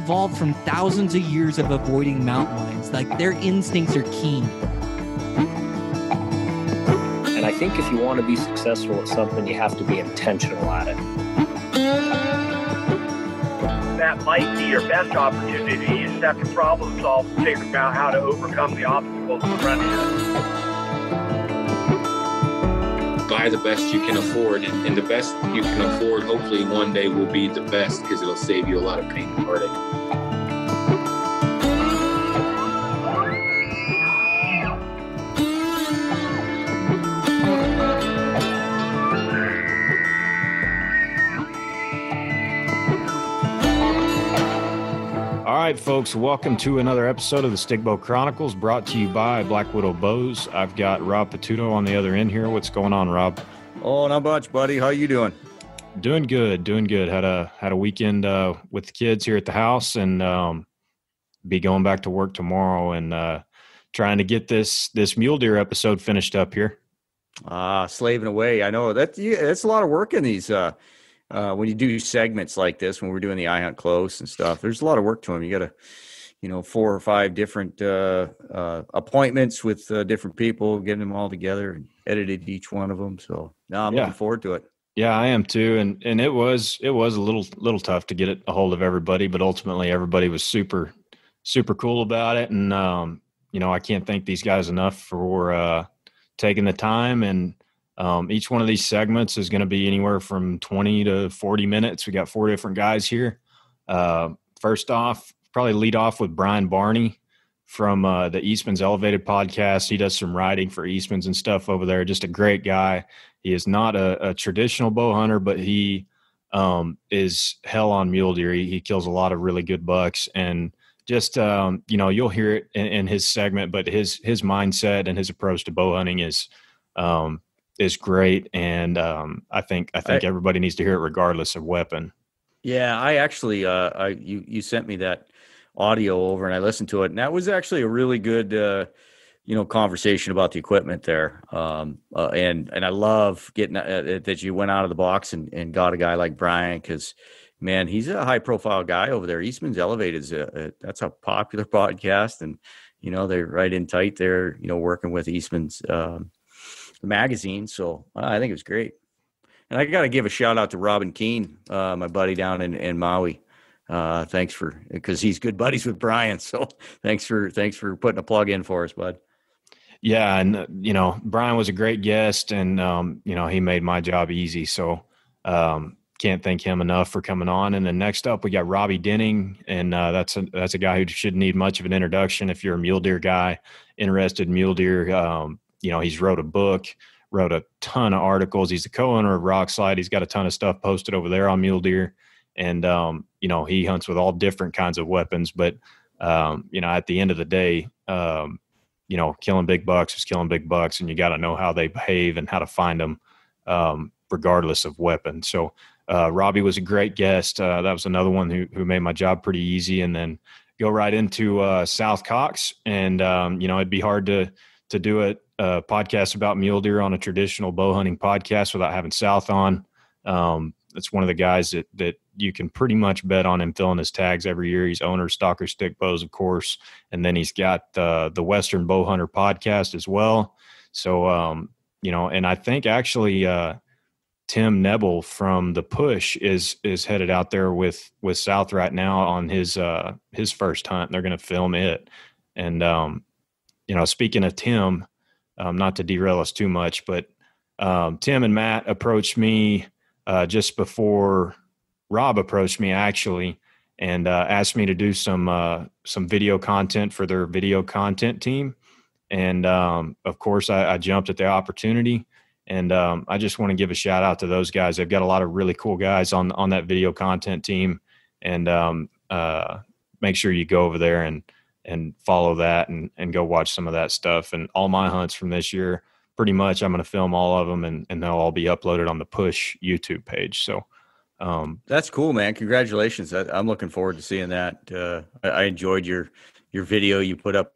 evolved from thousands of years of avoiding mountain lions. Like, their instincts are keen. And I think if you want to be successful at something, you have to be intentional at it. That might be your best opportunity. You just have to problem solve and figure out how to overcome the obstacles in front of you. Buy the best you can afford, and the best you can afford hopefully one day will be the best, because it'll save you a lot of pain and heartache. All right, folks, welcome to another episode of the Stigbow Chronicles, brought to you by Blackwidow Bows. I've got Rob Patuto on the other end here. What's going on, Rob? Oh, not much, buddy. How you doing? Doing good. Had a weekend with the kids here at the house, and be going back to work tomorrow, and trying to get this Mule Deer episode finished up here. Slaving away. I know it's a lot of work in these. When you do segments like this, when we're doing the I Hunt Close and stuff, there's a lot of work to them. You got to, 4 or 5 different appointments with different people, getting them all together and edited each one of them. So now I'm looking forward to it. Yeah, I am too. And it was a little tough to get a hold of everybody, but ultimately everybody was super, super cool about it. And, I can't thank these guys enough for taking the time. And each one of these segments is going to be anywhere from 20 to 40 minutes. We got 4 different guys here. First off, probably lead off with Barney from the Eastman's Elevated podcast. He does some riding for Eastman's and stuff over there. Just a great guy. He is not a traditional bow hunter, but he is hell on mule deer. He kills a lot of really good bucks, and just, you'll hear it in his segment, but his mindset and his approach to bow hunting is great. And I think everybody needs to hear it regardless of weapon. Yeah, I actually, you sent me that audio over and I listened to it, and that was actually a really good, conversation about the equipment there. And I love getting that you went out of the box and got a guy like Brian, because man, he's a high profile guy over there. Eastman's Elevated that's a popular podcast, and they're right in tight there, working with Eastman's magazine. So I think it was great. And I got to give a shout out to Robin Keene, my buddy down in Maui. Because he's good buddies with Brian. So thanks for putting a plug in for us, bud. Yeah. And, Brian was a great guest, and, he made my job easy. So can't thank him enough for coming on. And then next up, we got Robby Denning, and that's a guy who shouldn't need much of an introduction if you're a mule deer guy, interested in mule deer. He's wrote a book, wrote a ton of articles. He's the co-owner of Rockslide. He's got a ton of stuff posted over there on mule deer. And, he hunts with all different kinds of weapons. But, at the end of the day, killing big bucks is killing big bucks, and you got to know how they behave and how to find them regardless of weapon. So Robby was a great guest. That was another one who made my job pretty easy. And then go right into South Cox. And, it'd be hard to do a podcast about mule deer on a traditional bow hunting podcast without having South on. It's one of the guys that you can pretty much bet on him filling his tags every year. He's owner of Stalker Stick Bows, of course. And then he's got the Western Bow Hunter podcast as well. So, and I think actually Tim Nebel from The Push is headed out there with South right now on his first hunt. They're going to film it. And, speaking of Tim, not to derail us too much, but Tim and Matt approached me just before Rob approached me, actually, and asked me to do some video content for their video content team. And, of course, I jumped at the opportunity. And I just want to give a shout out to those guys. They've got a lot of really cool guys on that video content team. And make sure you go over there and follow that and go watch some of that stuff. And all my hunts from this year, pretty much I'm going to film all of them, and they'll all be uploaded on the Push YouTube page. So that's cool, man. Congratulations. I'm looking forward to seeing that. I enjoyed your video you put up.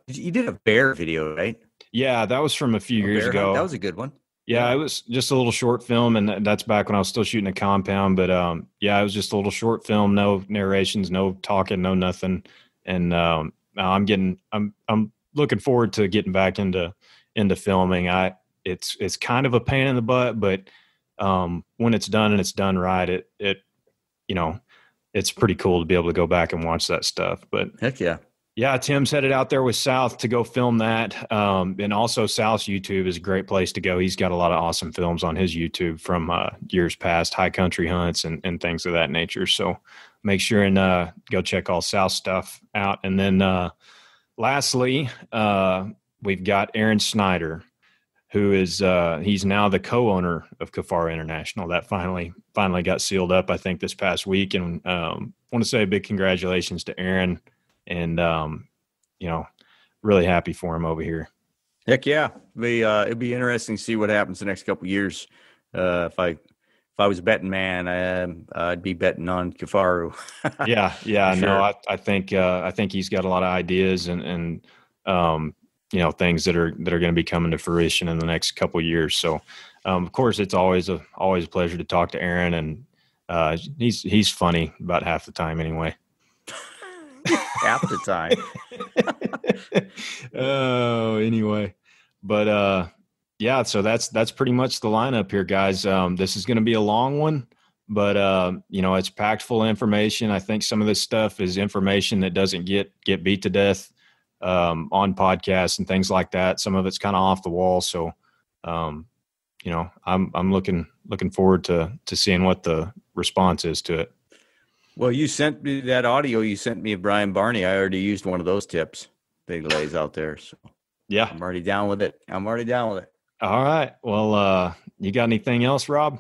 You did a bear video, right? Yeah, that was from a few years ago. That was a good one. Yeah, it was just a little short film, and that's back when I was still shooting a compound. But yeah, it was just a little short film, no narrations, no talking, no nothing. And I'm looking forward to getting back into filming. It's kind of a pain in the butt, but when it's done and it's done right, it it's pretty cool to be able to go back and watch that stuff. But heck yeah. Yeah, Tim's headed out there with South to go film that. And also South's YouTube is a great place to go. He's got a lot of awesome films on his YouTube from years past, high country hunts and things of that nature. So make sure and go check all South's stuff out. And then lastly, we've got Aron Snyder, who is he's now the co-owner of Kifaru International. That finally got sealed up, I think, this past week. And want to say a big congratulations to Aron. And, really happy for him over here. Heck yeah. It'd be interesting to see what happens the next couple of years. If I was a betting man, I'd be betting on Kifaru. Yeah. Sure. No, I think he's got a lot of ideas and things that are going to be coming to fruition in the next couple of years. So, of course, it's always a pleasure to talk to Aron, and he's funny about half the time anyway. Half the time. Anyway, but yeah, so that's pretty much the lineup here, guys. This is going to be a long one, but it's packed full of information. I think some of this stuff is information that doesn't get beat to death on podcasts and things like that. Some of it's kind of off the wall. So, I'm looking forward to seeing what the response is to it. Well, you sent me that audio you sent me of Brian Barney. I already used one of those tips that he lays out there. So yeah, I'm already down with it. All right. Well, you got anything else, Rob?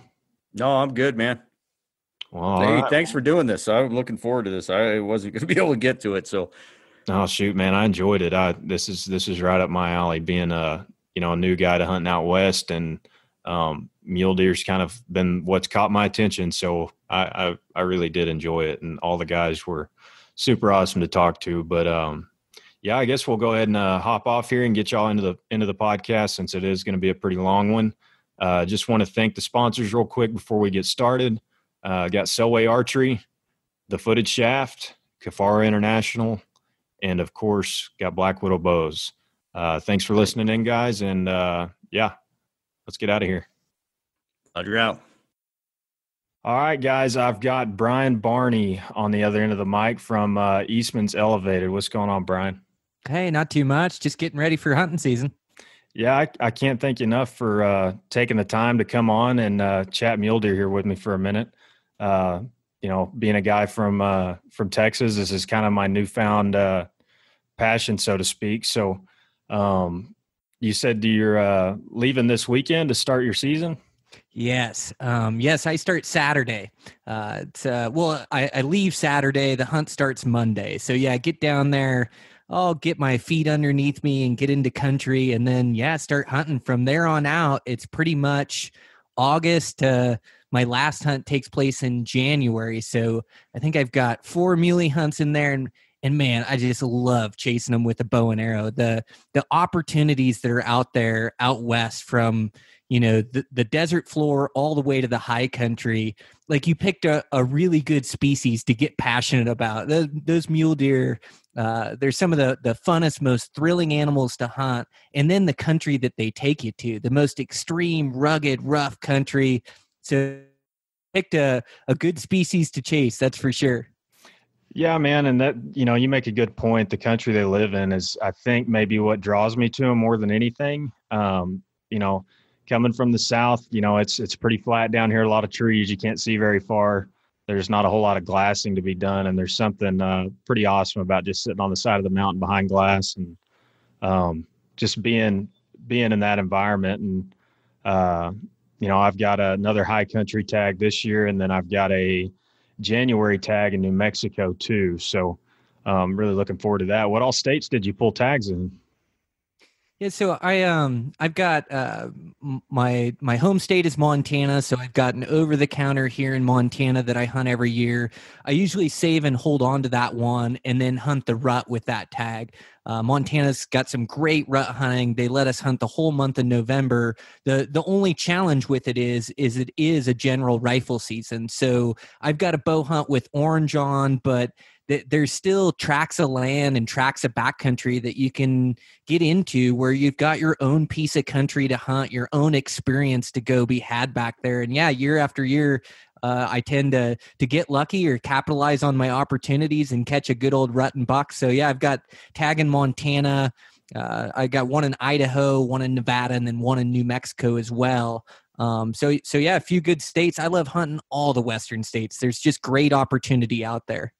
No, I'm good, man. Well, hey, right. Thanks for doing this. I'm looking forward to this. I wasn't going to be able to get to it. So, oh shoot, man, I enjoyed it. This is right up my alley. Being a new guy to hunting out west, and mule deer's kind of been what's caught my attention. So I really did enjoy it, and all the guys were super awesome to talk to. But yeah, I guess we'll go ahead and hop off here and get y'all into the podcast, since it is going to be a pretty long one. Just want to thank the sponsors real quick before we get started. Got Selway Archery, the Footage Shaft, Kifaru International, and of course got Blackwidow Bows. Thanks for listening in, guys, and yeah, let's get out of here. You're out. All right, guys, I've got Brian Barney on the other end of the mic from Eastman's Elevated. What's going on, Brian? Hey, not too much. Just getting ready for hunting season. Yeah, I can't thank you enough for taking the time to come on and chat mule deer here with me for a minute. Being a guy from Texas, this is kind of my newfound passion, so to speak. So you said you're leaving this weekend to start your season? Yes. Yes, I start Saturday. I leave Saturday. The hunt starts Monday. So yeah, get down there. I'll get my feet underneath me and get into country, and then start hunting from there on out. It's pretty much August. My last hunt takes place in January. So I think I've got 4 muley hunts in there, and man, I just love chasing them with a bow and arrow. The opportunities that are out there out west, from the desert floor all the way to the high country. Like, you picked a really good species to get passionate about. Those mule deer, they're some of the funnest, most thrilling animals to hunt. And then the country that they take you to, the most extreme, rugged, rough country. So picked a good species to chase, that's for sure. Yeah, man. And that, you make a good point. The country they live in is, I think, maybe what draws me to them more than anything. Coming from the South, it's pretty flat down here, a lot of trees. You can't see very far. There's not a whole lot of glassing to be done. And there's something pretty awesome about just sitting on the side of the mountain behind glass and just being in that environment. And, I've got another high country tag this year, and then I've got a January tag in New Mexico too. So really looking forward to that. What all states did you pull tags in? Yeah, so I've got my home state is Montana, so I've got an over the counter here in Montana that I hunt every year. I usually save and hold on to that one and then hunt the rut with that tag. Montana's got some great rut hunting. They let us hunt the whole month of November. The only challenge with it is it is a general rifle season. So I've got a bow hunt with orange on, but there's still tracts of land and tracts of backcountry that you can get into where you've got your own piece of country to hunt, your own experience to go be had back there. And yeah, year after year, I tend to get lucky or capitalize on my opportunities and catch a good old rut and buck. So yeah, I've got tag in Montana. I got one in Idaho, one in Nevada, and then one in New Mexico as well. So yeah, a few good states. I love hunting all the Western states. There's just great opportunity out there.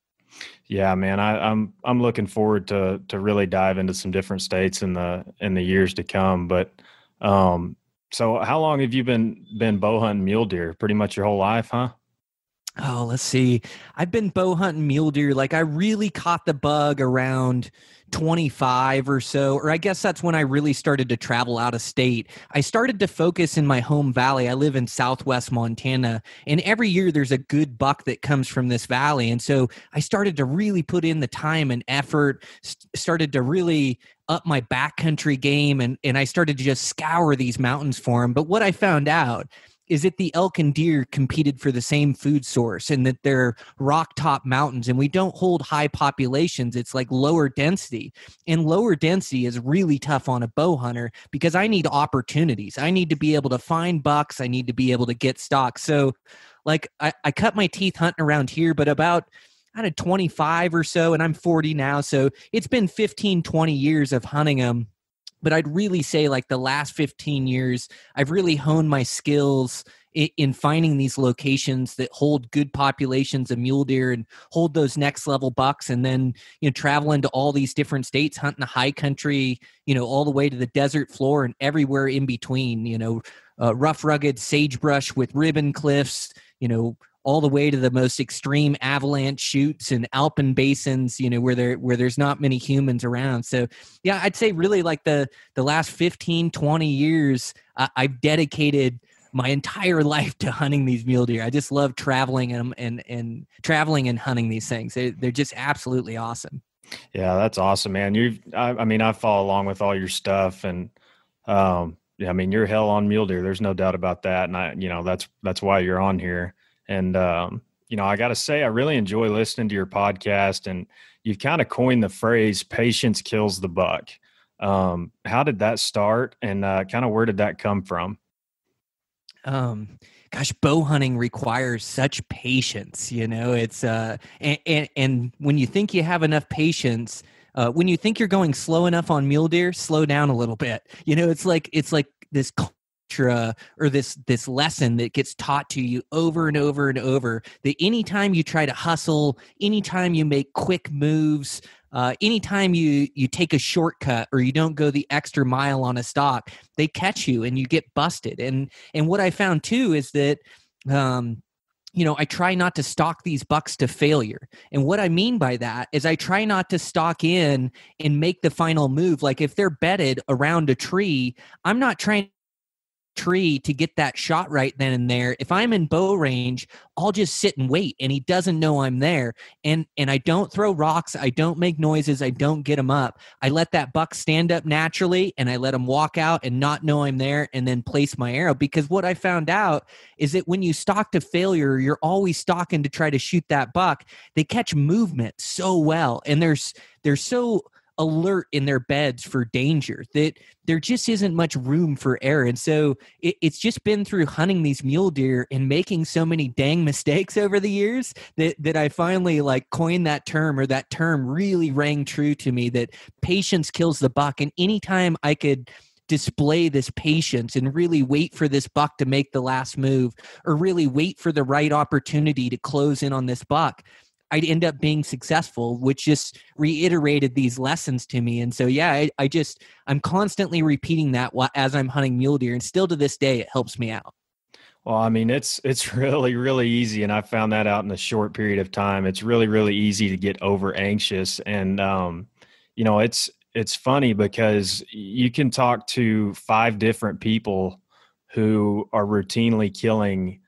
Yeah, man, I'm looking forward to really dive into some different states in the years to come. But so how long have you been bow hunting mule deer? Pretty much your whole life, huh? Oh, let's see. I've been bow hunting mule deer. Like I really caught the bug around 25 or so, or I guess that's when I really started to travel out of state. I started to focus in my home valley. I live in Southwest Montana, and every year there's a good buck that comes from this valley. And so I started to really put in the time and effort, started to really up my backcountry game, and I started to just scour these mountains for them. But what I found out is that the elk and deer competed for the same food source and that they're rock top mountains and we don't hold high populations. It's like lower density, and lower density is really tough on a bow hunter because I need opportunities. I need to be able to find bucks. I need to be able to get stock. So like I cut my teeth hunting around here, but about I had 25 or so, and I'm 40 now. So it's been 15, 20 years of hunting them. But I'd really say like the last 15 years, I've really honed my skills in finding these locations that hold good populations of mule deer and hold those next level bucks. And then, traveling to all these different states, hunting the high country, all the way to the desert floor and everywhere in between, rough, rugged sagebrush with ribbon cliffs, all the way to the most extreme avalanche chutes and alpine basins, where there's not many humans around. So yeah, I'd say really like the last 15, 20 years, I've dedicated my entire life to hunting these mule deer. I just love traveling and traveling and hunting these things. They're just absolutely awesome. Yeah, that's awesome, man. I follow along with all your stuff, and yeah, you're hell on mule deer. There's no doubt about that. And that's why you're on here. And, I got to say, I really enjoy listening to your podcast, and you've kind of coined the phrase patience kills the buck. How did that start, and kind of where did that come from? Gosh, bow hunting requires such patience, it's, and when you think you have enough patience, when you think you're going slow enough on mule deer, slow down a little bit. It's like this or this lesson that gets taught to you over and over and over, that anytime you try to hustle, anytime you make quick moves, anytime you take a shortcut or you don't go the extra mile on a stock, they catch you and you get busted. And what I found too is that I try not to stalk these bucks to failure. And what I mean by that is I try not to stalk in and make the final move. Like if they're bedded around a tree, I'm not trying tree to get that shot right then and there. If I'm in bow range, I'll just sit and wait, and he doesn't know I'm there. And I don't throw rocks, I don't make noises, I don't get him up. I let that buck stand up naturally, and I let him walk out and not know I'm there, and then place my arrow. Because what I found out is that when you stalk to failure, you're always stalking to try to shoot that buck. They catch movement so well, and they're so alert in their beds for danger that there just isn't much room for error. And so it's just been through hunting these mule deer and making so many dang mistakes over the years that I finally coined that term, or that term really rang true to me, that patience kills the buck. And anytime I could display this patience and really wait for this buck to make the last move, or really wait for the right opportunity to close in on this buck, I'd end up being successful, which just reiterated these lessons to me. And so, yeah, I'm constantly repeating that as I'm hunting mule deer. And still to this day, it helps me out. Well, it's really, really easy. And I found that out in a short period of time. It's really, really easy to get over anxious. And, it's it's funny because you can talk to 5 different people who are routinely killing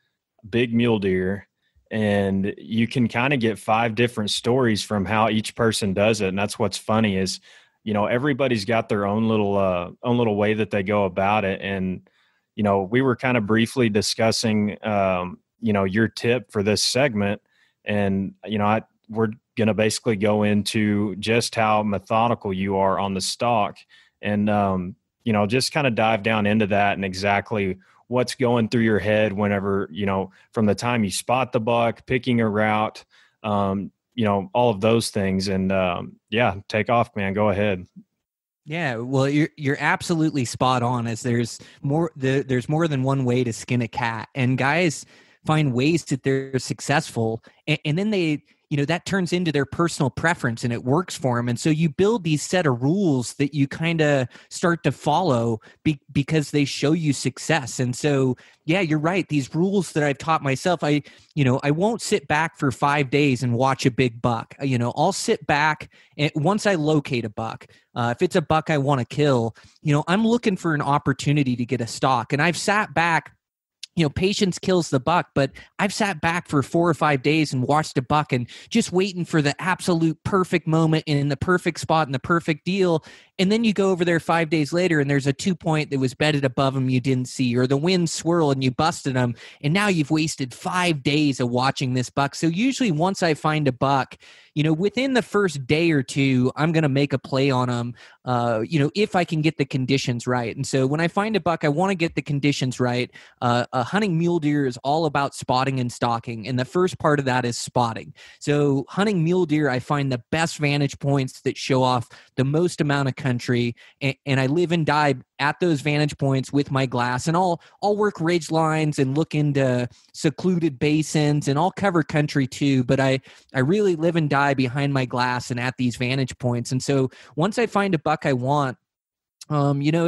big mule deer, and you can kind of get 5 different stories from how each person does it. And that's what's funny is, everybody's got their own little way that they go about it. And, we were kind of briefly discussing, your tip for this segment. And, we're going to basically go into just how methodical you are on the stalk and, just kind of dive down into that and exactly what's going through your head whenever, from the time you spot the buck, picking a route, all of those things. And take off, man. Go ahead. Yeah, well, you're absolutely spot on. As there's more than one way to skin a cat, and guys find ways that they're successful, and then they, that turns into their personal preference, and it works for them. And so you build these set of rules that you kind of start to follow because they show you success. And so, yeah, you're right. These rules that I've taught myself, I won't sit back for 5 days and watch a big buck. I'll sit back and once I locate a buck, if it's a buck I want to kill, I'm looking for an opportunity to get a stalk. And I've sat back. Patience kills the buck, but I've sat back for 4 or 5 days and watched a buck and just waiting for the absolute perfect moment in the perfect spot and the perfect deal. And then you go over there 5 days later and there's a 2-point that was bedded above him you didn't see, or the wind swirl and you busted him. And now you've wasted 5 days of watching this buck. So usually once I find a buck, within the first day or two, I'm going to make a play on him, if I can get the conditions right. And so when I find a buck, I want to get the conditions right. Hunting mule deer is all about spotting and stalking. And the first part of that is spotting. So hunting mule deer, I find the best vantage points that show off the most amount of country. And I live and die at those vantage points with my glass, and I'll work ridge lines and look into secluded basins, and I'll cover country too. But I really live and die behind my glass and at these vantage points. And so once I find a buck I want, mule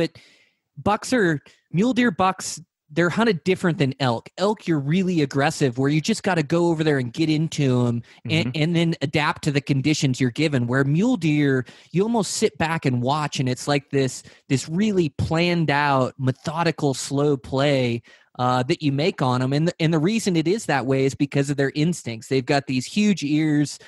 deer bucks, they're hunted different than elk. Elk, you're really aggressive, where you just got to go over there and get into them and then adapt to the conditions you're given. Where mule deer, you almost sit back and watch, and it's like this really planned out, methodical, slow play that you make on them. And the reason it is that way is because of their instincts. They've got these huge ears.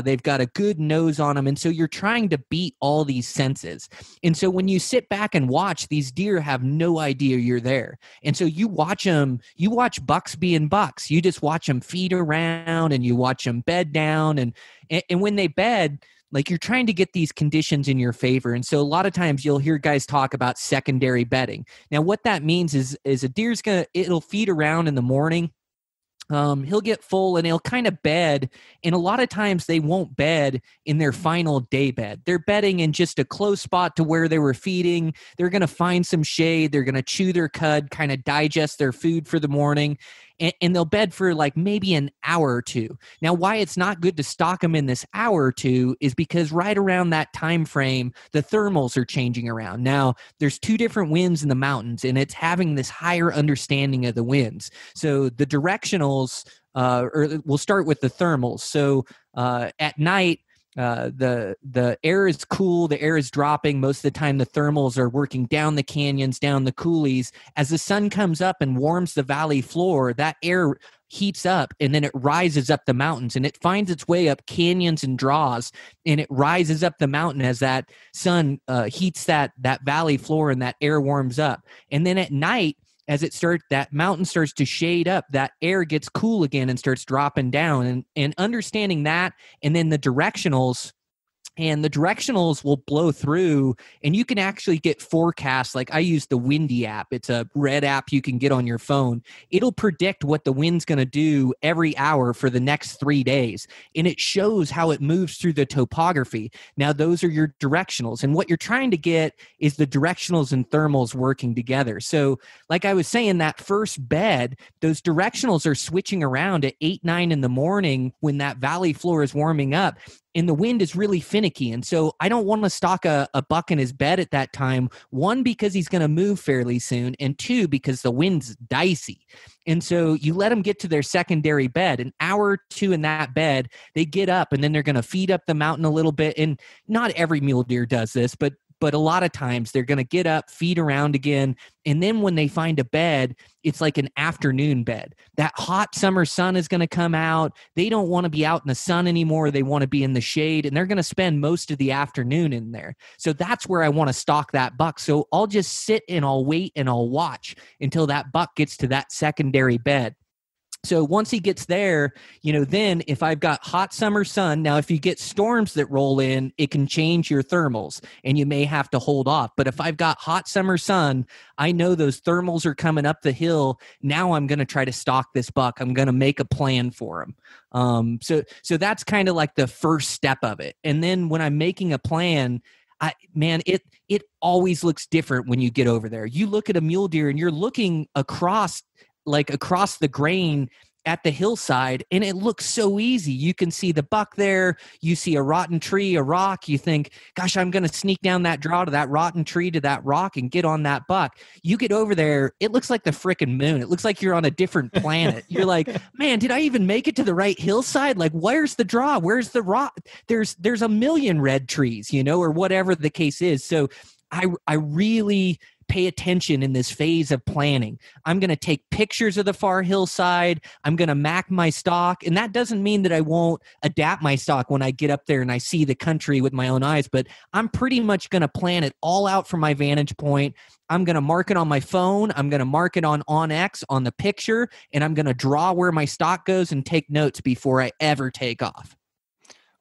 They've got a good nose on them. And so you're trying to beat all these senses. And so when you sit back and watch, these deer have no idea you're there. And so you watch bucks being bucks. You just watch them feed around and you watch them bed down. And when they bed, like, you're trying to get these conditions in your favor. And so a lot of times you'll hear guys talk about secondary bedding. Now, what that means is a deer's it'll feed around in the morning. He'll get full and he'll kind of bed. And a lot of times they won't bed in their final day bed. They're bedding in just a close spot to where they were feeding. They're going to find some shade. They're going to chew their cud, kind of digest their food for the morning. And they'll bed for like maybe an hour or two. Now, why it's not good to stock them in this hour or two is because right around that time frame, the thermals are changing around. Now, there's 2 different winds in the mountains, and it's having this higher understanding of the winds. So the directionals, or we'll start with the thermals. So at night, the air is cool, the air is dropping. Most of the time the thermals are working down the canyons, down the coulees. As the sun comes up and warms the valley floor, that air heats up and then it rises up the mountains, and it finds its way up canyons and draws, and it rises up the mountain as that sun heats that valley floor and that air warms up. And then at night, as that mountain starts to shade up, that air gets cool again and starts dropping down. And understanding that, and then the directionals, and the directionals will blow through, and you can actually get forecasts. Like, I use the Windy app. It's a red app you can get on your phone. It'll predict what the wind's going to do every hour for the next 3 days, and it shows how it moves through the topography. Now, those are your directionals, and what you're trying to get is the directionals and thermals working together. So like I was saying, that first bed, those directionals are switching around at 8, 9 in the morning when that valley floor is warming up, and the wind is really finicky. And so I don't want to stock a buck in his bed at that time. 1, because he's going to move fairly soon, and 2, because the wind's dicey. And so you let them get to their secondary bed. An hour or 2 in that bed, they get up, and then they're going to feed up the mountain a little bit. And not every mule deer does this, but but a lot of times they're going to get up, feed around again. And then when they find a bed, it's like an afternoon bed. That hot summer sun is going to come out. They don't want to be out in the sun anymore. They want to be in the shade, and they're going to spend most of the afternoon in there. So that's where I want to stalk that buck. So I'll just sit and I'll wait and I'll watch until that buck gets to that secondary bed. So once he gets there, then if I've got hot summer sun, now if you get storms that roll in, it can change your thermals and you may have to hold off. But if I've got hot summer sun, I know those thermals are coming up the hill. Now I'm going to try to stalk this buck. I'm going to make a plan for him. So that's kind of like the first step of it. And then when I'm making a plan, it always looks different when you get over there. You look at a mule deer and you're looking across the grain at the hillside, and it looks so easy. You can see the buck there. You see a rotten tree, a rock. You think, gosh, I'm going to sneak down that draw to that rotten tree to that rock and get on that buck. You get over there, it looks like the frickin' moon. It looks like you're on a different planet. You're like, man, did I even make it to the right hillside? Like, where's the draw? Where's the rock? There's a million red trees, or whatever the case is. So I really pay attention in this phase of planning. I'm going to take pictures of the far hillside. I'm going to map my stock. And that doesn't mean that I won't adapt my stock when I get up there and I see the country with my own eyes, but I'm pretty much going to plan it all out from my vantage point. I'm going to mark it on my phone. I'm going to mark it on OnX on the picture, and I'm going to draw where my stock goes and take notes before I ever take off.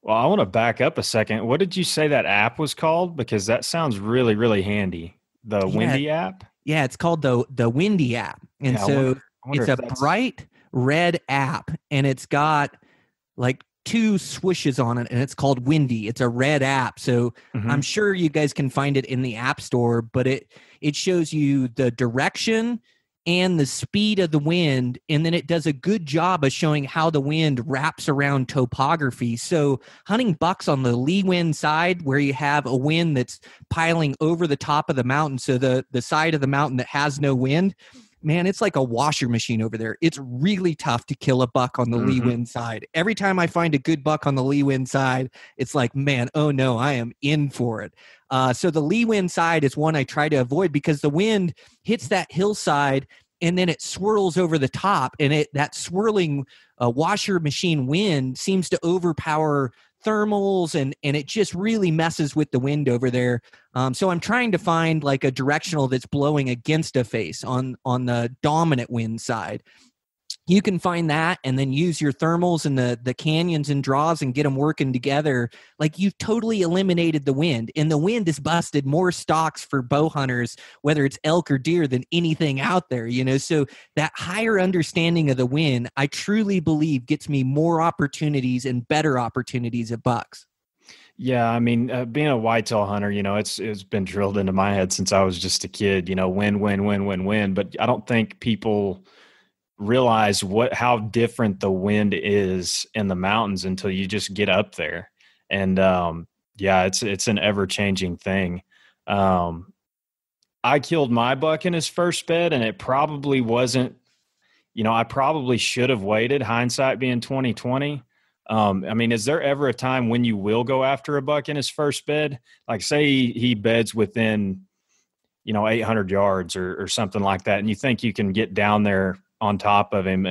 Well, I want to back up a second. What did you say that app was called? Because that sounds really, really handy. The Windy app? Yeah, it's called the Windy app. And I wonder it's a bright red app, and it's got like 2 swooshes on it, and it's called Windy. It's a red app. So I'm sure you guys can find it in the App Store, but it shows you the direction and the speed of the wind, and then it does a good job of showing how the wind wraps around topography. So hunting bucks on the lee wind side, where you have a wind that's piling over the top of the mountain, so the side of the mountain that has no wind, man, it's like a washer machine over there. It's really tough to kill a buck on the lee wind side. Every time I find a good buck on the lee wind side, it's like, man, oh no, I am in for it. So the lee wind side is one I try to avoid because the wind hits that hillside and then it swirls over the top, and that swirling washer machine wind seems to overpower thermals, and it just really messes with the wind over there. So I'm trying to find like a directional that's blowing against a face on the dominant wind side. You can find that and then use your thermals and the canyons and draws and get them working together. Like, you've totally eliminated the wind, and the wind has busted more stocks for bow hunters, whether it's elk or deer, than anything out there, So that higher understanding of the wind, I truly believe, gets me more opportunities and better opportunities at bucks. Yeah, I mean, being a whitetail hunter, it's been drilled into my head since I was just a kid, win. But I don't think people realize how different the wind is in the mountains until you just get up there. And it's an ever-changing thing. I killed my buck in his first bed, and it probably wasn't, I probably should have waited, hindsight being 2020. I mean, is there ever a time when you will go after a buck in his first bed? Like, say he beds within 800 yards or something like that, and you think you can get down there on top of him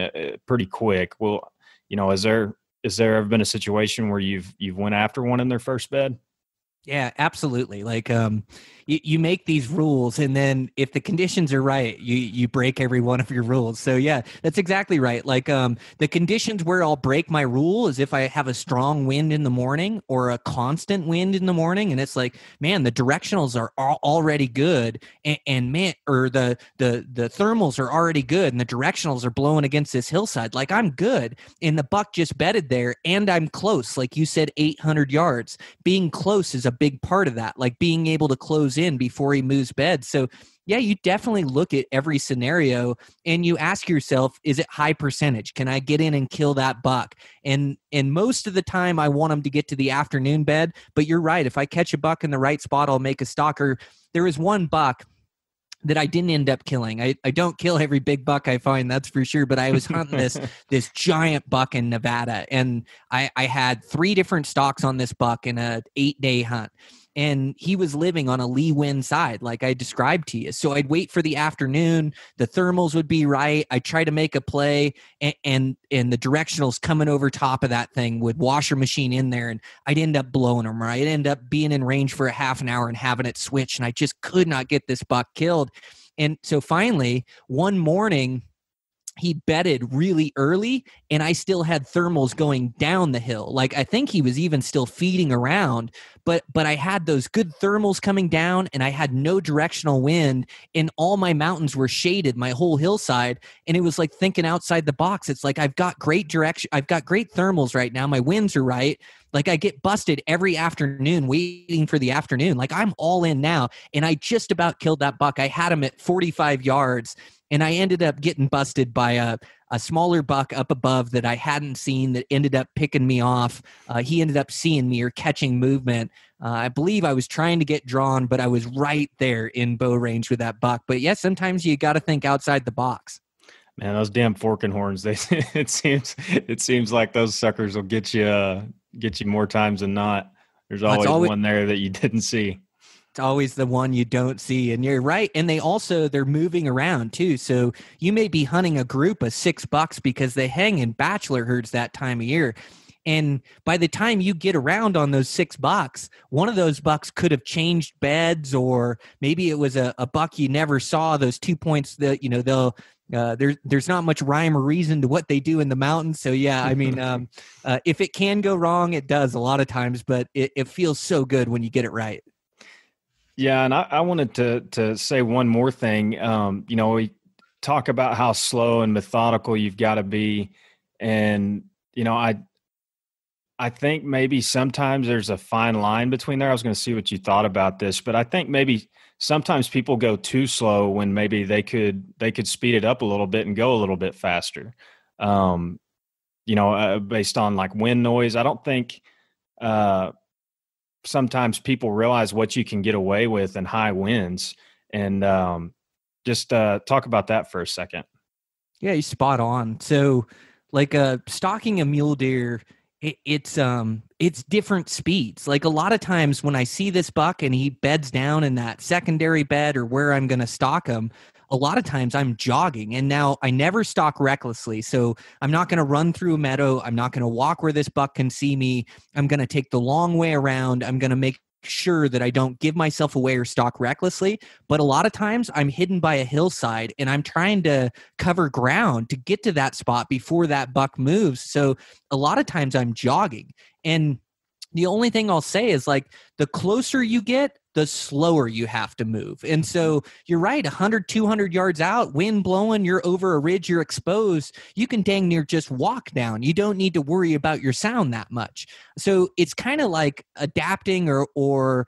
pretty quick. Well, has there ever been a situation where you've went after one in their first bed? Yeah, absolutely. Like, you make these rules, and then if the conditions are right, you break every one of your rules. So yeah, that's exactly right. Like, the conditions where I'll break my rule is if I have a strong wind in the morning or a constant wind in the morning, and it's like, man, the directionals are already good, and man, or the thermals are already good, and the directionals are blowing against this hillside. Like, I'm good, and the buck just bedded there, and I'm close. Like you said, 800 yards. Being close is a big part of that. Like, being able to close in before he moves bed. So yeah, you definitely look at every scenario and you ask yourself, is it high percentage? Can I get in and kill that buck? And most of the time I want him to get to the afternoon bed, but you're right. If I catch a buck in the right spot, I'll make a stalker. There is one buck that I didn't end up killing. I don't kill every big buck I find, that's for sure. But I was hunting this giant buck in Nevada, and I had 3 different stalks on this buck in a 8-day hunt. and he was living on a lee wind side, like I described to you. So I'd wait for the afternoon. The thermals would be right. I'd try to make a play, and the directionals coming over top of that thing with washer machine in there, and I'd end up blowing them, or I'd end up being in range for a half an hour and having it switch, and I just could not get this buck killed. And so finally, one morning, he bedded really early, and I still had thermals going down the hill. Like, I think he was even still feeding around, but I had those good thermals coming down, and I had no directional wind, and all my mountains were shaded, my whole hillside. And it was like thinking outside the box. It's like, I've got great direction. I've got great thermals right now. My winds are right. Like, I get busted every afternoon waiting for the afternoon. Like, I'm all in now. And I just about killed that buck. I had him at 45 yards. And I ended up getting busted by a smaller buck up above that I hadn't seen, that ended up picking me off. He ended up seeing me or catching movement. I believe I was trying to get drawn, but I was right there in bow range with that buck. But yeah, sometimes you got to think outside the box. Man, those damn forking horns, it seems like those suckers will get you more times than not. There's always one there that you didn't see. It's always the one you don't see. And you're right. And they're moving around too. So you may be hunting a group of 6 bucks because they hang in bachelor herds that time of year. And by the time you get around on those 6 bucks, one of those bucks could have changed beds, or maybe it was a buck you never saw. Those 2 points that, they'll, there's not much rhyme or reason to what they do in the mountains. So yeah, I mean, if it can go wrong, it does a lot of times, but it feels so good when you get it right. Yeah, and I wanted to say one more thing. We talk about how slow and methodical you've got to be, and I think maybe sometimes there's a fine line between there. I was going to see what you thought about this, but I think maybe sometimes people go too slow when maybe they could speed it up a little bit and go a little bit faster. Based on like wind noise, I don't think. Sometimes people realize what you can get away with in high winds, and just talk about that for a second. Yeah, you're spot on. So like stalking a mule deer, it's different speeds. Like, a lot of times when I see this buck and he beds down in that secondary bed or where I'm going to stalk him, a lot of times I'm jogging. And now I never stalk recklessly. So I'm not going to run through a meadow. I'm not going to walk where this buck can see me. I'm going to take the long way around. I'm going to make sure that I don't give myself away or stalk recklessly. But a lot of times I'm hidden by a hillside, and I'm trying to cover ground to get to that spot before that buck moves. So a lot of times I'm jogging. And the only thing I'll say is, like, the closer you get, the slower you have to move. And so you're right, 100, 200 yards out, wind blowing, you're over a ridge, you're exposed, you can dang near just walk down. You don't need to worry about your sound that much. So it's kind of like adapting or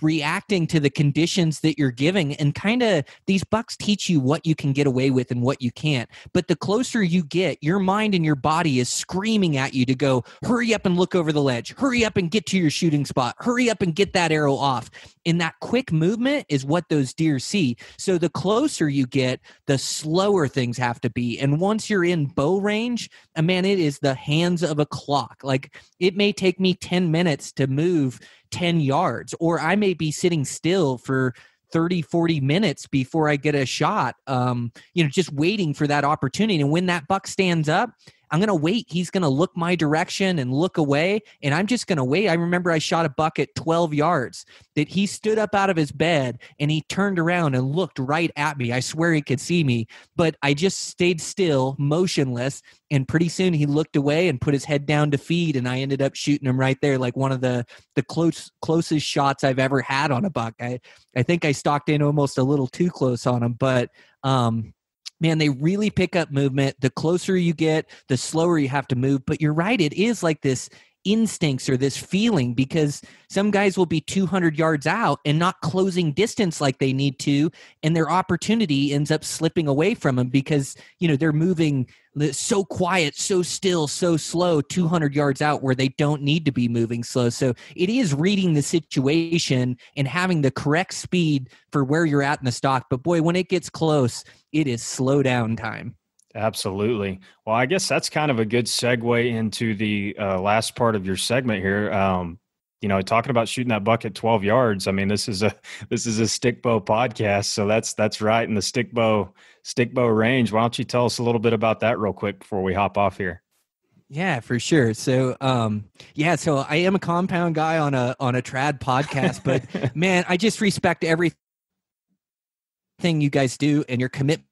reacting to the conditions that you're giving, and kind of these bucks teach you what you can get away with and what you can't. But the closer you get, your mind and your body is screaming at you to go, hurry up and look over the ledge, hurry up and get to your shooting spot, hurry up and get that arrow off. And that quick movement is what those deer see. So the closer you get, the slower things have to be. And once you're in bow range, man, it is the hands of a clock. Like, it may take me 10 minutes to move 10 yards, or I may be sitting still for 30, 40 minutes before I get a shot, just waiting for that opportunity. And when that buck stands up, I'm going to wait. He's going to look my direction and look away, and I'm just going to wait. I remember I shot a buck at 12 yards that he stood up out of his bed and he turned around and looked right at me. I swear he could see me, but I just stayed still, motionless, and pretty soon he looked away and put his head down to feed, and I ended up shooting him right there, like one of the closest shots I've ever had on a buck. I think I stalked in almost a little too close on him, but man, they really pick up movement. The closer you get, the slower you have to move. But you're right, it is like this instincts or this feeling, because some guys will be 200 yards out and not closing distance like they need to, and their opportunity ends up slipping away from them because, they're moving so quiet, so still, so slow 200 yards out where they don't need to be moving slow. So it is reading the situation and having the correct speed for where you're at in the stock. But boy, when it gets close, it is slow down time. Absolutely. Well, I guess that's kind of a good segue into the last part of your segment here. talking about shooting that buck at 12 yards. I mean, this is a stick bow podcast. So that's right in the stick bow range. Why don't you tell us a little bit about that real quick before we hop off here? Yeah, for sure. So, so I am a compound guy on a trad podcast, but man, I just respect everything you guys do and your commitment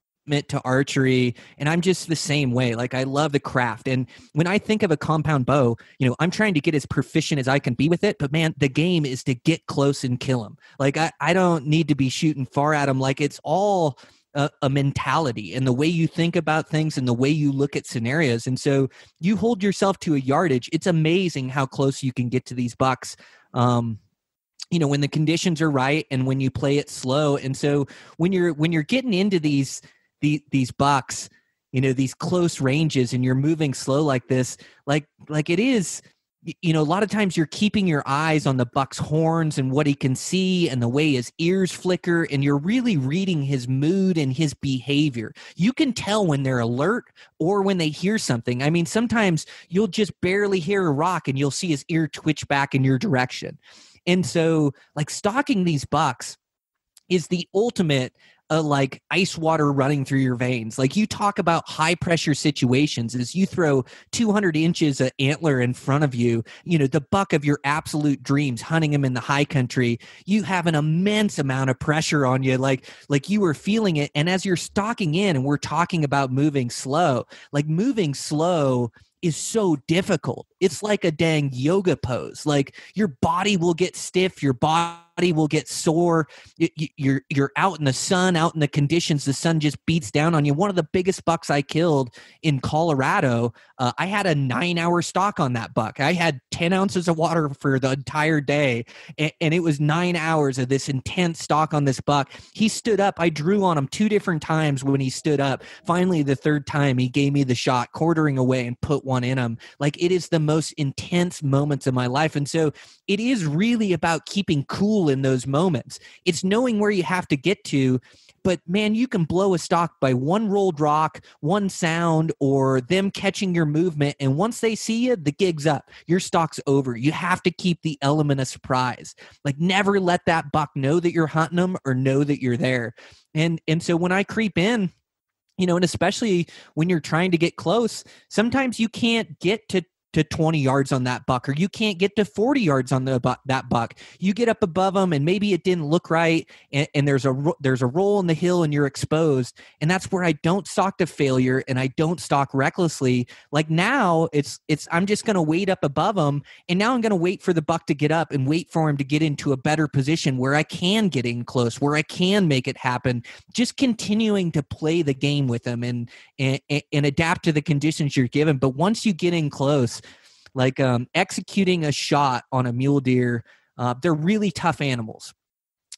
to archery. And I'm just the same way. Like, I love the craft. And when I think of a compound bow, I'm trying to get as proficient as I can be with it. But man, the game is to get close and kill them. Like, I don't need to be shooting far at them. Like, it's all a mentality and the way you think about things and the way you look at scenarios. And so you hold yourself to a yardage. It's amazing how close you can get to these bucks, when the conditions are right and when you play it slow. And so when you're getting into these bucks, these close ranges and you're moving slow like this, like it is, a lot of times you're keeping your eyes on the buck's horns and what he can see and the way his ears flicker, and you're really reading his mood and his behavior. You can tell when they're alert or when they hear something. I mean, sometimes you'll just barely hear a rock and you'll see his ear twitch back in your direction. And so, like, stalking these bucks is the ultimate like ice water running through your veins. Like, you talk about high pressure situations as you throw 200 inches of antler in front of you, the buck of your absolute dreams, hunting him in the high country, you have an immense amount of pressure on you. Like you were feeling it. And as you're stalking in, and we're talking about moving slow, like, moving slow is so difficult. It's like a dang yoga pose. Like, your body will get stiff, your body will get sore. You're out in the sun, out in the conditions, the sun just beats down on you. One of the biggest bucks I killed in Colorado, I had a 9-hour stalk on that buck. I had 10 ounces of water for the entire day, and it was 9 hours of this intense stalk on this buck. He stood up. I drew on him 2 different times when he stood up. Finally, the 3rd time, he gave me the shot, quartering away, and put one in him. Like, it is the most intense moments of my life. And so it is really about keeping cool in those moments. It's knowing where you have to get to, but man, you can blow a stalk by one rolled rock, one sound, or them catching your movement. And once they see you, the gig's up. Your stalk's over. You have to keep the element of surprise. Like, never let that buck know that you're hunting them or know that you're there. And so when I creep in, and especially when you're trying to get close, sometimes you can't get to 20 yards on that buck, or you can't get to 40 yards on that buck. You get up above them, and maybe it didn't look right, and there's a roll in the hill, and you're exposed. And that's where I don't stalk to failure, and I don't stalk recklessly. Like, now it's I'm just going to wait up above them, and now I'm going to wait for the buck to get up and wait for him to get into a better position where I can get in close, where I can make it happen. Just continuing to play the game with them and adapt to the conditions you're given. But once you get in close, like executing a shot on a mule deer, they're really tough animals.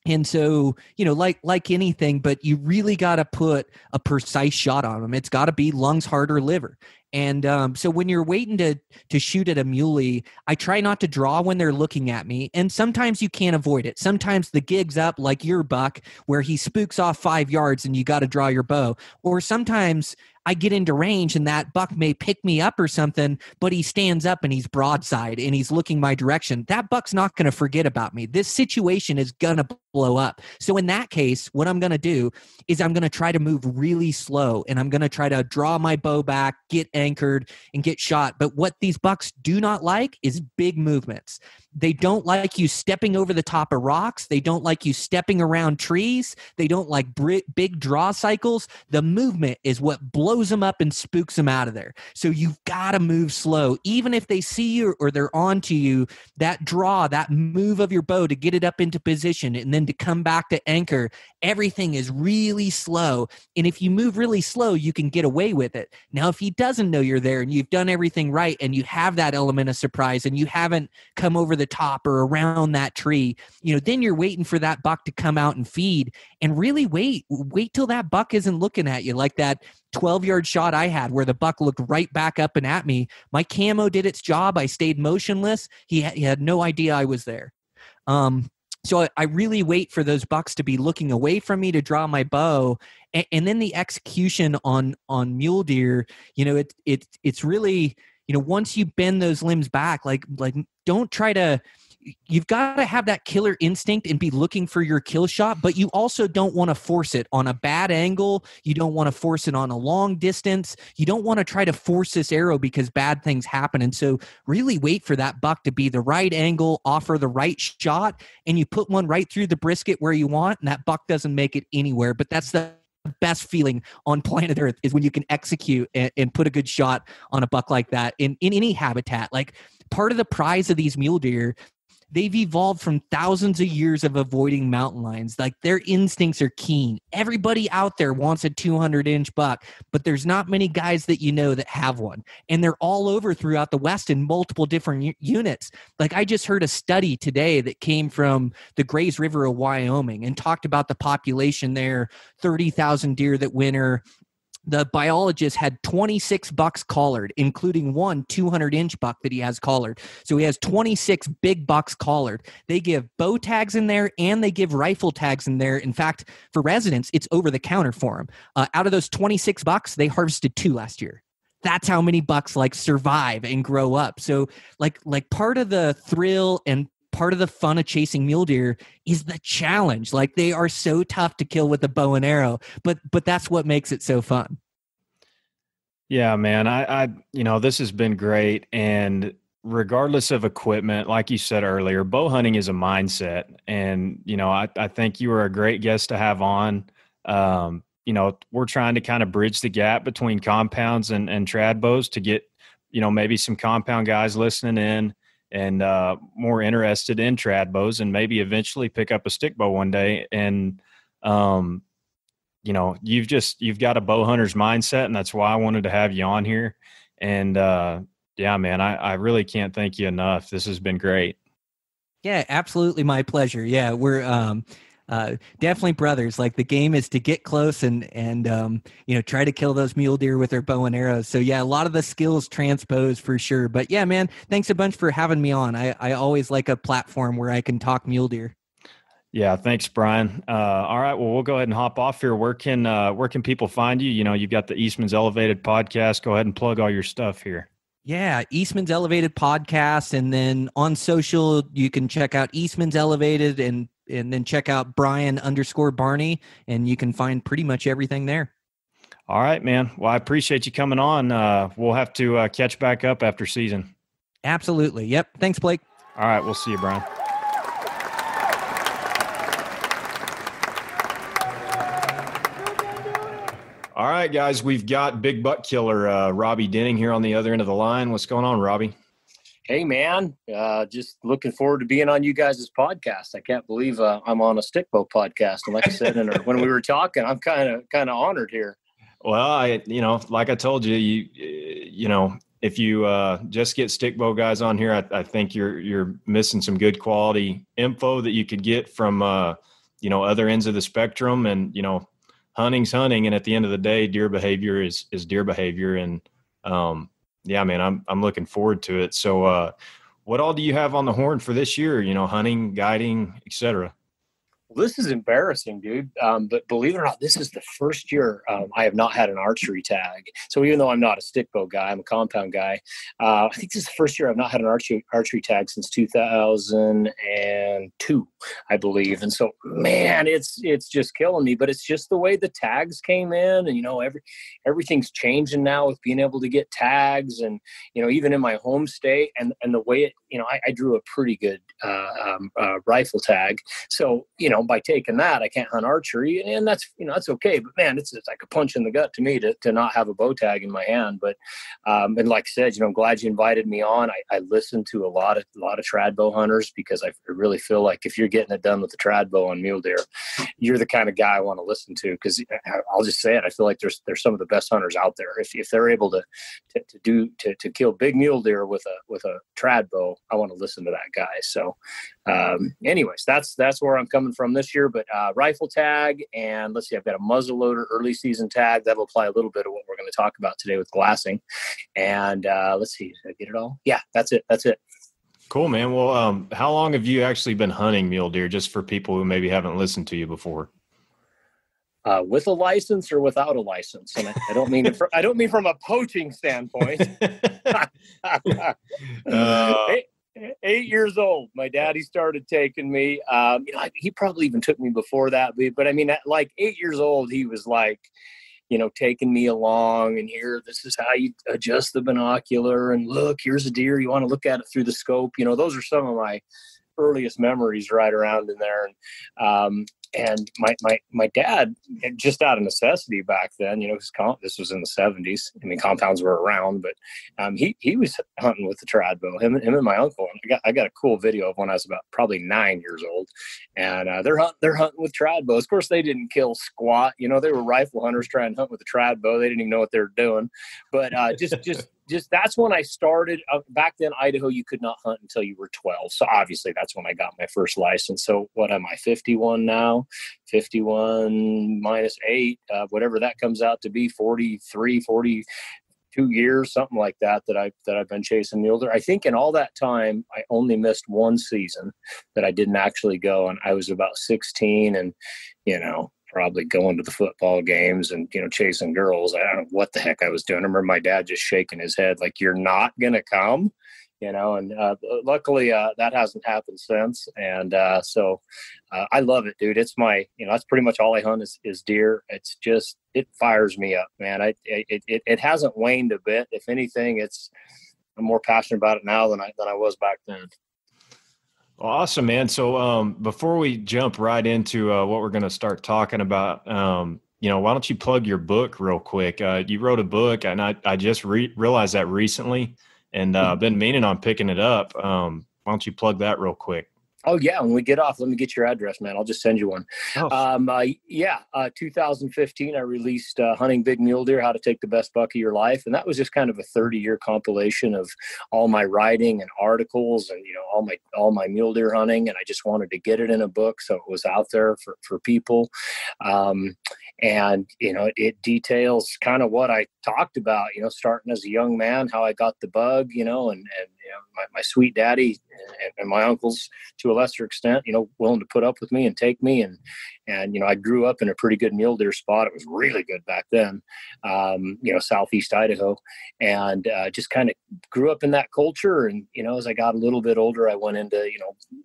And so, like anything, but you really got to put a precise shot on them. It's got to be lungs, heart, or liver. And so when you're waiting to shoot at a muley, I try not to draw when they're looking at me. And sometimes you can't avoid it. Sometimes the gig's up, like your buck, where he spooks off 5 yards and you got to draw your bow. Or sometimes I get into range and that buck may pick me up or something, but he stands up and he's broadside and he's looking my direction. That buck's not going to forget about me. This situation is going to blow up. So in that case, what I'm going to do is I'm going to try to move really slow, and I'm going to try to draw my bow back, get anchored, and get shot. But what these bucks do not like is big movements. They don't like you stepping over the top of rocks. They don't like you stepping around trees. They don't like big draw cycles. The movement is what blows them up and spooks them out of there. So you've got to move slow. Even if they see you or they're on to you, that draw, that move of your bow to get it up into position and then to come back to anchor, everything is really slow. And if you move really slow, you can get away with it. Now, if he doesn't know you're there and you've done everything right and you have that element of surprise and you haven't come over the top or around that tree, then you're waiting for that buck to come out and feed, and really wait till that buck isn't looking at you. Like that 12-yard shot I had where the buck looked right back up and at me. My camo did its job. I stayed motionless. He had no idea I was there. So I really wait for those bucks to be looking away from me to draw my bow. And then the execution on mule deer, it's really, once you bend those limbs back, like don't try to, you've got to have that killer instinct and be looking for your kill shot, but you also don't want to force it on a bad angle. You don't want to force it on a long distance. You don't want to try to force this arrow because bad things happen. And so really wait for that buck to be the right angle, offer the right shot, and you put one right through the brisket where you want, and that buck doesn't make it anywhere. But that's the best feeling on planet Earth, is when you can execute and put a good shot on a buck like that in any habitat. Like, part of the prize of these mule deer, they've evolved from thousands of years of avoiding mountain lions. Like, their instincts are keen. Everybody out there wants a 200-inch buck, but there's not many guys that you know that have one. And they're all over throughout the West in multiple different units. Like, I just heard a study today that came from the Grays River of Wyoming and talked about the population there, 30,000 deer that winter. The biologist had 26 bucks collared, including one 200-inch buck that he has collared. So he has 26 big bucks collared. They give bow tags in there, and they give rifle tags in there. In fact, for residents, it's over the counter for them. Out of those 26 bucks, they harvested 2 last year. That's how many bucks like survive and grow up. So like part of the thrill and part of the fun of chasing mule deer is the challenge. Like, they are so tough to kill with a bow and arrow, but that's what makes it so fun. Yeah, man, I this has been great. And regardless of equipment, like you said earlier, bow hunting is a mindset. And, I think you were a great guest to have on. We're trying to kind of bridge the gap between compounds and trad bows to get, maybe some compound guys listening in and more interested in trad bows, and maybe eventually pick up a stick bow one day. And, you've got a bow hunter's mindset, and that's why I wanted to have you on here. And yeah, man, I really can't thank you enough. This has been great. Yeah, absolutely. My pleasure. Yeah. We're definitely brothers. Like, the game is to get close and try to kill those mule deer with their bow and arrows. So yeah, a lot of the skills transpose for sure. But yeah, man, thanks a bunch for having me on. I always like a platform where I can talk mule deer. Yeah, thanks, Brian. All right, well, we'll go ahead and hop off here. Where can people find you? You've got the Eastman's Elevated podcast. Go ahead and plug all your stuff here. Yeah, Eastman's Elevated podcast, and then on social you can check out Eastman's Elevated, and then check out Brian_Barney, and you can find pretty much everything there. All right, man. Well, I appreciate you coming on. We'll have to catch back up after season. Absolutely. Yep. Thanks, Blake. All right, we'll see you, Brian. All right, guys, we've got big buck killer Robby Denning here on the other end of the line. What's going on, Robby? Hey, man, just looking forward to being on you guys' podcast. I can't believe I'm on a stickbow podcast. And like I said, when we were talking, I'm kind of honored here. Well, like I told you, if you just get stickbow guys on here, I think you're missing some good quality info that you could get from other ends of the spectrum. And hunting's hunting, and at the end of the day, deer behavior is deer behavior. And yeah, man, I'm looking forward to it. So what all do you have on the horn for this year? Hunting, guiding, etc. Well, this is embarrassing, dude. But believe it or not, this is the first year I have not had an archery tag. So even though I'm not a stickbow guy, I'm a compound guy. I think this is the first year I've not had an archery tag since 2002, I believe. And so, man, it's just killing me. But it's just the way the tags came in, and everything's changing now with being able to get tags, and even in my home state, and the way it, I drew a pretty good rifle tag. So by taking that, I can't hunt archery, and that's that's okay. But man, it's like a punch in the gut to me to not have a bow tag in my hand. But and like I said, I'm glad you invited me on. I listen to a lot of trad bow hunters, because I really feel like if you're getting it done with the trad bow on mule deer, you're the kind of guy I want to listen to, because I'll just say it. I feel like there's some of the best hunters out there. If they're able to kill big mule deer with a trad bow, I want to listen to that guy. So anyways, that's where I'm coming from this year. But rifle tag, and let's see, I've got a muzzleloader early season tag that'll apply a little bit of what we're going to talk about today with glassing. And let's see, did I get it all? Yeah, that's it. Cool, man. Well, how long have you actually been hunting mule deer, just for people who maybe haven't listened to you before? With a license or without a license, and I don't mean from a poaching standpoint. 8 years old, my daddy started taking me. He probably even took me before that, but I mean, at like 8 years old, he was like, taking me along, and here, this is how you adjust the binocular, and look, here's a deer. You want to look at it through the scope. Those are some of my earliest memories right around in there. And my dad, just out of necessity back then, this was in the 70s. I mean, compounds were around, but he was hunting with the trad bow. Him and my uncle. And I got a cool video of when I was about probably 9 years old, and they're hunting with trad bows. Of course, they didn't kill squat. They were rifle hunters trying to hunt with a trad bow. They didn't even know what they were doing. But just that's when I started. Back then, Idaho, you could not hunt until you were 12. So obviously, that's when I got my first license. So what am I, 51 now? 51 minus 8, whatever that comes out to be, 43, 42 years, something like that I've been chasing mule deer. I think in all that time, I only missed one season that I didn't actually go, and I was about 16, and probably going to the football games and chasing girls. I don't know what the heck I was doing. I remember my dad just shaking his head like, "You're not gonna come." And luckily that hasn't happened since. And so I love it, dude. It's my, that's pretty much all I hunt is deer. It's just, it fires me up, man. It hasn't waned a bit. If anything, I'm more passionate about it now than I was back then. Awesome, man. So before we jump right into what we're going to start talking about, why don't you plug your book real quick? You wrote a book, and I just realized that recently, and I've been meaning on picking it up. Why don't you plug that real quick? Oh, yeah. When we get off, let me get your address, man. I'll just send you one. 2015, I released Hunting Big Mule Deer, How to Take the Best Buck of Your Life. And that was just kind of a 30-year compilation of all my writing and articles and, all my mule deer hunting. And I just wanted to get it in a book so it was out there for people. It details kind of what I talked about, starting as a young man, how I got the bug, and my sweet daddy and my uncles, to a lesser extent, willing to put up with me and take me. And I grew up in a pretty good mule deer spot. It was really good back then, Southeast Idaho, and just kind of grew up in that culture. And, as I got a little bit older, I went into,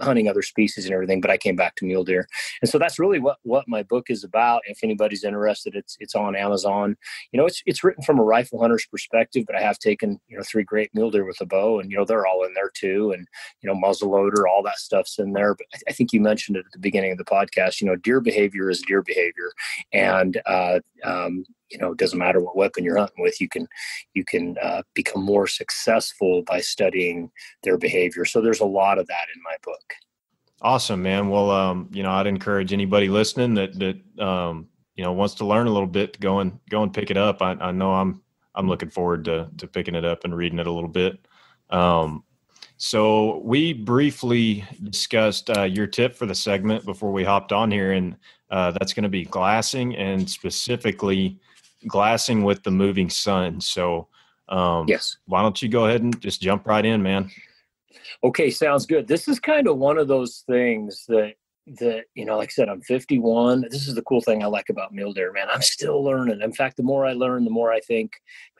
hunting other species and everything, but I came back to mule deer. And so that's really what my book is about. If anybody's interested, it's on Amazon. It's written from a rifle hunter's perspective, but I have taken, 3 great mule deer with a bow, and, they're all in there too. And, muzzleloader, all that stuff's in there. But I think you mentioned it at the beginning of the podcast, deer behavior is deer behavior. And, it doesn't matter what weapon you're hunting with, you can become more successful by studying their behavior. So there's a lot of that in my book. Awesome, man. Well, I'd encourage anybody listening that wants to learn a little bit to go and pick it up. I know I'm looking forward to picking it up and reading it a little bit. So we briefly discussed your tip for the segment before we hopped on here, and that's going to be glassing, and specifically glassing with the moving sun. So yes, why don't you go ahead and just jump right in, man? Okay, sounds good. This is kind of one of those things that like I said, I'm 51. This is the cool thing I like about mule deer, man. I'm still learning. In fact, the more I learn, the more I think,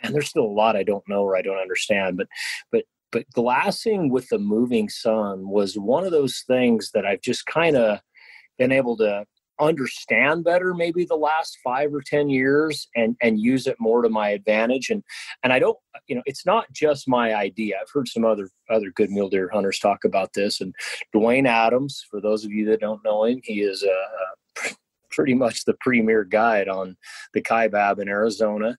man, there's still a lot I don't know or I don't understand. But glassing with the moving sun was one of those things that I've just kind of been able to understand better maybe the last 5 or 10 years and use it more to my advantage. And I don't, it's not just my idea. I've heard some other good mule deer hunters talk about this. And Dwayne Adams, for those of you that don't know him, he is pretty much the premier guide on the Kaibab in Arizona.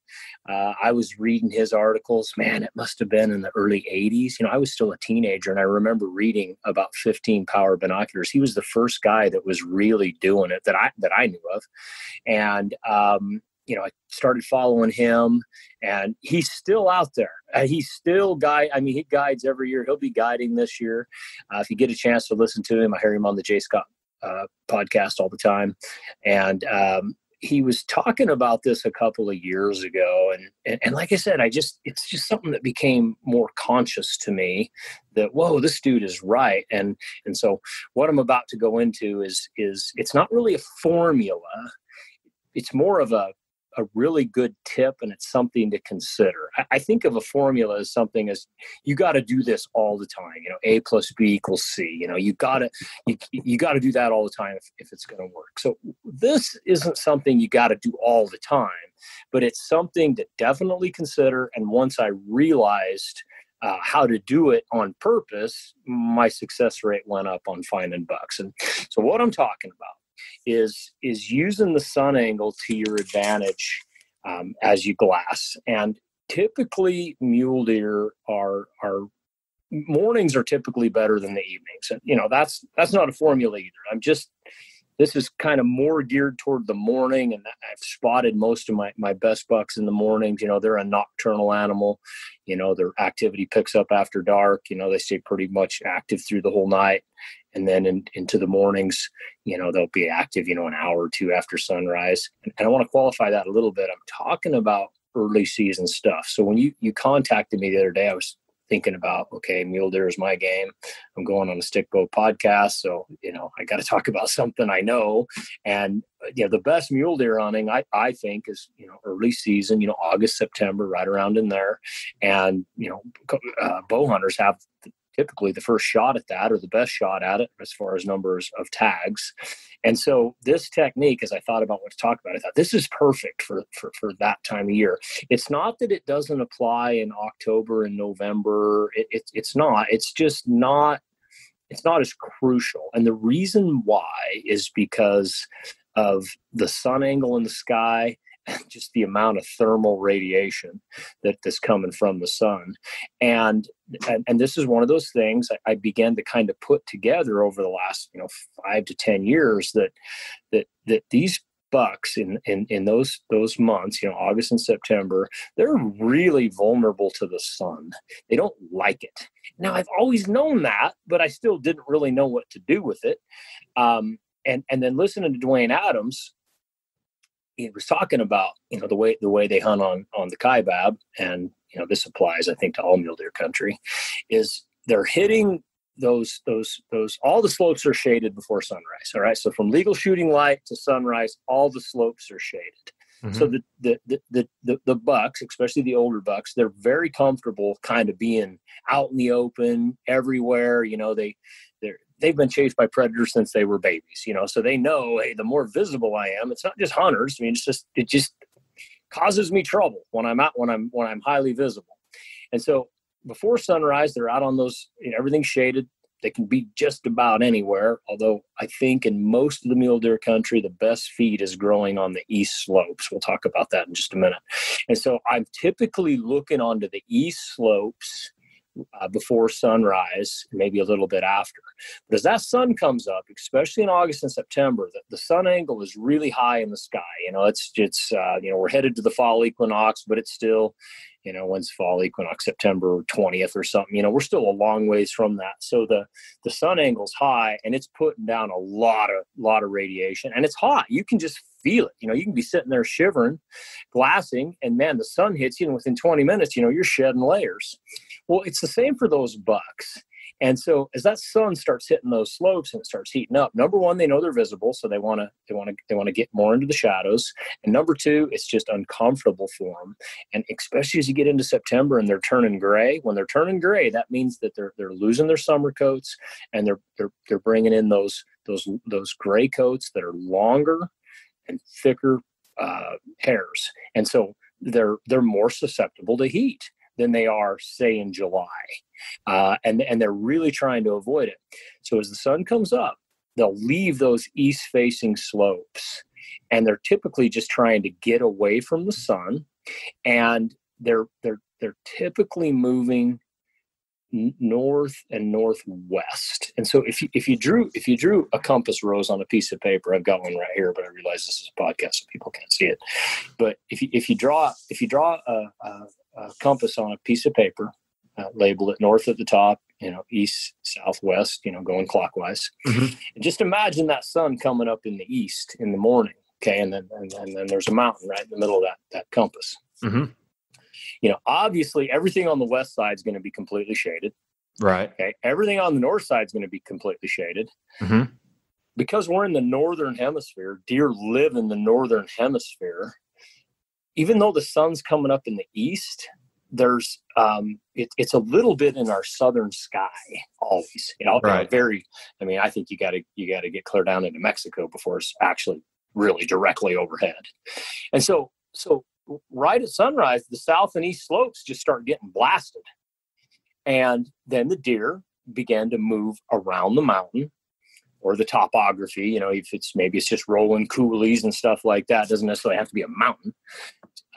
I was reading his articles, man, it must have been in the early 80s. I was still a teenager, and I remember reading about 15 power binoculars. He was the first guy that was really doing it that I knew of. And, I started following him, and he's still out there. He's still he guides every year. He'll be guiding this year. If you get a chance to listen to him, I hear him on the J. Scott podcast all the time. And he was talking about this a couple of years ago. And like I said, it's just something that became more conscious to me that, whoa, this dude is right. And so what I'm about to go into is it's not really a formula. It's more of a really good tip, and it's something to consider. I think of a formula as something as you got to do this all the time. A plus B equals C. You got to do that all the time if it's going to work. So this isn't something you got to do all the time, but it's something to definitely consider. And once I realized how to do it on purpose, my success rate went up on finding bucks. And so what I'm talking about is using the sun angle to your advantage as you glass. And typically mule deer are mornings are typically better than the evenings. And that's not a formula either. This is kind of more geared toward the morning, and I've spotted most of my best bucks in the mornings. They're a nocturnal animal. Their activity picks up after dark. They stay pretty much active through the whole night. And then into the mornings, they'll be active, an hour or two after sunrise. And I want to qualify that a little bit. I'm talking about early season stuff. So when you contacted me the other day, I was thinking about, okay, mule deer is my game. I'm going on a stick bow podcast. So, I got to talk about something I know. And, the best mule deer hunting, I think is, early season, August, September, right around in there. And, bow hunters have typically the first shot at that, or the best shot at it as far as numbers of tags. And so this technique, as I thought about what to talk about, I thought this is perfect for that time of year. It's not that it doesn't apply in October and November. It's not. It's just not. It's not as crucial. And the reason why is because of the sun angle in the sky, just the amount of thermal radiation that's coming from the sun. And this is one of those things I began to kind of put together over the last, 5 to 10 years that these bucks in those months, August and September, they're really vulnerable to the sun. They don't like it. Now, I've always known that, but I still didn't really know what to do with it. And then listening to Dwayne Adams, he was talking about, the way they hunt on the Kaibab, and, this applies, I think, to all mule deer country, is they're hitting those, all the slopes are shaded before sunrise. All right. So from legal shooting light to sunrise, all the slopes are shaded. Mm-hmm. So the bucks, especially the older bucks, they're very comfortable kind of being out in the open everywhere. They've been chased by predators since they were babies, so they know, hey, the more visible I am, it's not just hunters. I mean, it just causes me trouble when I'm out, when I'm highly visible. And so before sunrise, they're out on those, everything's shaded. They can be just about anywhere. Although I think in most of the mule deer country, the best feed is growing on the east slopes. We'll talk about that in just a minute. And so I'm typically looking onto the east slopes before sunrise, maybe a little bit after. But as that sun comes up, especially in August and September, the sun angle is really high in the sky. It's we're headed to the fall equinox, but it's still, when's fall equinox, September 20th or something, we're still a long ways from that. So the sun angle's high, and it's putting down a lot of radiation, and it's hot. You can just feel it. You can be sitting there shivering, glassing, and man, the sun hits you, and within 20 minutes, you're shedding layers. Well, it's the same for those bucks. And so as that sun starts hitting those slopes and it starts heating up, number one, they know they're visible, so they want to get more into the shadows. And number two, it's just uncomfortable for them. And especially as you get into September and they're turning gray, when they're turning gray, that means that they're losing their summer coats, and they're bringing in those gray coats that are longer and thicker hairs. And so they're more susceptible to heat than they are, say, in July. And they're really trying to avoid it. So as the sun comes up, they'll leave those east-facing slopes, and they're typically just trying to get away from the sun, and they're typically moving north and northwest. And so if you drew a compass rose on a piece of paper, I've got one right here, but I realize this is a podcast so people can't see it. But if you draw a compass on a piece of paper, label it north at the top, east, southwest, going clockwise. Mm-hmm. And just imagine that sun coming up in the east in the morning. Okay. And then there's a mountain right in the middle of that compass. Mm-hmm. Obviously everything on the west side is going to be completely shaded. Right. Okay. Everything on the north side is going to be completely shaded. Mm-hmm. Because we're in the northern hemisphere, deer live in the northern hemisphere. even though the sun's coming up in the east, there's it's a little bit in our southern sky always. Right. I think you got to get clear down into Mexico before it's actually really directly overhead. And so right at sunrise, the south and east slopes just start getting blasted. And then the deer began to move around the mountain, or the topography, if it's just rolling coulees and stuff like that. It doesn't necessarily have to be a mountain.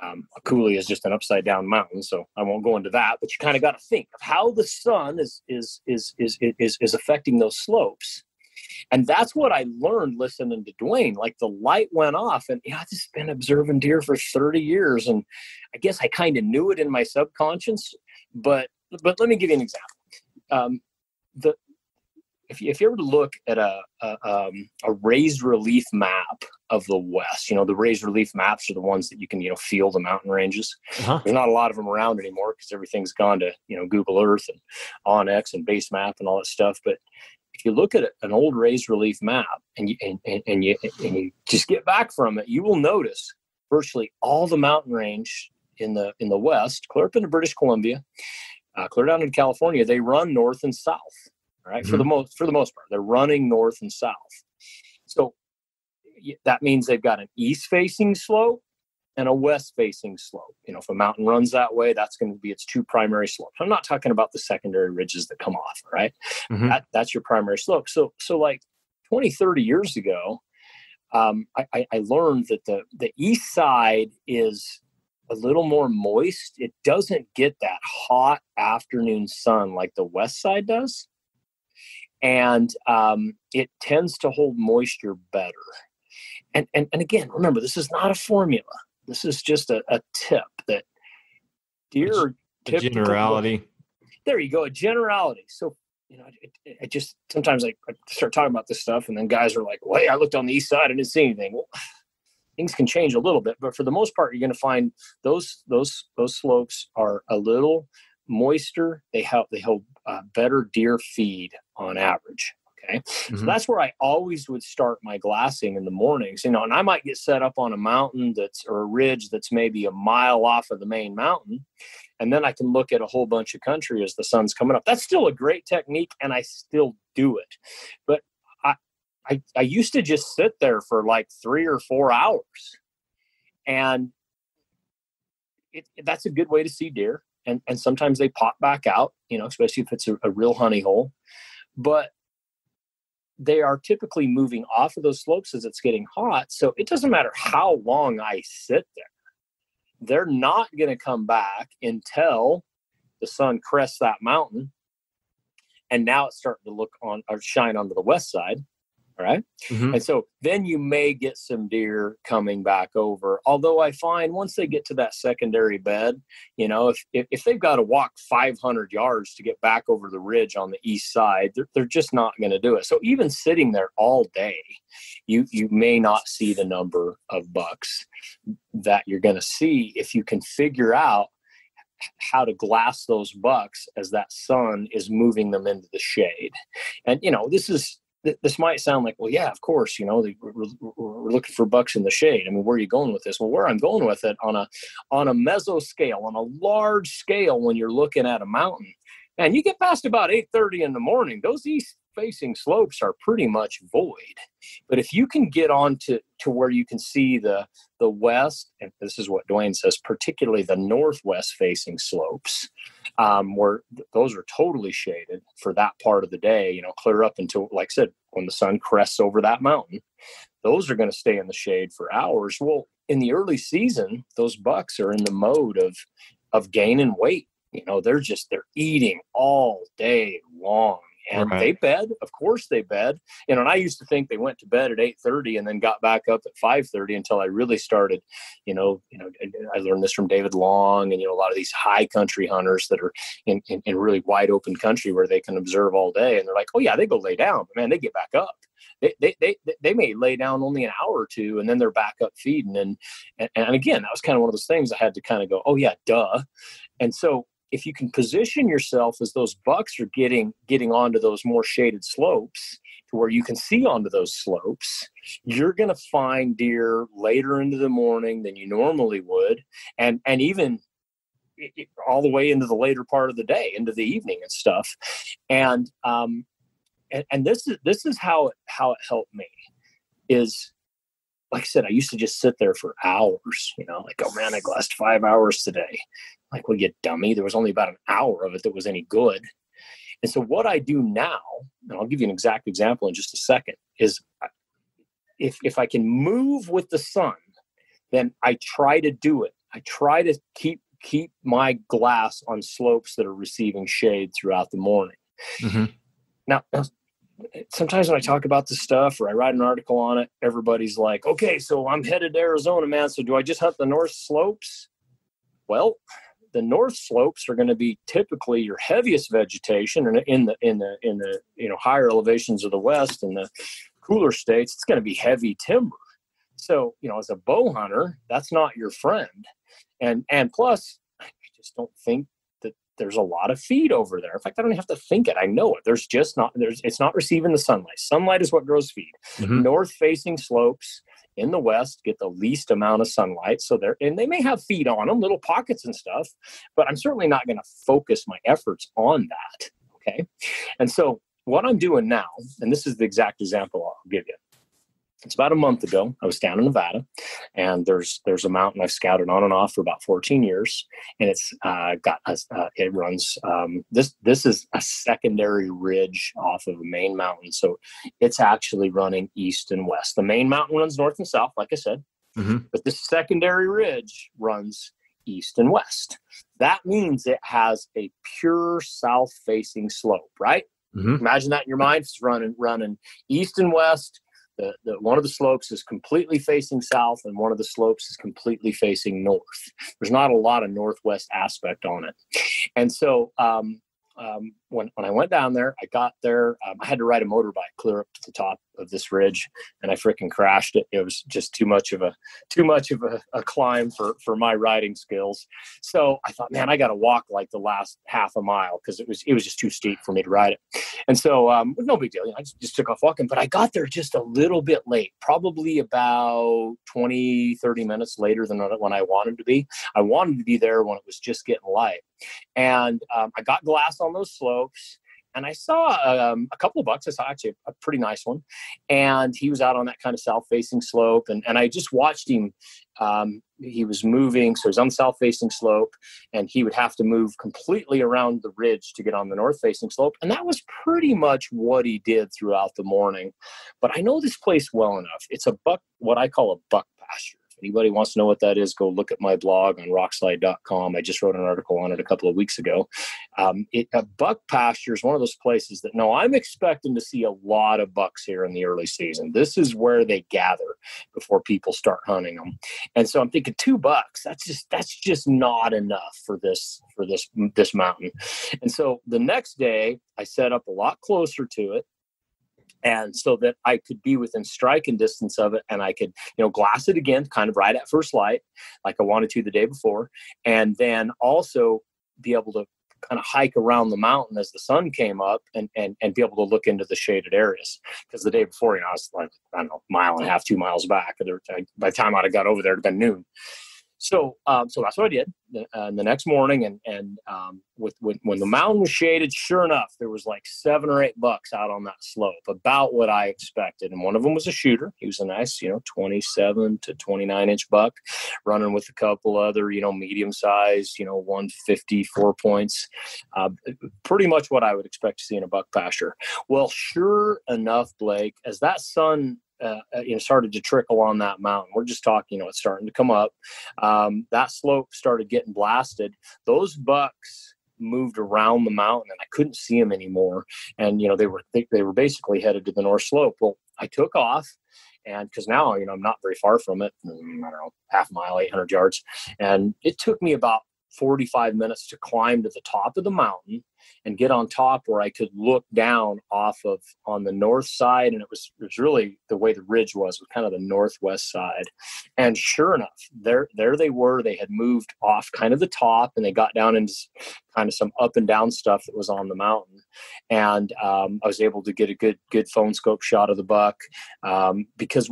A coulee is just an upside down mountain, so I won't go into that. But you kind of got to think of how the sun is affecting those slopes, and that's what I learned listening to Dwayne. Like the light went off, and I've just been observing deer for 30 years, and I guess I kind of knew it in my subconscious. But let me give you an example. If you ever look at a raised relief map of the West, the raised relief maps are the ones that you can, feel the mountain ranges. Uh-huh. There's not a lot of them around anymore because everything's gone to, Google Earth and OnX and Base Map and all that stuff. But if you look at an old raised relief map and you just get back from it, you will notice virtually all the mountain range in the West, clear up into British Columbia, clear down into California, they run north and south. Right. Mm-hmm. For the most part, they're running north and south. So that means they've got an east facing slope and a west facing slope. If a mountain runs that way, that's going to be its two primary slopes. I'm not talking about the secondary ridges that come off. Right. Mm-hmm. That's your primary slope. So like 20, 30 years ago, I learned that the east side is a little more moist. It doesn't get that hot afternoon sun like the west side does. And it tends to hold moisture better. And again, remember, this is not a formula. This is just a tip that deer a generality. There you go, a generality. So, I just sometimes I start talking about this stuff, and then guys are like, "Well, hey, I looked on the east side and didn't see anything." Well, things can change a little bit, but for the most part, you're going to find those slopes are a little moister. They hold better deer feed on average. Okay. Mm-hmm. So that's where I always would start my glassing in the mornings, and I might get set up on a mountain or a ridge that's maybe a mile off of the main mountain. And then I can look at a whole bunch of country as the sun's coming up. That's still a great technique, and I still do it. But I used to just sit there for like 3 or 4 hours, and that's a good way to see deer. And sometimes they pop back out, especially if it's a real honey hole. But they are typically moving off of those slopes as it's getting hot. So it doesn't matter how long I sit there. They're not going to come back until the sun crests that mountain. And now it's starting to look on or shine onto the west side. All right. Mm-hmm. And so then you may get some deer coming back over. Although I find once they get to that secondary bed, if they've got to walk 500 yards to get back over the ridge on the east side, they're just not going to do it. So even sitting there all day, you may not see the number of bucks that you're going to see if you can figure out how to glass those bucks as that sun is moving them into the shade. And, this might sound like, well, yeah, of course, we're looking for bucks in the shade. I mean, where are you going with this? Well, where I'm going with it on a meso scale, on a large scale, when you're looking at a mountain, and you get past about 8:30 in the morning, those east facing slopes are pretty much void. But if you can get on to where you can see the west, and this is what Dwayne says, particularly the northwest facing slopes, where those are totally shaded for that part of the day, clear up until, like I said, when the sun crests over that mountain, those are going to stay in the shade for hours. Well, in the early season, those bucks are in the mode of gaining weight. They're eating all day long. And right. They bed, of course they bed. And I used to think they went to bed at 8:30 and then got back up at 5:30 until I really started, I learned this from David Long and, a lot of these high country hunters that are in really wide open country where they can observe all day. And they're like, oh yeah, they go lay down, but man, they get back up. They may lay down only an hour or two and then they're back up feeding. And again, that was kind of one of those things I had to kind of go, oh yeah, duh. And so if you can position yourself as those bucks are getting onto those more shaded slopes, to where you can see onto those slopes, you're going to find deer later into the morning than you normally would, and even all the way into the later part of the day, into the evening and stuff. And this is how it helped me is, like I said, I used to just sit there for hours, like, oh man, I glassed 5 hours today. Like, well, you dummy, there was only about an hour of it that was any good. And so what I do now, and I'll give you an exact example in just a second, is if I can move with the sun, then I try to do it. I try to keep my glass on slopes that are receiving shade throughout the morning. Mm-hmm. Now, sometimes when I talk about this stuff or I write an article on it, everybody's like, okay, so I'm headed to Arizona, man. So do I just hunt the north slopes? Well, the north slopes are going to be typically your heaviest vegetation, and in the higher elevations of the west and the cooler states, it's going to be heavy timber. So, as a bow hunter, that's not your friend. And plus, I just don't think that there's a lot of feed over there. In fact, I don't even have to think it. I know it. It's not receiving the sunlight. Sunlight is what grows feed. Mm-hmm. North-facing slopes in the west get the least amount of sunlight. So they may have feed on them, little pockets and stuff, but I'm certainly not going to focus my efforts on that. Okay. And so what I'm doing now, and this is the exact example I'll give you. It's about a month ago. I was down in Nevada, and there's a mountain I've scouted on and off for about 14 years, and it runs. This is a secondary ridge off of a main mountain, so it's actually running east and west. The main mountain runs north and south, like I said, mm-hmm. but the secondary ridge runs east and west. That means it has a pure south-facing slope, right? Mm-hmm. Imagine that in your mind. It's running east and west. One of the slopes is completely facing south, and one of the slopes is completely facing north. There's not a lot of northwest aspect on it. And so when I went down there, I got there. I had to ride a motorbike clear up to the top of this ridge, and I freaking crashed it. It was just too much of a climb for my riding skills. So I thought, man, I got to walk like the last half a mile because it was just too steep for me to ride it. And so no big deal. I just took off walking, but I got there just a little bit late, probably about 20, 30 minutes later than when I wanted to be. I wanted to be there when it was just getting light. And I got glass on those slopes, and I saw a couple of bucks. I saw actually a pretty nice one, and he was out on that kind of south-facing slope, and I just watched him. He was moving, so he was on the south-facing slope, and he would have to move completely around the ridge to get on the north-facing slope, and that was pretty much what he did throughout the morning. But I know this place well enough. It's what I call a buck pasture. Anybody wants to know what that is, go look at my blog on rockslide.com. I just wrote an article on it a couple of weeks ago. A buck pasture is one of those places that, no, I'm expecting to see a lot of bucks here in the early season. This is where they gather before people start hunting them. And so I'm thinking $2, that's just not enough for this mountain. And so the next day I set up a lot closer to it, and so that I could be within striking distance of it, and I could, glass it again, kind of right at first light, like I wanted to the day before, and then also be able to kind of hike around the mountain as the sun came up, and be able to look into the shaded areas. Because the day before, I was like, I don't know, mile and a half, 2 miles back. By the time I'd have got over there, it'd been noon. So that's what I did. The next morning, and when the mountain was shaded, sure enough, there was like 7 or 8 bucks out on that slope, about what I expected. And one of them was a shooter. He was a nice, 27 to 29 inch buck, running with a couple other, medium size, 150 4 points. Pretty much what I would expect to see in a buck pasture. Well, sure enough, Blake, as that sun started to trickle on that mountain. We're just talking, it's starting to come up. That slope started getting blasted. Those bucks moved around the mountain, and I couldn't see them anymore. And they were basically headed to the north slope. Well, I took off, and because now I'm not very far from it. I don't know, half a mile, 800 yards, and it took me about 45 minutes to climb to the top of the mountain and get on top where I could look down on the north side. And it was really the way the ridge was kind of the northwest side. And sure enough, there they were. They had moved off kind of the top, and they got down into kind of some up and down stuff that was on the mountain. And I was able to get a good phone scope shot of the buck, because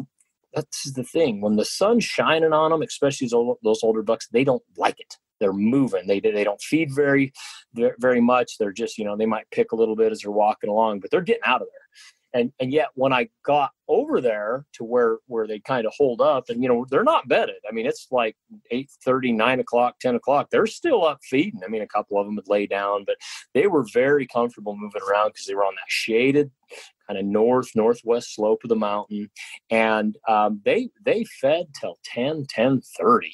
that's the thing. When the sun's shining on them, especially those older bucks, they don't like it. They're moving. They don't feed very much. They're just, they might pick a little bit as they're walking along, but they're getting out of there. And yet when I got over there to where they kind of hold up, and, they're not bedded. I mean, it's like 8:30, 9 o'clock, 10 o'clock. They're still up feeding. I mean, a couple of them would lay down, but they were very comfortable moving around because they were on that shaded kind of northwest slope of the mountain. And they fed till 10:30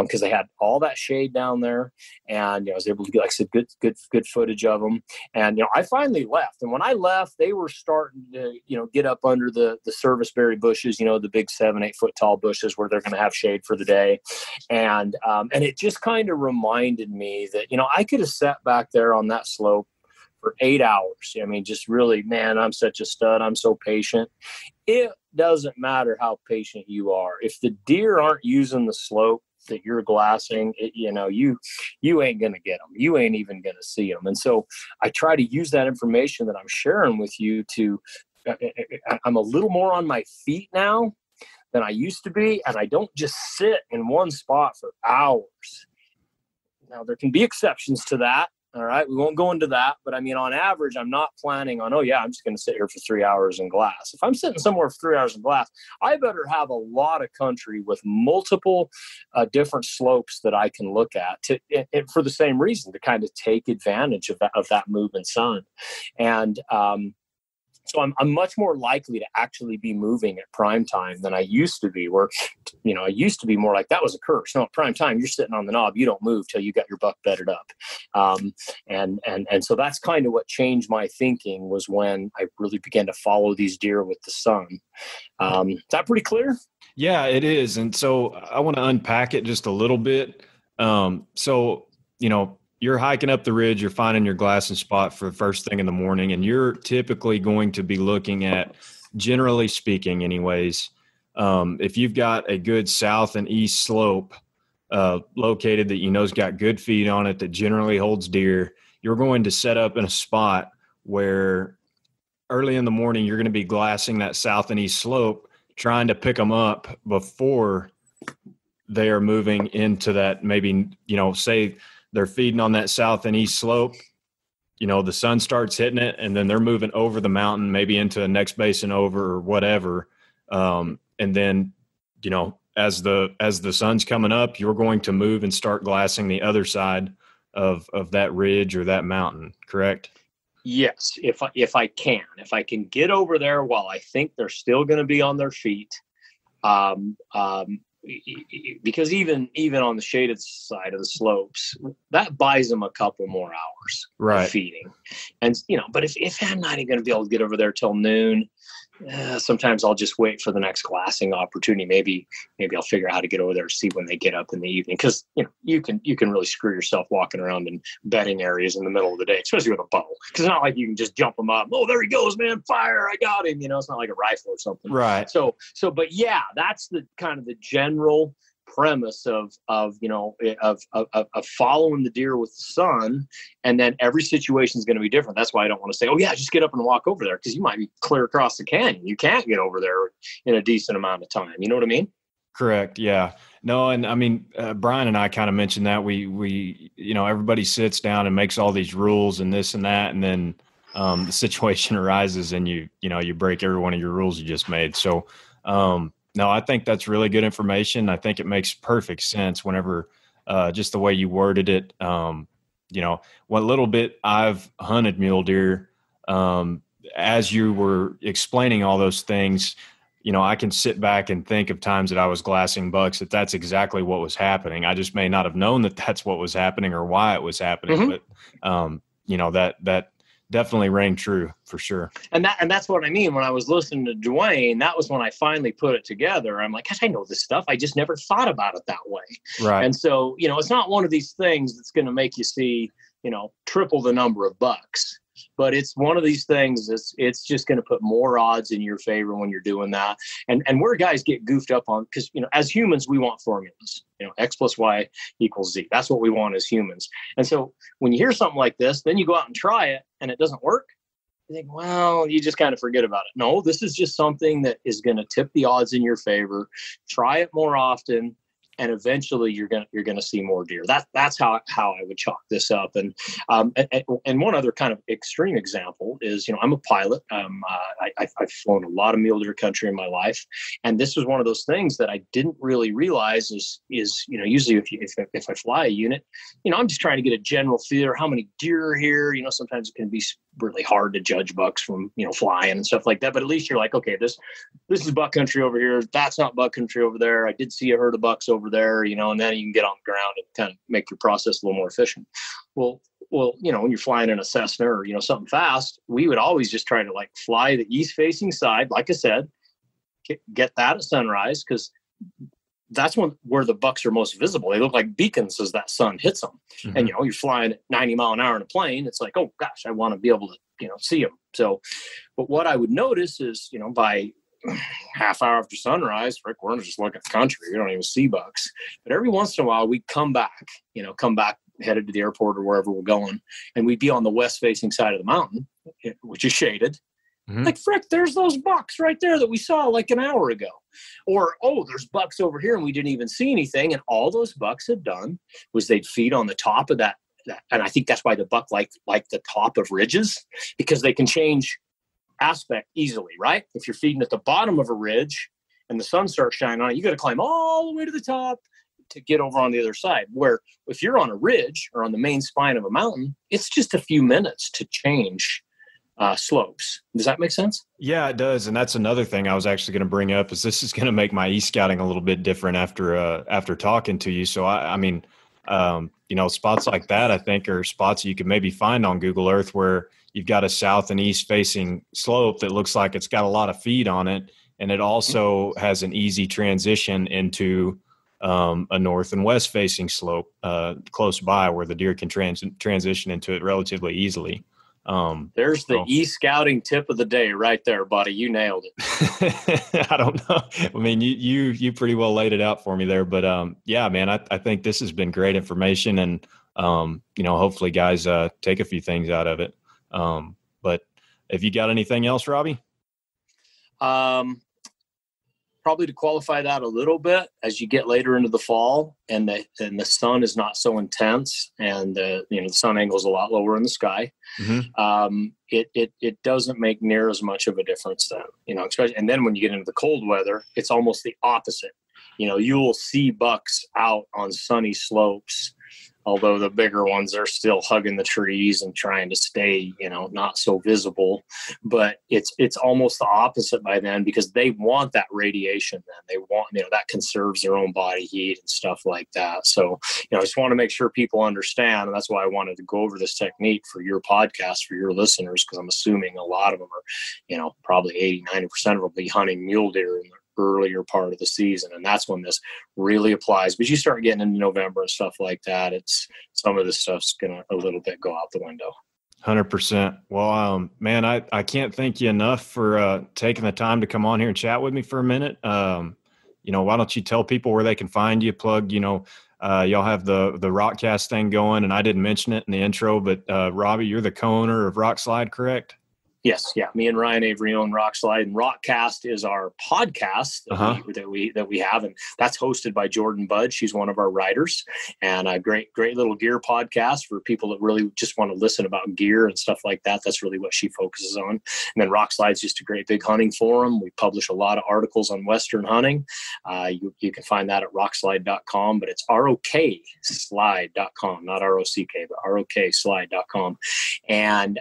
because they had all that shade down there. And I was able to get, like I said, good footage of them. And I finally left. And when I left, they were starting to get up under the serviceberry bushes, the big 7-8 foot tall bushes where they're going to have shade for the day. And it just kind of reminded me that I could have sat back there on that slope for 8 hours. I mean, just really, man, I'm such a stud. I'm so patient. It doesn't matter how patient you are. If the deer aren't using the slope that you're glassing, you ain't going to get them. You ain't even going to see them. And so I try to use that information that I'm sharing with you I'm a little more on my feet now than I used to be. And I don't just sit in one spot for hours. Now, there can be exceptions to that. All right. We won't go into that. But I mean, on average, I'm not planning on, I'm just going to sit here for 3 hours in glass. If I'm sitting somewhere for 3 hours in glass, I better have a lot of country with multiple different slopes that I can look at for the same reason, to kind of take advantage of that moving sun. And, so I'm much more likely to actually be moving at prime time than I used to be, where, I used to be more like that was a curse. No, at prime time, you're sitting on the knob. You don't move till you got your buck bedded up. And so that's kind of what changed my thinking, was when I really began to follow these deer with the sun. Is that pretty clear? Yeah, it is. And so I want to unpack it just a little bit. You're hiking up the ridge, you're finding your glassing spot for the first thing in the morning, and you're typically going to be looking at, generally speaking anyways, if you've got a good south and east slope located that has got good feed on it, that generally holds deer, you're going to set up in a spot where early in the morning you're going to be glassing that south and east slope, trying to pick them up before they are moving into that, maybe, say they're feeding on that south and east slope, the sun starts hitting it, and then they're moving over the mountain, maybe into the next basin over or whatever. And then, as the sun's coming up, you're going to move and start glassing the other side of that ridge or that mountain, correct? Yes. If I can get over there while I think they're still going to be on their feet, because even on the shaded side of the slopes, that buys them a couple more hours of feeding. And, but if I'm not even going to be able to get over there till noon, sometimes I'll just wait for the next glassing opportunity. Maybe I'll figure out how to get over there to see when they get up in the evening. Cause you can really screw yourself walking around in bedding areas in the middle of the day, especially with a bow. Cause it's not like you can just jump them up. Oh, there he goes, man. Fire. I got him. It's not like a rifle or something. Right. But yeah, that's the kind of the general premise of following the deer with the sun. And then every situation is going to be different. That's why I don't want to say, just get up and walk over there, because you might be clear across the canyon. You can't get over there in a decent amount of time. You know what I mean? Correct. Yeah. No. And I mean, Brian and I kind of mentioned that we everybody sits down and makes all these rules and this and that. And then the situation arises and you break every one of your rules you just made. So, no, I think that's really good information. I think it makes perfect sense whenever just the way you worded it. What little bit I've hunted mule deer, as you were explaining all those things, I can sit back and think of times that I was glassing bucks that's exactly what was happening. I just may not have known that that's what was happening or why it was happening. Mm-hmm. But, definitely rang true for sure. And that's what I mean. When I was listening to Dwayne, that was when I finally put it together. I'm like, gosh, I know this stuff. I just never thought about it that way. Right. And so, it's not one of these things that's going to make you see, triple the number of bucks. But it's one of these things it's just going to put more odds in your favor when you're doing that. And where guys get goofed up on, because, as humans, we want formulas, X plus Y equals Z. That's what we want as humans. And so when you hear something like this, then you go out and try it and it doesn't work. You think, well, you just kind of forget about it. No, this is just something that is going to tip the odds in your favor. Try it more often. And eventually you're gonna see more deer. That's how I would chalk this up. And one other kind of extreme example is, I'm a pilot. I've flown a lot of mule deer country in my life, and this was one of those things that I didn't really realize is usually if I fly a unit, I'm just trying to get a general feel how many deer are here. Sometimes it can be really hard to judge bucks from flying and stuff like that. But at least you're like, okay, this is buck country over here. That's not buck country over there. I did see a herd of bucks over there, and then you can get on the ground and kind of make your process a little more efficient. Well, when you're flying in a Cessna or, something fast, we would always just try to fly the east facing side. Like I said, get that at sunrise, because that's where the bucks are most visible. They look like beacons as that sun hits them. Mm-hmm. And, you're flying at 90 mile an hour in a plane. It's like, oh gosh, I want to be able to, see them. So, but what I would notice is, by half hour after sunrise, Rick, we're just looking at the country. We don't even see bucks. But every once in a while we'd come back headed to the airport or wherever we're going. And we'd be on the west facing side of the mountain, which is shaded. Mm-hmm. Like, frick, there's those bucks right there that we saw like an hour ago. Or, oh, there's bucks over here and we didn't even see anything. And all those bucks had done was they'd feed on the top of that. And I think that's why the buck like the top of ridges, because they can change aspect easily, right? If you're feeding at the bottom of a ridge and the sun starts shining on it, you got to climb all the way to the top to get over on the other side. Where if you're on a ridge or on the main spine of a mountain, it's just a few minutes to change slopes. Does that make sense? Yeah, it does. And that's another thing I was actually going to bring up, is this is going to make my e-scouting a little bit different after talking to you. So I mean, spots like that, I think, are spots you could maybe find on Google Earth where you've got a south and east facing slope that looks like it's got a lot of feed on it. And it also has an easy transition into a north and west facing slope close by where the deer can transition into it relatively easily. There's the e-scouting tip of the day right there, buddy. You nailed it. I don't know. I mean, you pretty well laid it out for me there, but yeah, man, I think this has been great information, and hopefully guys take a few things out of it. But have you got anything else, Robby? Probably to qualify that a little bit, as you get later into the fall and the sun is not so intense, and the sun angle is a lot lower in the sky. Mm-hmm. It doesn't make near as much of a difference then, especially, and then when you get into the cold weather, it's almost the opposite. You'll see bucks out on sunny slopes, although the bigger ones are still hugging the trees and trying to stay, not so visible. But it's almost the opposite by then, because they want that radiation then. They want, that conserves their own body heat and stuff like that. So, I just want to make sure people understand, and that's why I wanted to go over this technique for your podcast, for your listeners, because I'm assuming a lot of them are, probably 80-90% of them will be hunting mule deer in the earlier part of the season, and that's when this really applies. But you start getting into November and stuff like that, it's some of this stuff's gonna a little bit go out the window. 100%. Well, man, I can't thank you enough for taking the time to come on here and chat with me for a minute. Why don't you tell people where they can find you? Plug, y'all have the Rockcast thing going, and I didn't mention it in the intro, but Robby, you're the co-owner of Rockslide, correct? Yes. Yeah. Me and Ryan Avery own Rockslide, and Rockcast is our podcast that we have. And that's hosted by Jordan Budd. She's one of our writers, and a great little gear podcast for people that really just want to listen about gear and stuff like that. That's really what she focuses on. And then Rockslide's just a great big hunting forum. We publish a lot of articles on Western hunting. You can find that at rockslide.com, but it's rockslide.com, not ROCK, but rockslide.com. And,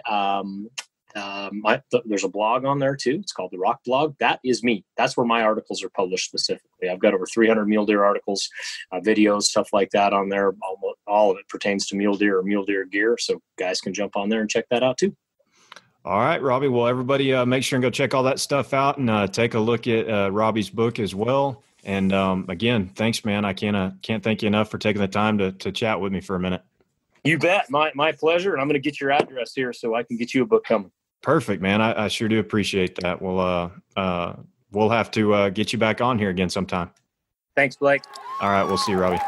there's a blog on there too. It's called the Rock Blog. That is me. That's where my articles are published specifically. I've got over 300 mule deer articles, videos, stuff like that on there. All of it pertains to mule deer or mule deer gear. So guys can jump on there and check that out too. All right, Robby. Well, everybody make sure and go check all that stuff out and take a look at Robby's book as well. And again, thanks, man. I can't thank you enough for taking the time to chat with me for a minute. You bet. My pleasure. And I'm going to get your address here so I can get you a book coming. Perfect, man. I sure do appreciate that. We'll have to get you back on here again sometime. Thanks, Blake. All right. We'll see you, Robby.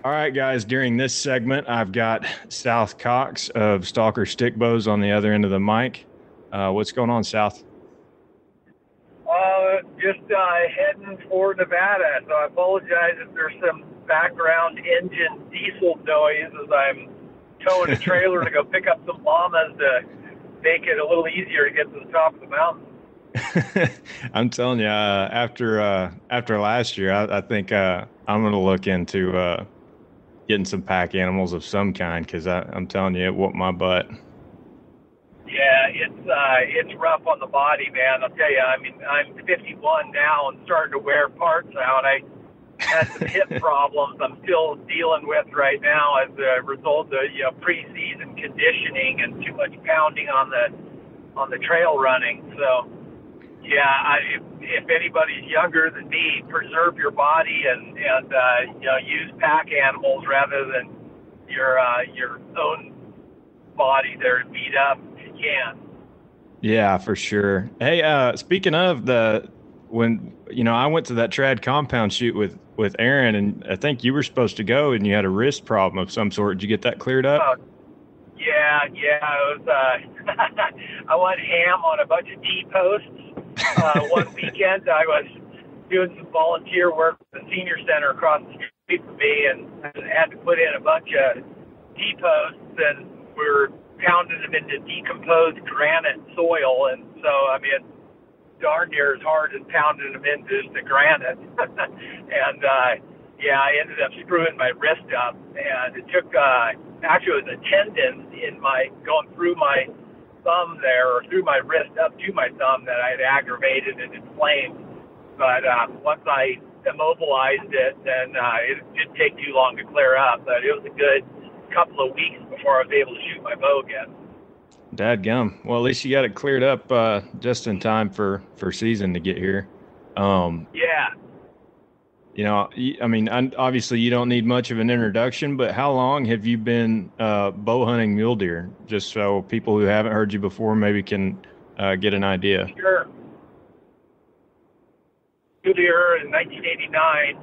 All right, guys, during this segment, I've got South Cox of Stalker Stick Bows on the other end of the mic. What's going on, South? Just heading for Nevada, so I apologize if there's some background engine diesel noise as I'm towing a trailer to go pick up some llamas to make it a little easier to get to the top of the mountain. I'm telling you, after last year, I think I'm going to look into getting some pack animals of some kind, because I'm telling you, it whooped my butt. Yeah, it's rough on the body, man. I'll tell you, I mean, I'm 51 now and starting to wear parts out. I had some hip problems I'm still dealing with right now as a result of preseason conditioning and too much pounding on the trail running. So, yeah, if anybody's younger than me, preserve your body and use pack animals rather than your own body there to beat up if you can. Yeah, for sure. Hey, speaking of when I went to that trad compound shoot with Aaron, and I think you were supposed to go, and you had a wrist problem of some sort. Did you get that cleared up? Yeah. It was. I went ham on a bunch of T-posts. One weekend, I was doing some volunteer work at the senior center across the street from me, and I had to put in a bunch of T-posts, and we were pounding them into decomposed granite soil, and so I mean, darn near as hard as pounding them into the granite. And I ended up screwing my wrist up, and it took actually it was a tendon in going through my thumb there, or through my wrist up to my thumb, that I had aggravated and inflamed. But once I immobilized it, then it didn't take too long to clear up, but it was a good couple of weeks before I was able to shoot my bow again. Dadgum. Well, at least you got it cleared up just in time for season to get here. Yeah. I mean, obviously you don't need much of an introduction, but how long have you been bow hunting mule deer? Just so people who haven't heard you before maybe can get an idea. Sure. Mule deer in 1989,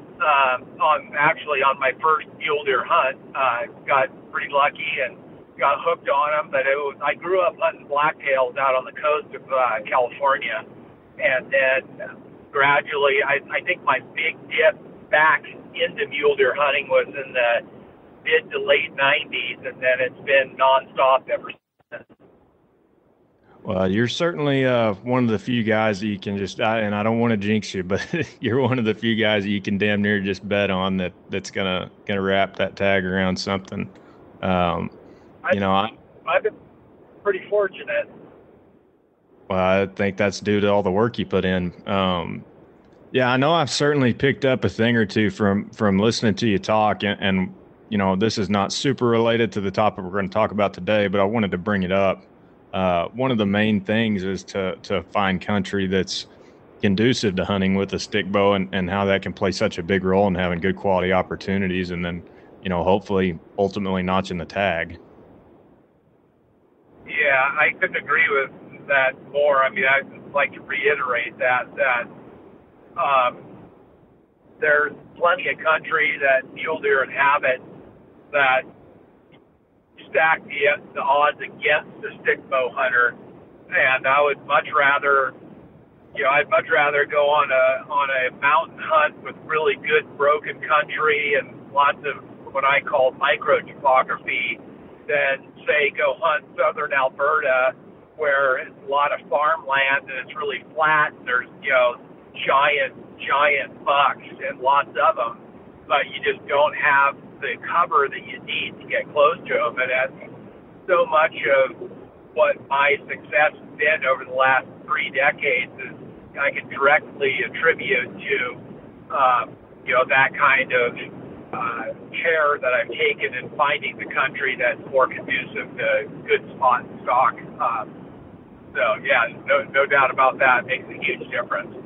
on my first mule deer hunt, got pretty lucky and got hooked on them. But I grew up hunting blacktails out on the coast of California, and then gradually, I think my big dip back into mule deer hunting was in the mid to late 90s, and then it's been nonstop ever since. Well, you're certainly one of the few guys that you can and I don't want to jinx you, but you're one of the few guys that you can damn near just bet on that's gonna wrap that tag around something. I've been pretty fortunate. Well, I think that's due to all the work you put in. Yeah, I know I've certainly picked up a thing or two from listening to you talk, and this is not super related to the topic we're going to talk about today, but I wanted to bring it up. One of the main things is to find country that's conducive to hunting with a stick bow, and how that can play such a big role in having good quality opportunities, and then, hopefully ultimately notching the tag. Yeah, I couldn't agree with that more. I mean, I'd like to reiterate that there's plenty of country that mule deer inhabit that stack the odds against the stick bow hunter, and I would much rather, go on a mountain hunt with really good broken country and lots of what I call micro topography than, say, go hunt southern Alberta, where it's a lot of farmland and it's really flat, and there's giant bucks and lots of them, but you just don't have the cover that you need to get close to them. And that's so much of what my success has been over the last 3 decades is I can directly attribute to that kind of care that I've taken in finding the country that's more conducive to good spot and stock. So yeah, no doubt about that. It makes a huge difference.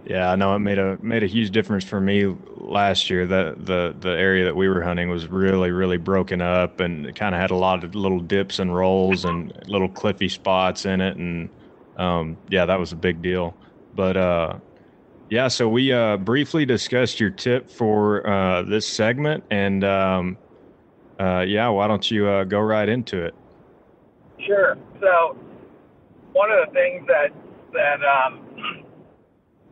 Yeah, I know it made a huge difference for me last year. The area that we were hunting was really broken up, and it kind of had a lot of little dips and rolls and little cliffy spots in it, and yeah, that was a big deal. But yeah, so we briefly discussed your tip for this segment, and yeah, why don't you go right into it? Sure. So one of the things that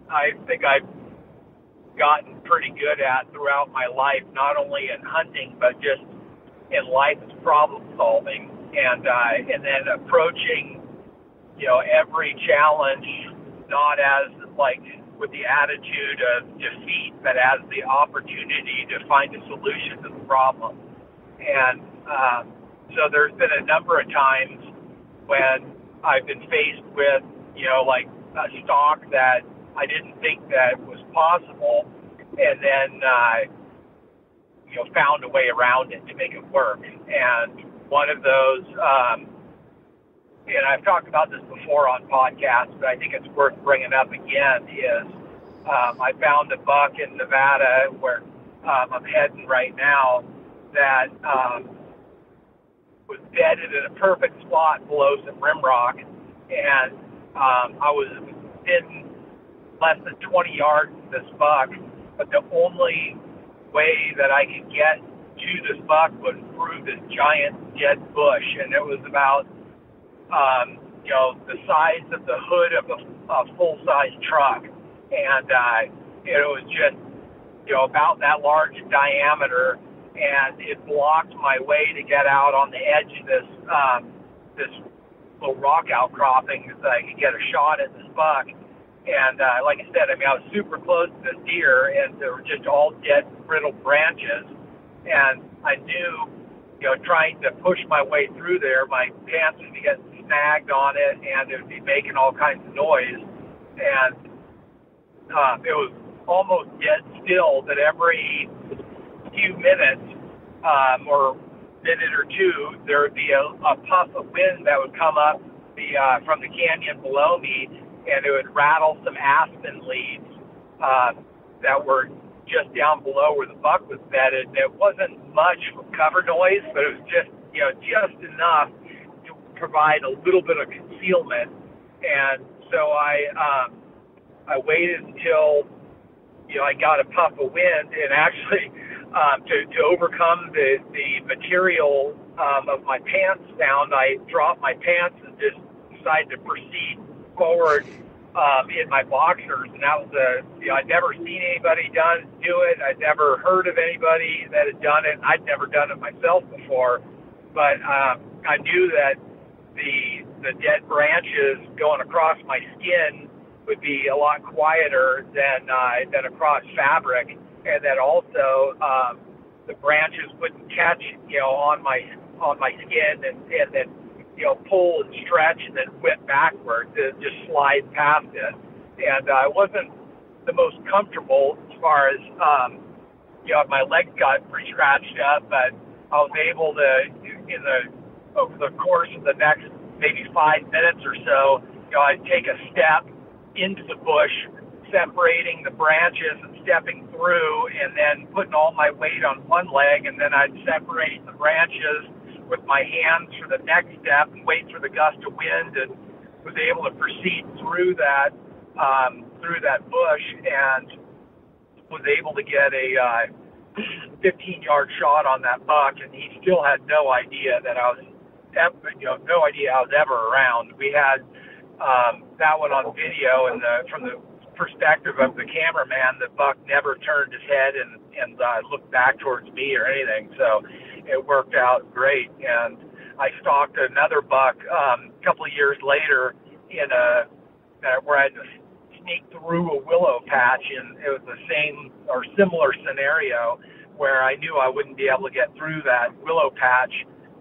I think I've gotten pretty good at throughout my life, not only in hunting but just in life, is problem solving, and then approaching, every challenge not as like with the attitude of defeat, but as the opportunity to find a solution to the problem. And so there's been a number of times when I've been faced with, like a stock that I didn't think that was possible, and then, found a way around it to make it work. And one of those, and I've talked about this before on podcasts, but I think it's worth bringing up again, is I found a buck in Nevada where I'm heading right now that was bedded in a perfect spot below some rim rock, and I was within less than 20 yards of this buck, but the only way that I could get to this buck was through this giant dead bush, and it was about the size of the hood of a full-size truck, and it was just about that large in diameter, and it blocked my way to get out on the edge of this little rock outcropping so I could get a shot at this buck. And like I said, I was super close to this deer, and there were just all dead, brittle branches. And I knew, trying to push my way through there, my pants would be getting snagged on it, and it would be making all kinds of noise. And it was almost dead still, that every few minutes or minute or two, there would be a puff of wind that would come up from the canyon below me, and it would rattle some aspen leaves that were just down below where the buck was bedded. And it wasn't much cover noise, but it was just just enough to provide a little bit of concealment. And so I waited until I got a puff of wind, and actually to overcome the material of my pants sound, I dropped my pants and just decided to proceed forward in my boxers. And that was I'd never seen anybody do it. I'd never heard of anybody that had done it. I'd never done it myself before, but I knew that the dead branches going across my skin would be a lot quieter than across fabric, and that also the branches wouldn't catch on my skin and then pull and stretch and then whip backwards and just slide past it. And I wasn't the most comfortable as far as my legs got pretty scratched up, but I was able to, over the course of the next maybe 5 minutes or so, I'd take a step into the bush, separating the branches and stepping through, and then putting all my weight on one leg, and then I'd separate the branches with my hands for the next step and wait for the gust of wind, and was able to proceed through that bush, and was able to get a 15-yard shot on that buck, and he still had no idea that I was ever around. We had that one on video, and from the perspective of the cameraman, the buck never turned his head and looked back towards me or anything. So it worked out great. And I stalked another buck a couple of years later where I had to sneak through a willow patch, and it was the same or similar scenario where I knew I wouldn't be able to get through that willow patch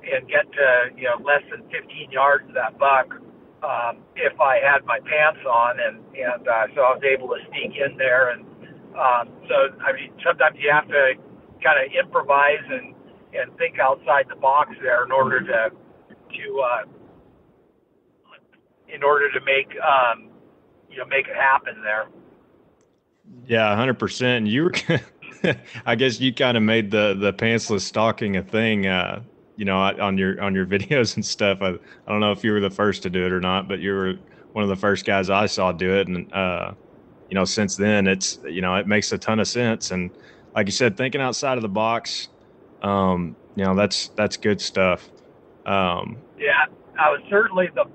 and get to less than 15 yards of that buck if I had my pants on, and so I was able to sneak in there. And so sometimes you have to kind of improvise and think outside the box there in order to make make it happen there. Yeah, 100%. You were, I guess you kind of made the pantsless stalking a thing, on your videos and stuff. I don't know if you were the first to do it or not, but you were one of the first guys I saw do it. And, since then it's, it makes a ton of sense. And like you said, thinking outside of the box, that's good stuff. Yeah, I was certainly the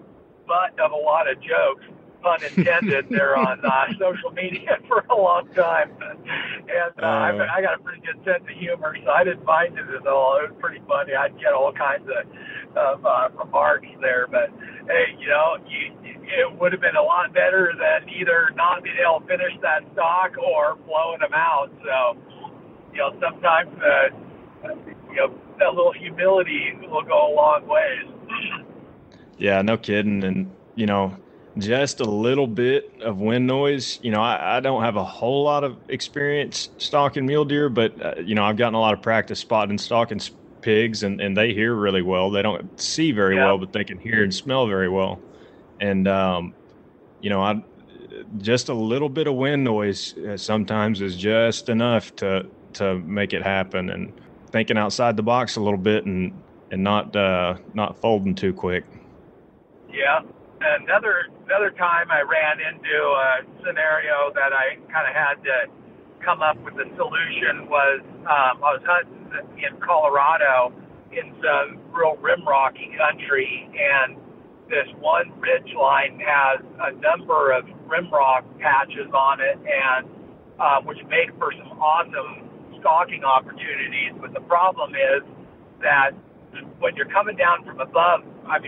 butt of a lot of jokes, pun intended, there on social media for a long time. And I got a pretty good sense of humor, so I didn't mind it at all. It was pretty funny. I'd get all kinds of remarks there. But, hey, it would have been a lot better than either not being able to finish that stock or blowing them out. So, sometimes, that little humility will go a long ways. Yeah, no kidding. And, just a little bit of wind noise. I don't have a whole lot of experience stalking mule deer, but, I've gotten a lot of practice spotting stalking pigs, and they hear really well. They don't see very well, but they can hear and smell very well. And, just a little bit of wind noise sometimes is just enough to make it happen. And thinking outside the box a little bit and not folding too quick. Yeah. Another time I ran into a scenario that I kind of had to come up with a solution was I was hunting in Colorado in some real rimrocky country, and this one ridge line has a number of rimrock patches on it, and which make for some awesome stalking opportunities. But the problem is that when you're coming down from above,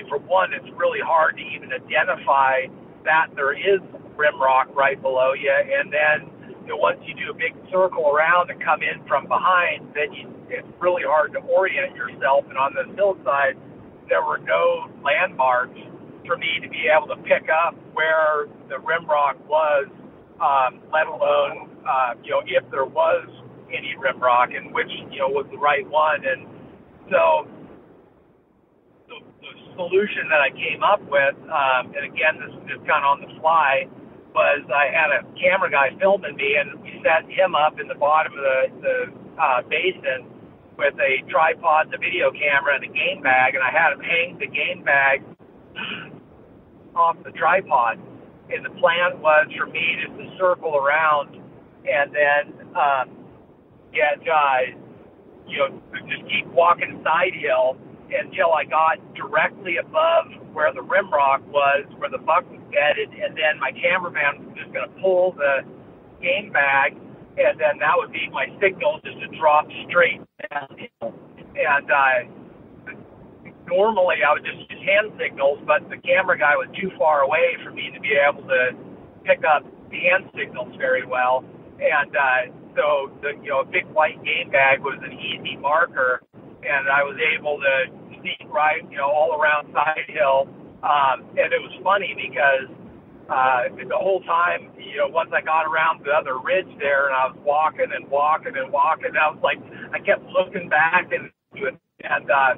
for one, it's really hard to even identify that there is rimrock right below you. And then once you do a big circle around and come in from behind, then it's really hard to orient yourself. And on the hillside, there were no landmarks for me to be able to pick up where the rimrock was, let alone, if there was any rimrock and which, was the right one. And so the solution that I came up with, and again, this is just kind of on the fly, was I had a camera guy filming me, and we set him up in the bottom of the basin with a tripod, the video camera, and a game bag, and I had him hang the game bag off the tripod. And the plan was for me just to circle around and then just keep walking side hill until I got directly above where the rimrock was, where the buck was bedded, and then my cameraman was just going to pull the game bag, and then that would be my signal just to drop straight downhill. And normally I would just use hand signals, but the camera guy was too far away for me to be able to pick up the hand signals very well. And so a big white game bag was an easy marker, and I was able to sneak right, all around side hill. And it was funny because the whole time, once I got around the other ridge there, and I was walking, I was like, I kept looking back, and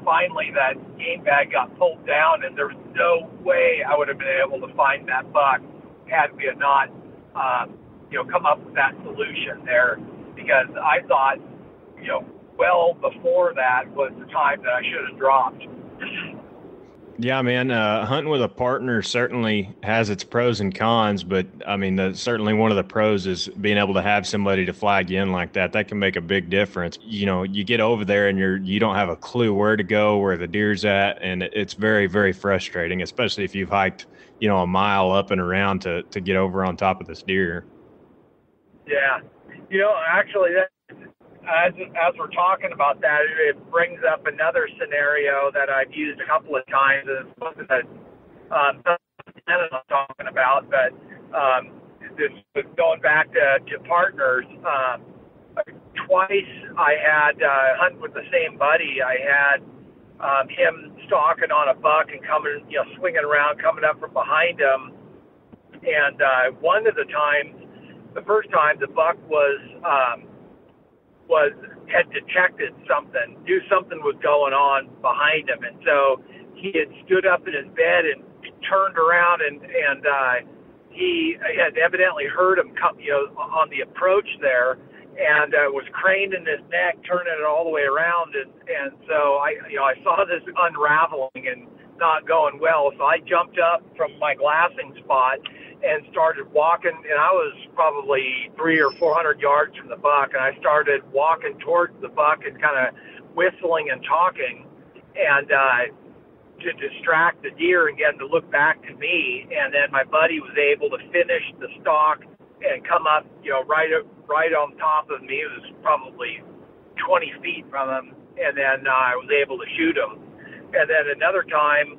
finally that game bag got pulled down, and there was no way I would have been able to find that buck had we not, come up with that solution there, because I thought, well before that was the time that I should have dropped. Yeah, man, hunting with a partner certainly has its pros and cons, but certainly one of the pros is being able to have somebody to flag you in like that. That can make a big difference. You get over there and you don't have a clue where to go, where the deer's at, and it's very, very frustrating, especially if you've hiked, a mile up and around to get over on top of this deer. Yeah, actually, as we're talking about that, it brings up another scenario that I've used a couple of times. It wasn't I'm talking about, but this was going back to partners. Twice I had hunting with the same buddy. I had him stalking on a buck and coming, swinging around, coming up from behind him. And one of the times, the first time, the buck was had detected something, knew something was going on behind him. And so he had stood up in his bed and turned around, and he had evidently heard him come, on the approach there, and was craning his neck, turning it all the way around. And so I saw this unraveling and not going well. So I jumped up from my glassing spot and started walking, and I was probably 300 or 400 yards from the buck, and I started walking towards the buck and kind of whistling and talking, and to distract the deer and get him to look back to me. And then my buddy was able to finish the stalk and come up, right on top of me. It was probably 20 feet from him, and then I was able to shoot him. And then another time,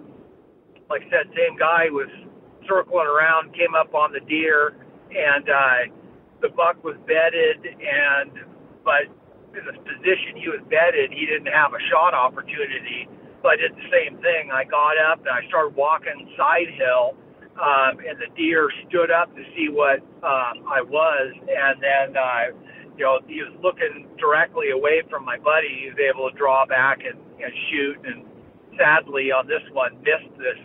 like I said, same guy was circling around, came up on the deer, and the buck was bedded, but in the position he was bedded, he didn't have a shot opportunity. So I did the same thing. I got up and I started walking side hill, and the deer stood up to see what I was, and then he was looking directly away from my buddy. He was able to draw back and shoot, and sadly on this one missed this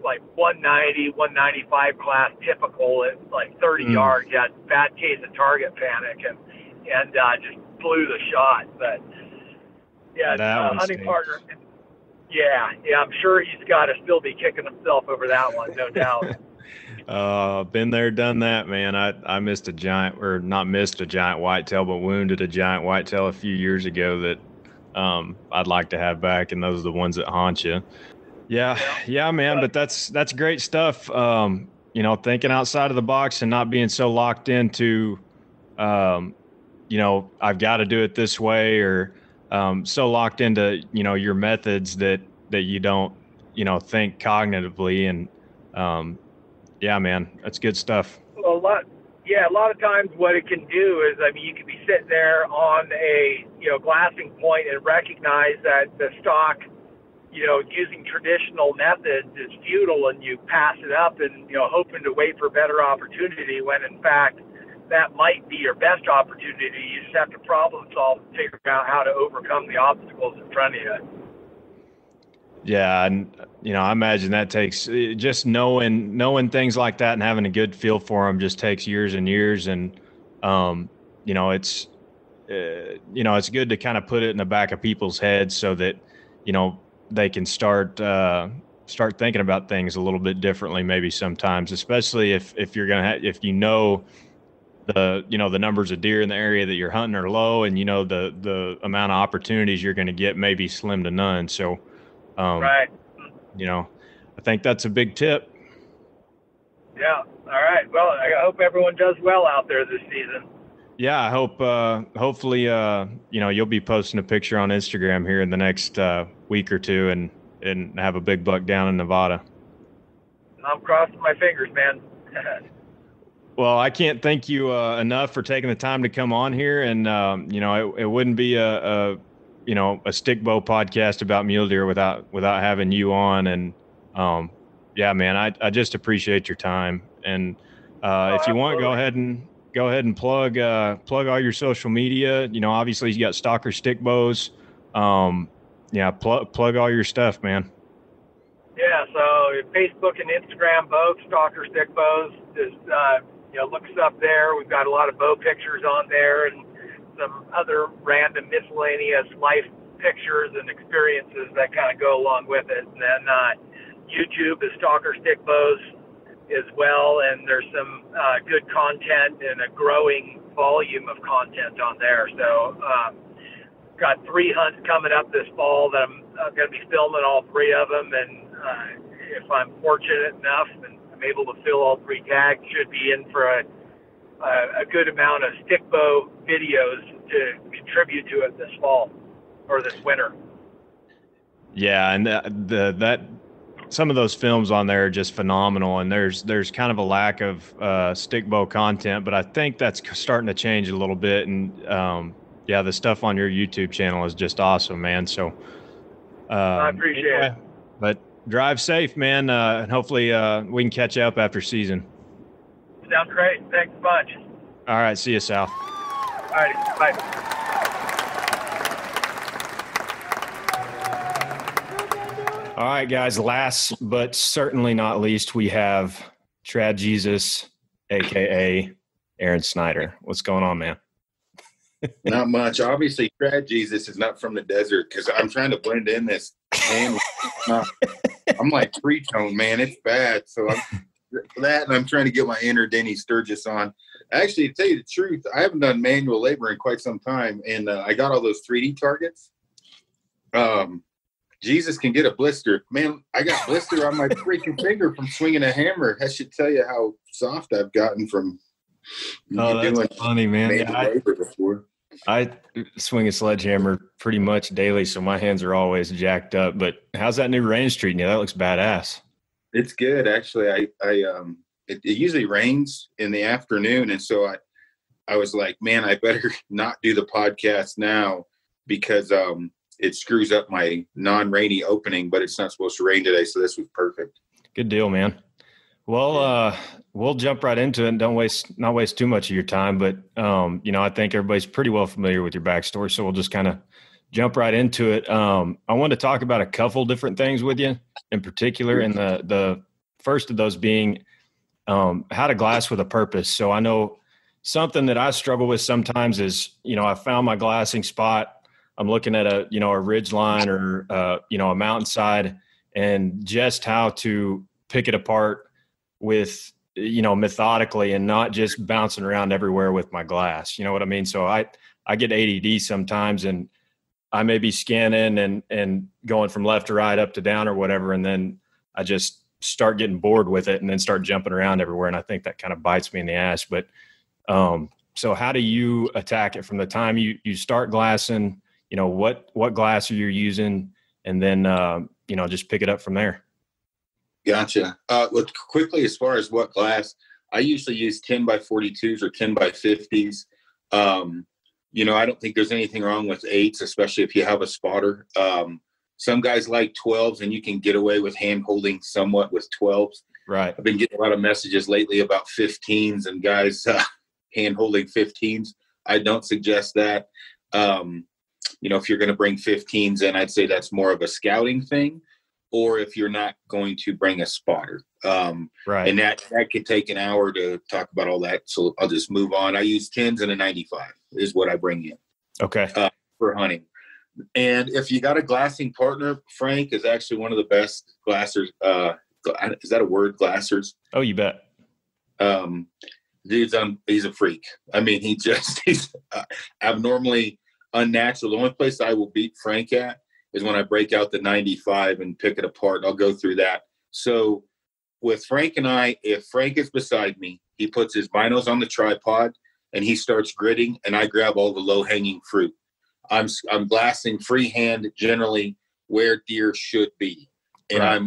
like 190, 195 class typical at like 30 yards. He had bad case of target panic and just blew the shot. But yeah, hunting partner. Yeah, I'm sure he's got to still be kicking himself over that one, no doubt. Been there, done that, man. I missed a giant, or not missed a giant whitetail, but wounded a giant whitetail a few years ago that I'd like to have back, and those are the ones that haunt you. Yeah, man. But that's great stuff. Thinking outside of the box and not being so locked into, I've got to do it this way, or so locked into, your methods that you don't, think cognitively. And yeah, man, that's good stuff. Well, a lot of times what it can do is, you could be sitting there on a, glassing point and recognize that the stock, using traditional methods is futile, and you pass it up and, hoping to wait for better opportunity, when in fact that might be your best opportunity. You just have to problem solve and figure out how to overcome the obstacles in front of you. Yeah. And, I imagine that takes just knowing things like that and having a good feel for them just takes years and years. And, it's good to kind of put it in the back of people's heads so that, they can start thinking about things a little bit differently, maybe sometimes, especially if you're going to if the numbers of deer in the area that you're hunting are low, and the amount of opportunities you're going to get may be slim to none. So, right. I think that's a big tip. Yeah. All right. Well, I hope everyone does well out there this season. Yeah, I hope. Hopefully, you'll be posting a picture on Instagram here in the next week or two, and have a big buck down in Nevada. I'm crossing my fingers, man. Well, I can't thank you enough for taking the time to come on here, and it wouldn't be a stick bow podcast about mule deer without having you on. And yeah, man, I just appreciate your time. And if you want, go ahead and plug all your social media. Obviously you got Stalker Stick Bows. Plug all your stuff, man. Yeah, so Facebook and Instagram both, Stalker Stick Bows. Just look us up there. We've got a lot of bow pictures on there and some other random miscellaneous life pictures and experiences that kind of go along with it. And then YouTube is Stalker Stick Bows as well, and there's some good content and a growing volume of content on there. So got 3 hunts coming up this fall that I'm going to be filming all 3 of them, and if I'm fortunate enough and I'm able to fill all 3 tags, should be in for a good amount of stick bow videos to contribute to it this fall or this winter. Yeah, and that some of those films on there are just phenomenal, and there's kind of a lack of stick bow content, but I think that's starting to change a little bit. And the stuff on your YouTube channel is just awesome, man. So I appreciate it. But drive safe, man, and hopefully we can catch up after season. Sounds great. Thanks a bunch. All right, see you, Sal. All right, bye. All right, guys. Last but certainly not least, we have Trad Jesus, aka Aron Snyder. What's going on, man? Not much. Obviously, Trad Jesus is not from the desert because I'm trying to blend in this. And I'm like three-tone, man. It's bad. So I'm trying to get my inner Denny Sturgis on. Actually, to tell you the truth, I haven't done manual labor in quite some time, and I got all those 3D targets. Jesus can get a blister. Man, I got blister on my freaking finger from swinging a hammer. That should tell you how soft I've gotten from doing funny, man. labor before. I swing a sledgehammer pretty much daily, so my hands are always jacked up. But how's that new range treating you? That looks badass. It's good, actually. It usually rains in the afternoon, and so I was like, man, I better not do the podcast now because it screws up my non-rainy opening. But it's not supposed to rain today, so this was perfect. Good deal, man. Well, we'll jump right into it and not waste too much of your time. But, I think everybody's pretty well familiar with your backstory. So we'll just kind of jump right into it. I wanted to talk about a couple different things with you in particular. And the first of those being how to glass with a purpose. So I know something that I struggle with sometimes is, I found my glassing spot. I'm looking at a ridge line or, a mountainside, and just how to pick it apart with, methodically and not just bouncing around everywhere with my glass. You know what I mean? So I get ADD sometimes, and I may be scanning and going from left to right, up to down or whatever. And then I just start getting bored with it and then start jumping around everywhere. And I think that kind of bites me in the ass. But so how do you attack it from the time you start glassing, what glass are you using, and then, just pick it up from there? Gotcha. Quickly, as far as what glass, I usually use 10 by 42s or 10 by 50s. I don't think there's anything wrong with 8s, especially if you have a spotter. Some guys like 12s, and you can get away with hand holding somewhat with 12s. Right. I've been getting a lot of messages lately about 15s and guys hand holding 15s. I don't suggest that. If you're going to bring 15s in, I'd say that's more of a scouting thing. Or if you're not going to bring a spotter. Right. And that could take an hour to talk about all that. So I'll just move on. I use 10s and a 95 is what I bring in. Okay. For hunting. And if you got a glassing partner, Frank is actually one of the best glassers. Is that a word, glassers? Oh, you bet. Dude's he's a freak. I mean, he's abnormally unnatural. The only place I will beat Frank at is when I break out the 95 and pick it apart. I'll go through that. So with Frank and I, if Frank is beside me, he puts his binos on the tripod and he starts gritting, and I grab all the low-hanging fruit. I'm glassing freehand generally where deer should be. And right.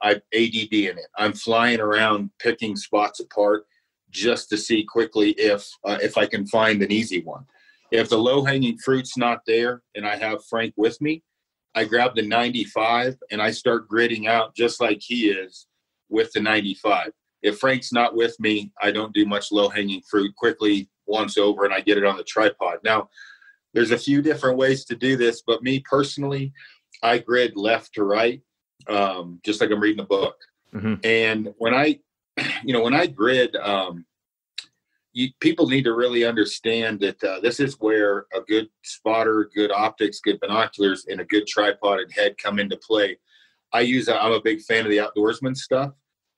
I'm ADD in it. I'm flying around picking spots apart just to see quickly if I can find an easy one. If the low-hanging fruit's not there and I have Frank with me, I grab the 95 and I start gritting out just like he is with the 95. If Frank's not with me, I don't do much low-hanging fruit. Quickly once over and I get it on the tripod. Now, there's a few different ways to do this, but me personally, I grid left to right, just like I'm reading a book. Mm-hmm. And when I grid, people need to really understand that this is where a good spotter, good optics, good binoculars, and a good tripod and head come into play. I'm a big fan of the outdoorsman stuff.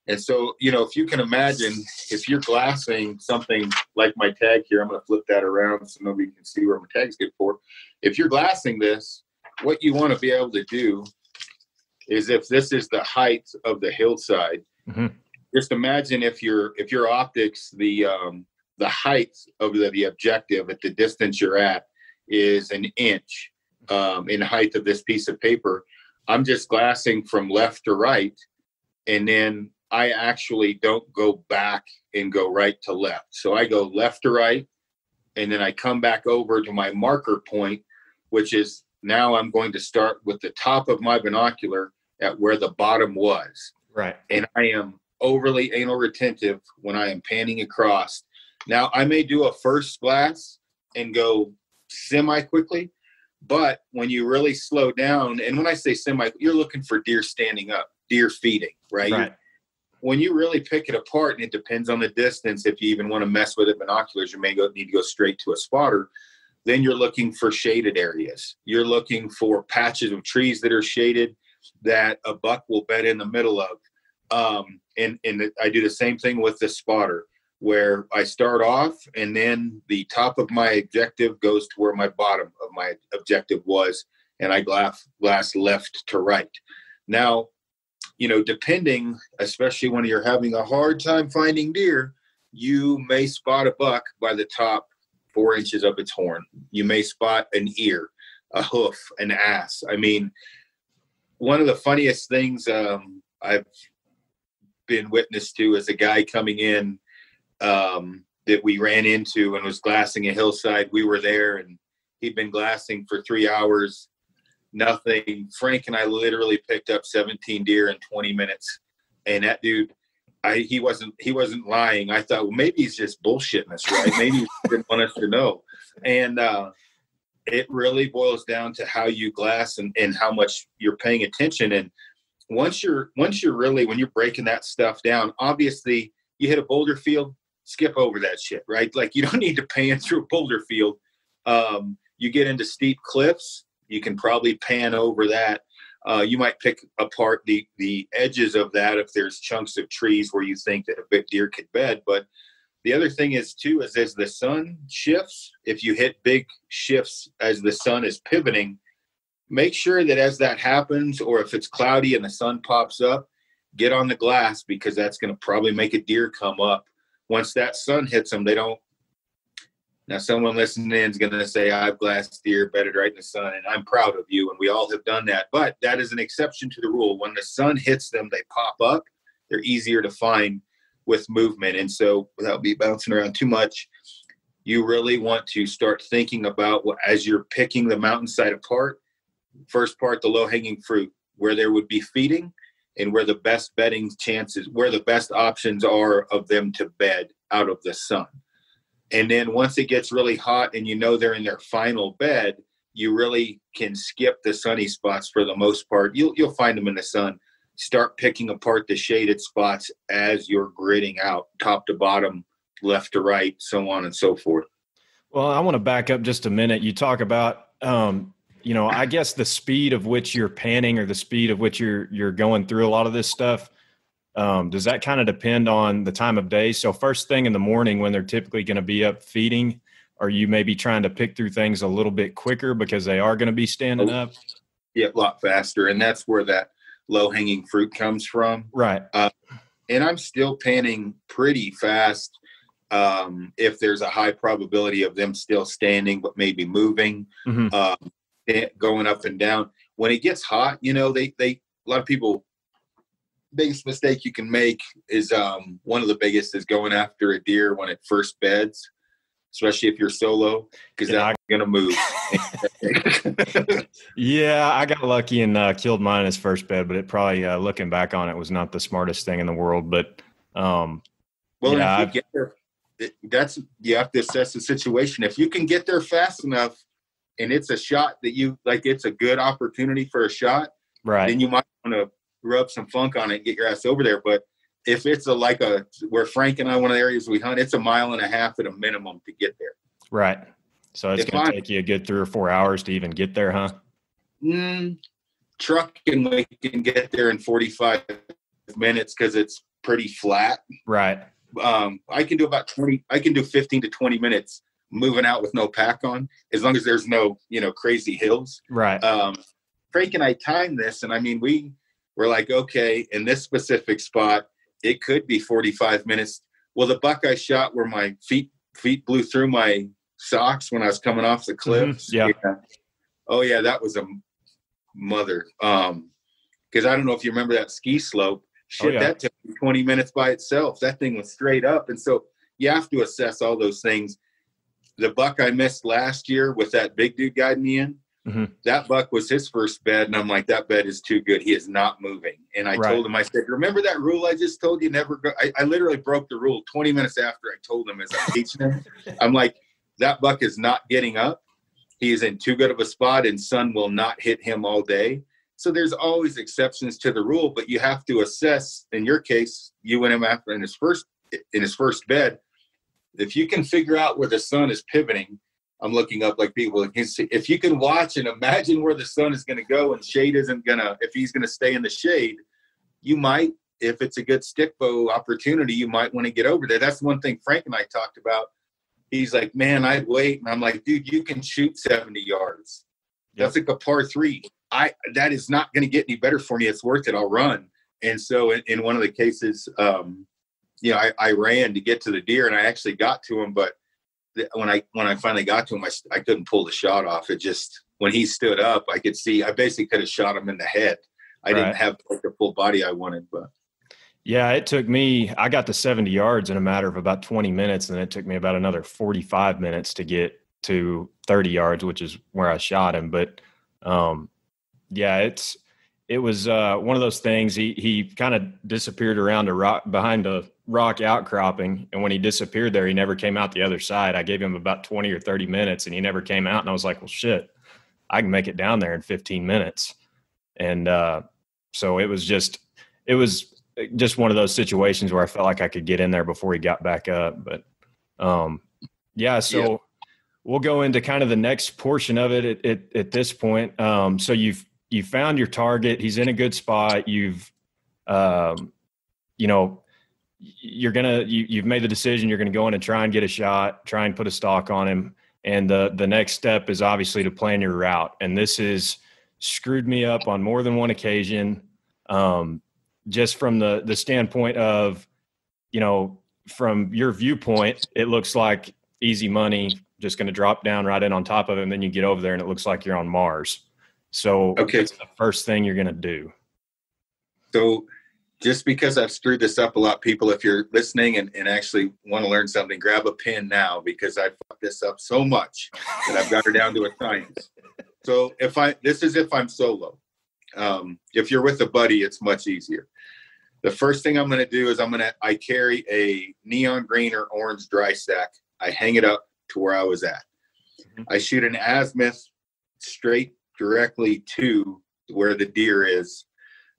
And so, if you can imagine, if you're glassing something like my tag here, I'm going to flip that around so nobody can see where my tag's good for. If you're glassing this, what you want to be able to do is, if this is the height of the hillside, mm-hmm. just imagine if your optics, the height of the objective at the distance you're at is an inch in height of this piece of paper. I'm just glassing from left to right, and then I actually don't go back and go right to left. So I go left to right, and then I come back over to my marker point, which is now I'm going to start with the top of my binocular at where the bottom was. Right. And I am overly anal retentive when I am panning across. Now, I may do a first glass and go semi-quickly, But when you really slow down, and when I say semi, you're looking for deer standing up, deer feeding, right? When you really pick it apart, and it depends on the distance, if you even want to mess with it, binoculars, you may need to go straight to a spotter. Then you're looking for shaded areas. You're looking for patches of trees that are shaded that a buck will bed in the middle of. And I do the same thing with the spotter, where I start off and then the top of my objective goes to where my bottom of my objective was, and I glass left to right. Now, depending, especially when you're having a hard time finding deer, you may spot a buck by the top 4 inches of its horn. You may spot an ear, a hoof, an ass. I mean, one of the funniest things I've been witness to is a guy coming in that we ran into and was glassing a hillside. We were there, and he'd been glassing for 3 hours. Nothing. Frank and I literally picked up 17 deer in 20 minutes. And that dude, he wasn't lying. I thought, well, maybe he's just bullshitting us, right? Maybe he didn't want us to know. And it really boils down to how you glass and how much you're paying attention. And once you're really, when you're breaking that stuff down, obviously you hit a boulder field, skip over that shit, right? Like, you don't need to pan through a boulder field. You get into steep cliffs, you can probably pan over that. You might pick apart the edges of that if there's chunks of trees where you think that a big deer could bed. But the other thing is too, is as the sun shifts, if you hit big shifts as the sun is pivoting, make sure that as that happens, or if it's cloudy and the sun pops up, get on the glass, because that's going to probably make a deer come up. Once that sun hits them, they don't. Now, someone listening is going to say, I've glassed deer bedded right in the sun, and I'm proud of you, and we all have done that. But that is an exception to the rule. When the sun hits them, they pop up. They're easier to find with movement. And so, without me bouncing around too much, you really want to start thinking about, as you're picking the mountainside apart, first part, the low-hanging fruit, where there would be feeding and where the best bedding chances, where the best options are of them to bed out of the sun. And then once it gets really hot and they're in their final bed, you really can skip the sunny spots for the most part. You'll find them in the sun. Start picking apart the shaded spots as you're gridding out top to bottom, left to right, so on and so forth. Well, I want to back up just a minute. You talk about, I guess the speed of which you're panning, or the speed of which you're going through a lot of this stuff. Does that kind of depend on the time of day? So first thing in the morning, when they're typically going to be up feeding, are you maybe trying to pick through things a little bit quicker because they are going to be standing up? Yeah, a lot faster. And that's where that low-hanging fruit comes from. Right. And I'm still panning pretty fast if there's a high probability of them still standing but maybe moving, going up and down. When it gets hot, a lot of people, biggest mistake you can make is one of the biggest is going after a deer when it first beds, especially if you're solo, because that's going to move. Yeah, I got lucky and killed mine in his first bed, but it probably, looking back on it, was not the smartest thing in the world. But if you get there, you have to assess the situation. If you can get there fast enough and it's a shot that you like, it's a good opportunity for a shot, right? Then you might want to rub some funk on it and get your ass over there. But if it's where Frank and I, one of the areas we hunt, it's 1.5 miles at a minimum to get there. Right. So it's going to take you a good 3 or 4 hours to even get there, huh? Trucking, we can get there in 45 minutes because it's pretty flat. Right. I can do about 15 to 20 minutes moving out with no pack on, as long as there's no, crazy hills. Right. Frank and I timed this, and I mean, we're like, okay, in this specific spot, it could be 45 minutes. Well, the buck I shot where my feet blew through my socks when I was coming off the cliffs. Yeah. Oh yeah, that was a mother. Because I don't know if you remember that ski slope. Shit, that took 20 minutes by itself. That thing was straight up. And so you have to assess all those things. The buck I missed last year with that big dude guiding me in, that buck was his first bed, and I'm like, that bed is too good. He is not moving. And I told him, I said, remember that rule I just told you? Never go. I literally broke the rule 20 minutes after I told him as I'm teaching him. I'm like, that buck is not getting up. he is in too good of a spot and sun will not hit him all day. So there's always exceptions to the rule, but you have to assess. In your case, you went him after in his first bed. If you can figure out where the sun is pivoting, I'm looking up like people can see. If you can watch and imagine where the sun is going to go and shade isn't gonna, if he's going to stay in the shade, you might, if it's a good stick bow opportunity, you might want to get over there. That's one thing Frank and I talked about. He's like, man, I'd wait. And I'm like, dude, you can shoot 70 yards. That's like a par 3. That is not going to get any better for me. It's worth it. I'll run. And so in one of the cases, I ran to get to the deer and I actually got to him. But when I finally got to him, I couldn't pull the shot off. It just, when he stood up, I could see, I basically could have shot him in the head. I didn't have like the full body I wanted, but. Yeah, it took me, I got to 70 yards in a matter of about 20 minutes, and it took me about another 45 minutes to get to 30 yards, which is where I shot him. But it was one of those things. He kind of disappeared around a rock, behind a rock outcropping, and when he disappeared there, he never came out the other side. I gave him about 20 or 30 minutes, and he never came out, and I was like, well, shit, I can make it down there in 15 minutes. And so it was just one of those situations where I felt like I could get in there before he got back up. But so we'll go into kind of the next portion of it at this point. So you've found your target. He's in a good spot. You've made the decision. You're going to go in and try and get a shot, try and put a stalk on him. And the next step is obviously to plan your route. And this has screwed me up on more than one occasion. Just from the standpoint of, from your viewpoint, it looks like easy money, just going to drop down right in on top of it. And then you get over there and it looks like you're on Mars. So That's the first thing you're going to do. So just because I've screwed this up a lot, people, if you're listening and actually want to learn something, grab a pen now, because I fucked this up so much that I've got her down to a science. So if I'm solo. If you're with a buddy, it's much easier. The first thing I'm going to do is I carry a neon green or orange dry stack. I hang it up to where I was at. Mm-hmm. I shoot an azimuth straight directly to where the deer is.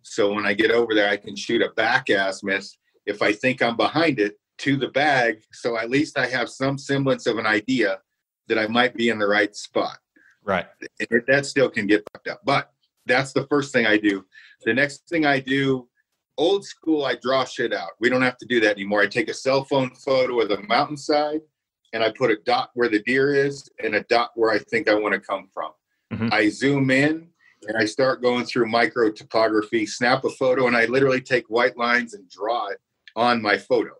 So when I get over there, I can shoot a back azimuth if I think I'm behind it to the bag. So at least I have some semblance of an idea that I might be in the right spot. Right. That still can get fucked up, but that's the first thing I do. The next thing I do, old school, I draw shit out. We don't have to do that anymore. I take a cell phone photo of the mountainside and I put a dot where the deer is and a dot where I think I want to come from. Mm-hmm. I zoom in and I start going through micro topography, snap a photo, and I literally take white lines and draw it on my photo.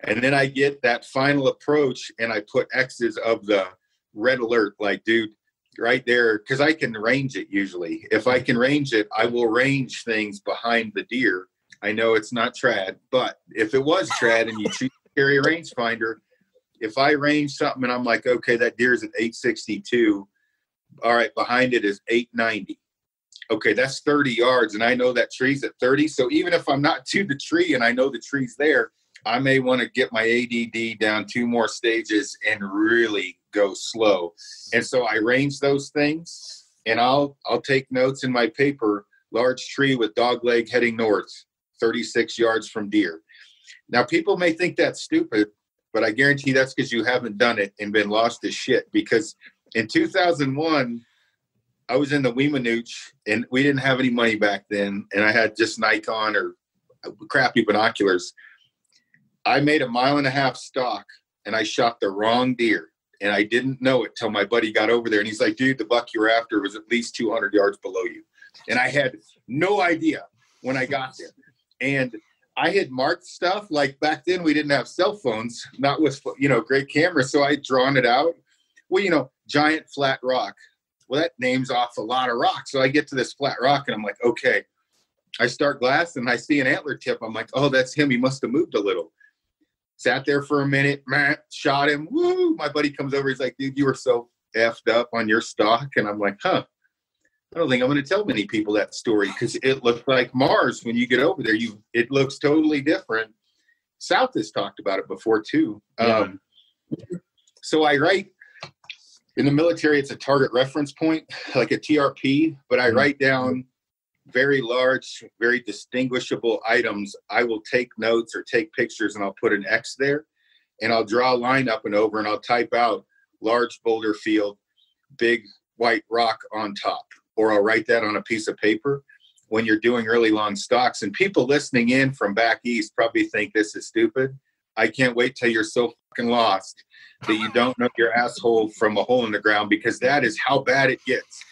And then I get that final approach and I put X's of the red alert, like, dude, right there, because I can range it usually. If I can range it, I will range things behind the deer. I know it's not trad, but if it was trad and you carry a rangefinder, if I range something and I'm like, okay, that deer's at 862, all right, behind it is 890. Okay, that's 30 yards, and I know that tree's at 30. So even if I'm not to the tree and I know the tree's there, I may want to get my ADD down 2 more stages and really go slow. And so I range those things, and I'll take notes in my paper. Large tree with dog leg heading north, 36 yards from deer. Now, people may think that's stupid, but I guarantee that's because you haven't done it and been lost as shit. Because in 2001, I was in the Weemanooch, and we didn't have any money back then, and I had just Nikon or crappy binoculars. I made a 1.5 mile stalk, and I shot the wrong deer. And I didn't know it till my buddy got over there. And he's like, dude, the buck you were after was at least 200 yards below you. And I had no idea when I got there. And I had marked stuff. Like back then, we didn't have cell phones, not with, great cameras. So I'd drawn it out. Well, giant flat rock. Well, that names off a lot of rocks. So I get to this flat rock, and I'm like, okay. I start glassing, and I see an antler tip. I'm like, oh, that's him. He must have moved a little. Sat there for a minute, shot him. Woo! My buddy comes over. He's like, dude, you were so effed up on your stock. And I'm like, I don't think I'm going to tell many people that story, because it looked like Mars when you get over there. It looks totally different. South has talked about it before too. Yeah. So I write In the military, it's a target reference point, like a TRP, but I write down very large, very distinguishable items. I will take notes or take pictures and I'll put an X there and I'll draw a line up and over and I'll type out large boulder field, big white rock on top, or I'll write that on a piece of paper when you're doing really long stalks. And people listening in from back east probably think this is stupid. I can't wait till you're so fucking lost that you don't know your asshole from a hole in the ground, because that is how bad it gets.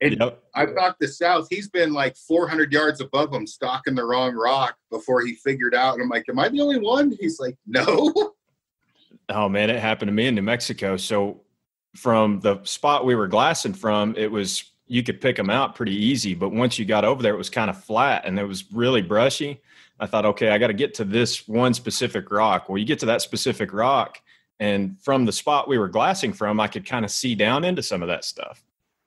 And I've knocked the South. He's been like 400 yards above him, stalking the wrong rock before he figured out. And I'm like, am I the only one? He's like, no. Oh, man, it happened to me in New Mexico. So from the spot we were glassing from, it was, you could pick them out pretty easy. But once you got over there, it was kind of flat and it was really brushy. I thought, okay, I got to get to this one specific rock. Well, you get to that specific rock, and from the spot we were glassing from, I could kind of see down into some of that stuff.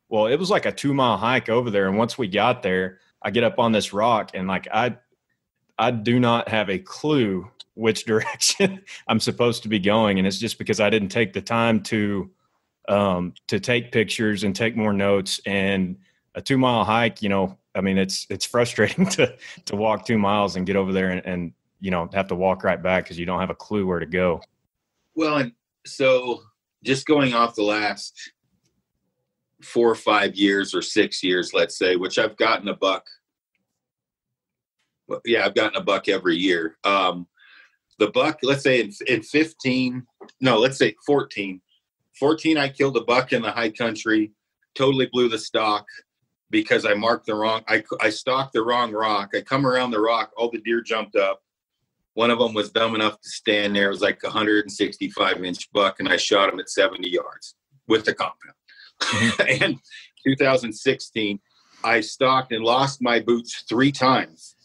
Well, it was like a 2-mile hike over there. And once we got there, I get up on this rock and like, I do not have a clue which direction I'm supposed to be going. And it's just because I didn't take the time to take pictures and take more notes. And a 2-mile hike, you know, I mean, it's frustrating to walk 2 miles and get over there and, you know, have to walk right back because you don't have a clue where to go. Well, and so just going off the last 4 or 5 years or 6 years, let's say, which I've gotten a buck. Well, yeah, I've gotten a buck every year. The buck, let's say in 15, no, let's say 14. 14, I killed a buck in the high country, totally blew the stock because I marked the wrong, I stalked the wrong rock. I come around the rock, all the deer jumped up. One of them was dumb enough to stand there. It was like a 165-inch buck, and I shot him at 70 yards with the compound. And 2016, I stalked and lost my boots 3 times.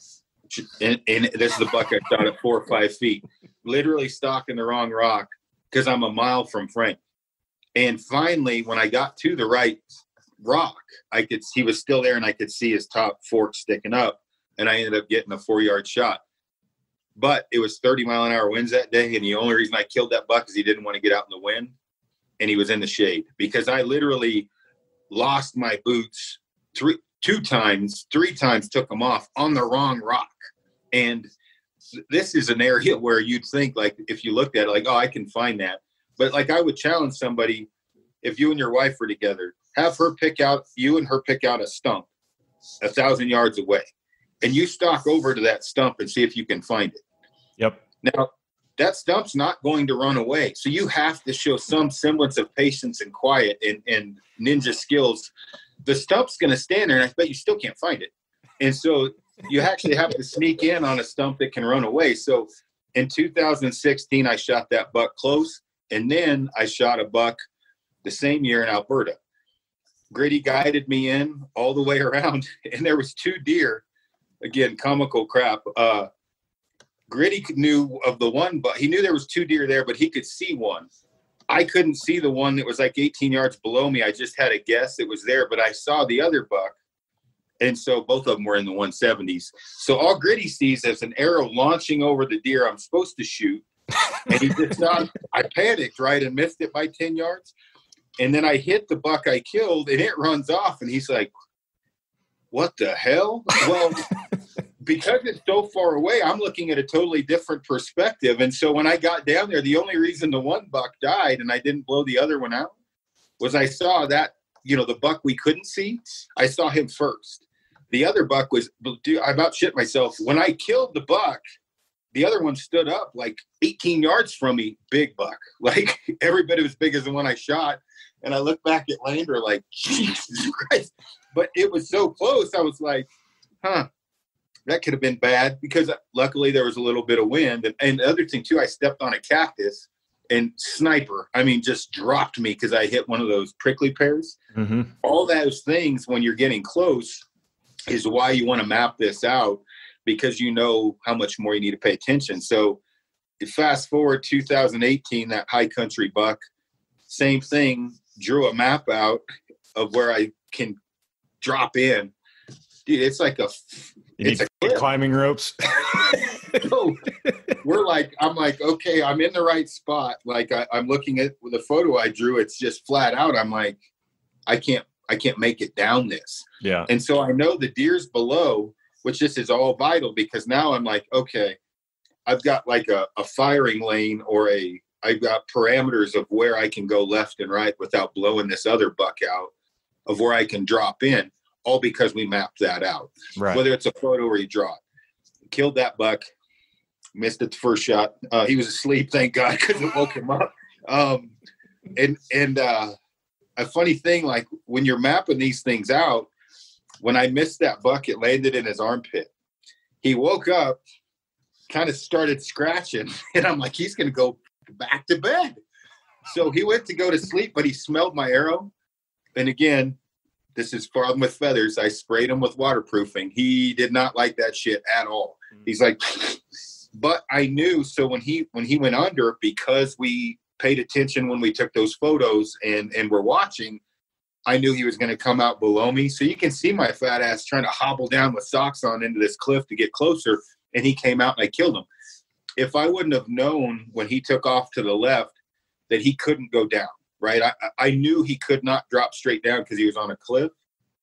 And this is the buck I shot at 4 or 5 feet. Literally stalking the wrong rock because I'm a mile from Frank. And finally, when I got to the right rock, he was still there, and I could see his top fork sticking up, and I ended up getting a 4-yard shot. But it was 30-mile-an-hour winds that day, and the only reason I killed that buck is he didn't want to get out in the wind, and he was in the shade, because I literally lost my boots 3 times, took them off on the wrong rock. And this is an area where you'd think, like, if you looked at it, like, oh, I can find that. But, like, I would challenge somebody, if you and your wife were together, have her pick out a stump 1,000 yards away, and you stalk over to that stump and see if you can find it. Yep. Now, that stump's not going to run away. So you have to show some semblance of patience and quiet and ninja skills. The stump's going to stand there, and I bet you still can't find it. And so you actually have to sneak in on a stump that can run away. So in 2016, I shot that buck close, and then I shot a buck the same year in Alberta. Gritty guided me in all the way around, and there was 2 deer. Again, comical crap. Gritty knew of the one, but he knew there was 2 deer there, but he could see one. I couldn't see the one that was like 18 yards below me. I just had a guess it was there, but I saw the other buck. And so both of them were in the 170s. So all Gritty sees is an arrow launching over the deer I'm supposed to shoot. And he just thought, I panicked, right, and missed it by 10 yards. And then I hit the buck I killed, and it runs off. And he's like, what the hell? Well, because it's so far away, I'm looking at a totally different perspective. And so when I got down there, the only reason the one buck died and I didn't blow the other one out was I saw that, you know, the buck we couldn't see, I saw him first. The other buck was, dude, I about shit myself. When I killed the buck, the other one stood up like 18 yards from me, big buck, like every bit as big as the one I shot. And I looked back at Lander like, Jesus Christ. But it was so close. I was like, that could have been bad, because luckily there was a little bit of wind. And the other thing too, I stepped on a cactus, and sniper, I mean, just dropped me because I hit one of those prickly pears. Mm-hmm. All those things when you're getting close is why you want to map this out, because you know how much more you need to pay attention. So fast forward 2018, that high country buck, same thing, drew a map out of where I can drop in. Dude, it's like it's a climbing ropes. I'm like, okay, I'm in the right spot. Like I'm looking at the photo I drew. It's just flat out. I'm like, I can't make it down this. Yeah. And so I know the deer's below, which this is all vital, because now I'm like, okay, I've got like a firing lane, or I've got parameters of where I can go left and right without blowing this other buck out, of where I can drop in, all because we mapped that out. Right. Whether it's a photo or you draw it. Killed that buck. Missed it the first shot. He was asleep, thank God, because it woke him up. And a funny thing, like when you're mapping these things out, when I missed that buck, it landed in his armpit. He woke up, kind of started scratching, and I'm like, he's going to go back to bed. So he went to go to sleep, but he smelled my arrow. And again, this is Farm with Feathers. I sprayed him with waterproofing. He did not like that shit at all. He's like, but I knew. So when he went under, because we paid attention when we took those photos and were watching, I knew he was going to come out below me. So you can see my fat ass trying to hobble down with socks on into this cliff to get closer. And he came out and I killed him. If I wouldn't have known when he took off to the left that he couldn't go down, right? I knew he could not drop straight down because he was on a cliff.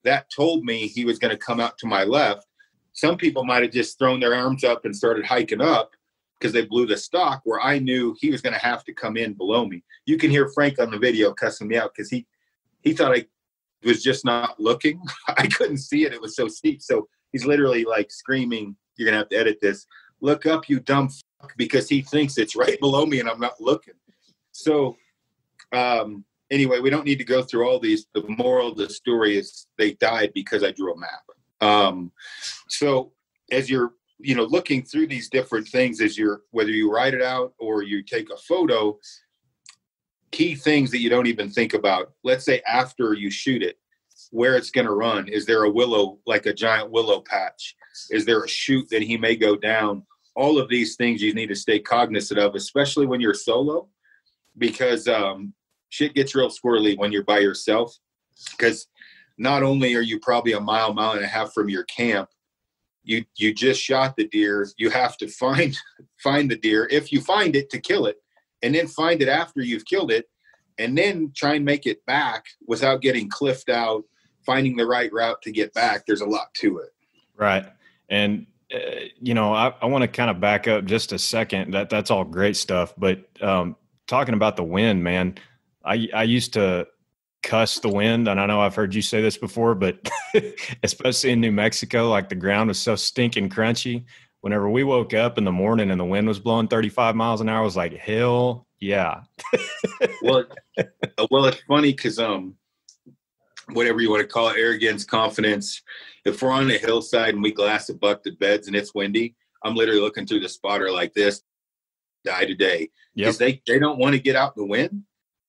That told me he was going to come out to my left. Some people might have just thrown their arms up and started hiking up because they blew the stock, where I knew he was going to have to come in below me. You can hear Frank on the video cussing me out because he thought I was just not looking. I couldn't see it. It was so steep. So he's literally like screaming, "You're going to have to edit this. Look up, you dumb fuck," because he thinks it's right below me and I'm not looking. So anyway, we don't need to go through all these. The moral of the story is they died because I drew a map. So as you're, looking through these different things, whether you write it out or you take a photo, key things that you don't even think about. Let's say after you shoot it, where it's going to run. Is there a willow, like a giant willow patch? Is there a chute that he may go down? All of these things you need to stay cognizant of, especially when you're solo, because shit gets real squirrely when you're by yourself. Because not only are you probably a mile and a half from your camp, you just shot the deer. You have to find the deer, if you find it, to kill it, and then find it after you've killed it, and then try and make it back without getting cliffed out, finding the right route to get back. There's a lot to it. Right. And, I want to kind of back up just a second. That's all great stuff. But talking about the wind, man, I used to cuss the wind. And I know I've heard you say this before, but especially in New Mexico, like the ground was so stinking crunchy. Whenever we woke up in the morning and the wind was blowing 35 miles an hour, I was like, hell yeah. Well, it's funny because whatever you want to call it, arrogance, confidence. If we're on a hillside and we glass a buck to beds and it's windy, I'm literally looking through the spotter like this, die today. Because they don't want to get out in the wind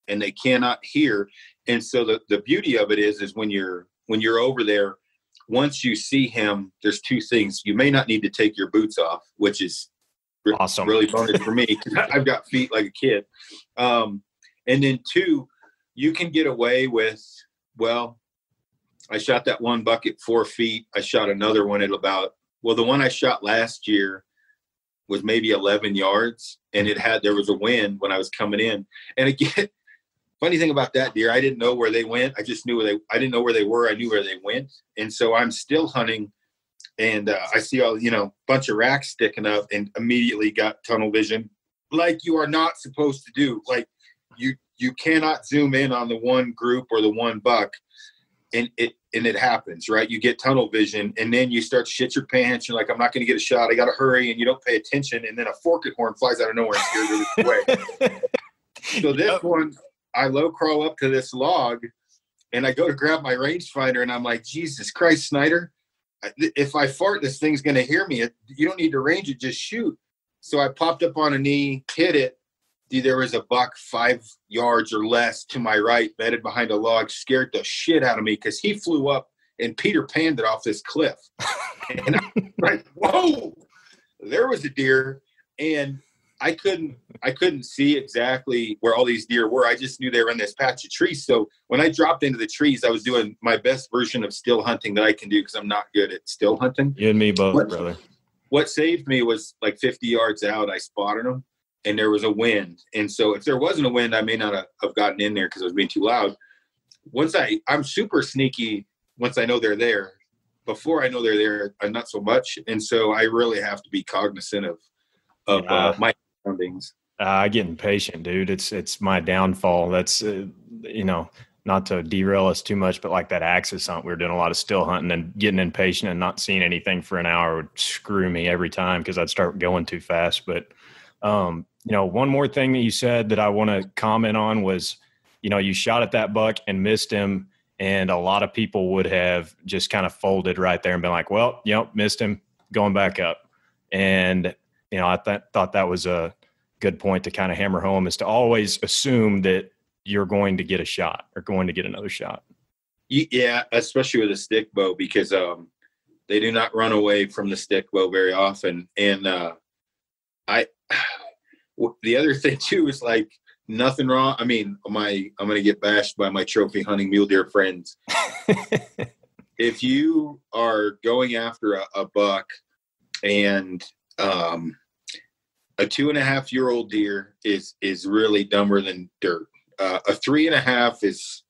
and they cannot hear. And so the beauty of it is when you're over there, once you see him, there's two things. You may not need to take your boots off, which is awesome. Really bonus for me because I've got feet like a kid. And then two, you can get away with, well, I shot that one buck at 4 feet. I shot another one at the one I shot last year was maybe 11 yards, and there was a wind when I was coming in. And again, funny thing about that deer, I didn't know where they went. I just knew I didn't know where they were. I knew where they went. And so I'm still hunting, and I see all, bunch of racks sticking up, and immediately got tunnel vision, like you are not supposed to do. Like you cannot zoom in on the one group or the one buck, and it happens, right? You get tunnel vision, and then you start to shit your pants. You're like, I'm not going to get a shot. I got to hurry, and you don't pay attention, and then a forked horn flies out of nowhere and scares you away. So this one, I low crawl up to this log, and I go to grab my rangefinder, and I'm like, Jesus Christ, Snyder, if I fart, this thing's going to hear me. You don't need to range it, just shoot. So I popped up on a knee, hit it. There was a buck 5 yards or less to my right, bedded behind a log, scared the shit out of me because he flew up and Peter Panned it off this cliff. And I'm like, whoa, there was a deer. And I couldn't see exactly where all these deer were. I just knew they were in this patch of trees. So when I dropped into the trees, I was doing my best version of still hunting that I can do because I'm not good at still hunting. You and me both, brother. what saved me was like 50 yards out, I spotted them and there was a wind. And so if there wasn't a wind, I may not have gotten in there because it was being too loud. I'm super sneaky once I know they're there. Before I know they're there, I'm not so much. And so I really have to be cognizant of my surroundings. I get impatient, dude. It's my downfall. That's, not to derail us too much, but like that axis hunt, we were doing a lot of still hunting, and getting impatient and not seeing anything for an hour would screw me every time because I'd start going too fast. But, one more thing that you said that I want to comment on was, you shot at that buck and missed him. And a lot of people would have just kind of folded right there and been like, well, missed him, going back up. And, I thought that was a good point to kind of hammer home, is to always assume that you're going to get a shot or going to get another shot. Yeah, especially with a stick bow, because they do not run away from the stick bow very often. And the other thing too is like, nothing wrong. I mean, I'm going to get bashed by my trophy hunting mule deer friends. If you are going after a buck and a 2.5-year-old deer is really dumber than dirt. A 3.5 is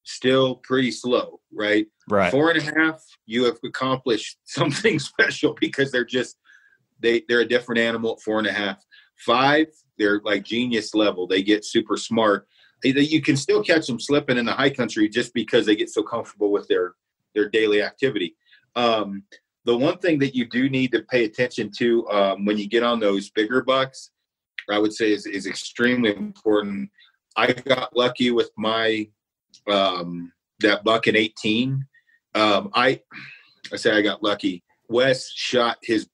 still pretty slow, right? Right. 4.5, you have accomplished something special because they're a different animal at 4.5. 5, they're like genius level. They get super smart. You can still catch them slipping in the high country just because they get so comfortable with their daily activity. The one thing that you do need to pay attention to when you get on those bigger bucks, I would say is extremely important. I got lucky with my that buck at 18. I say I got lucky. Wes shot his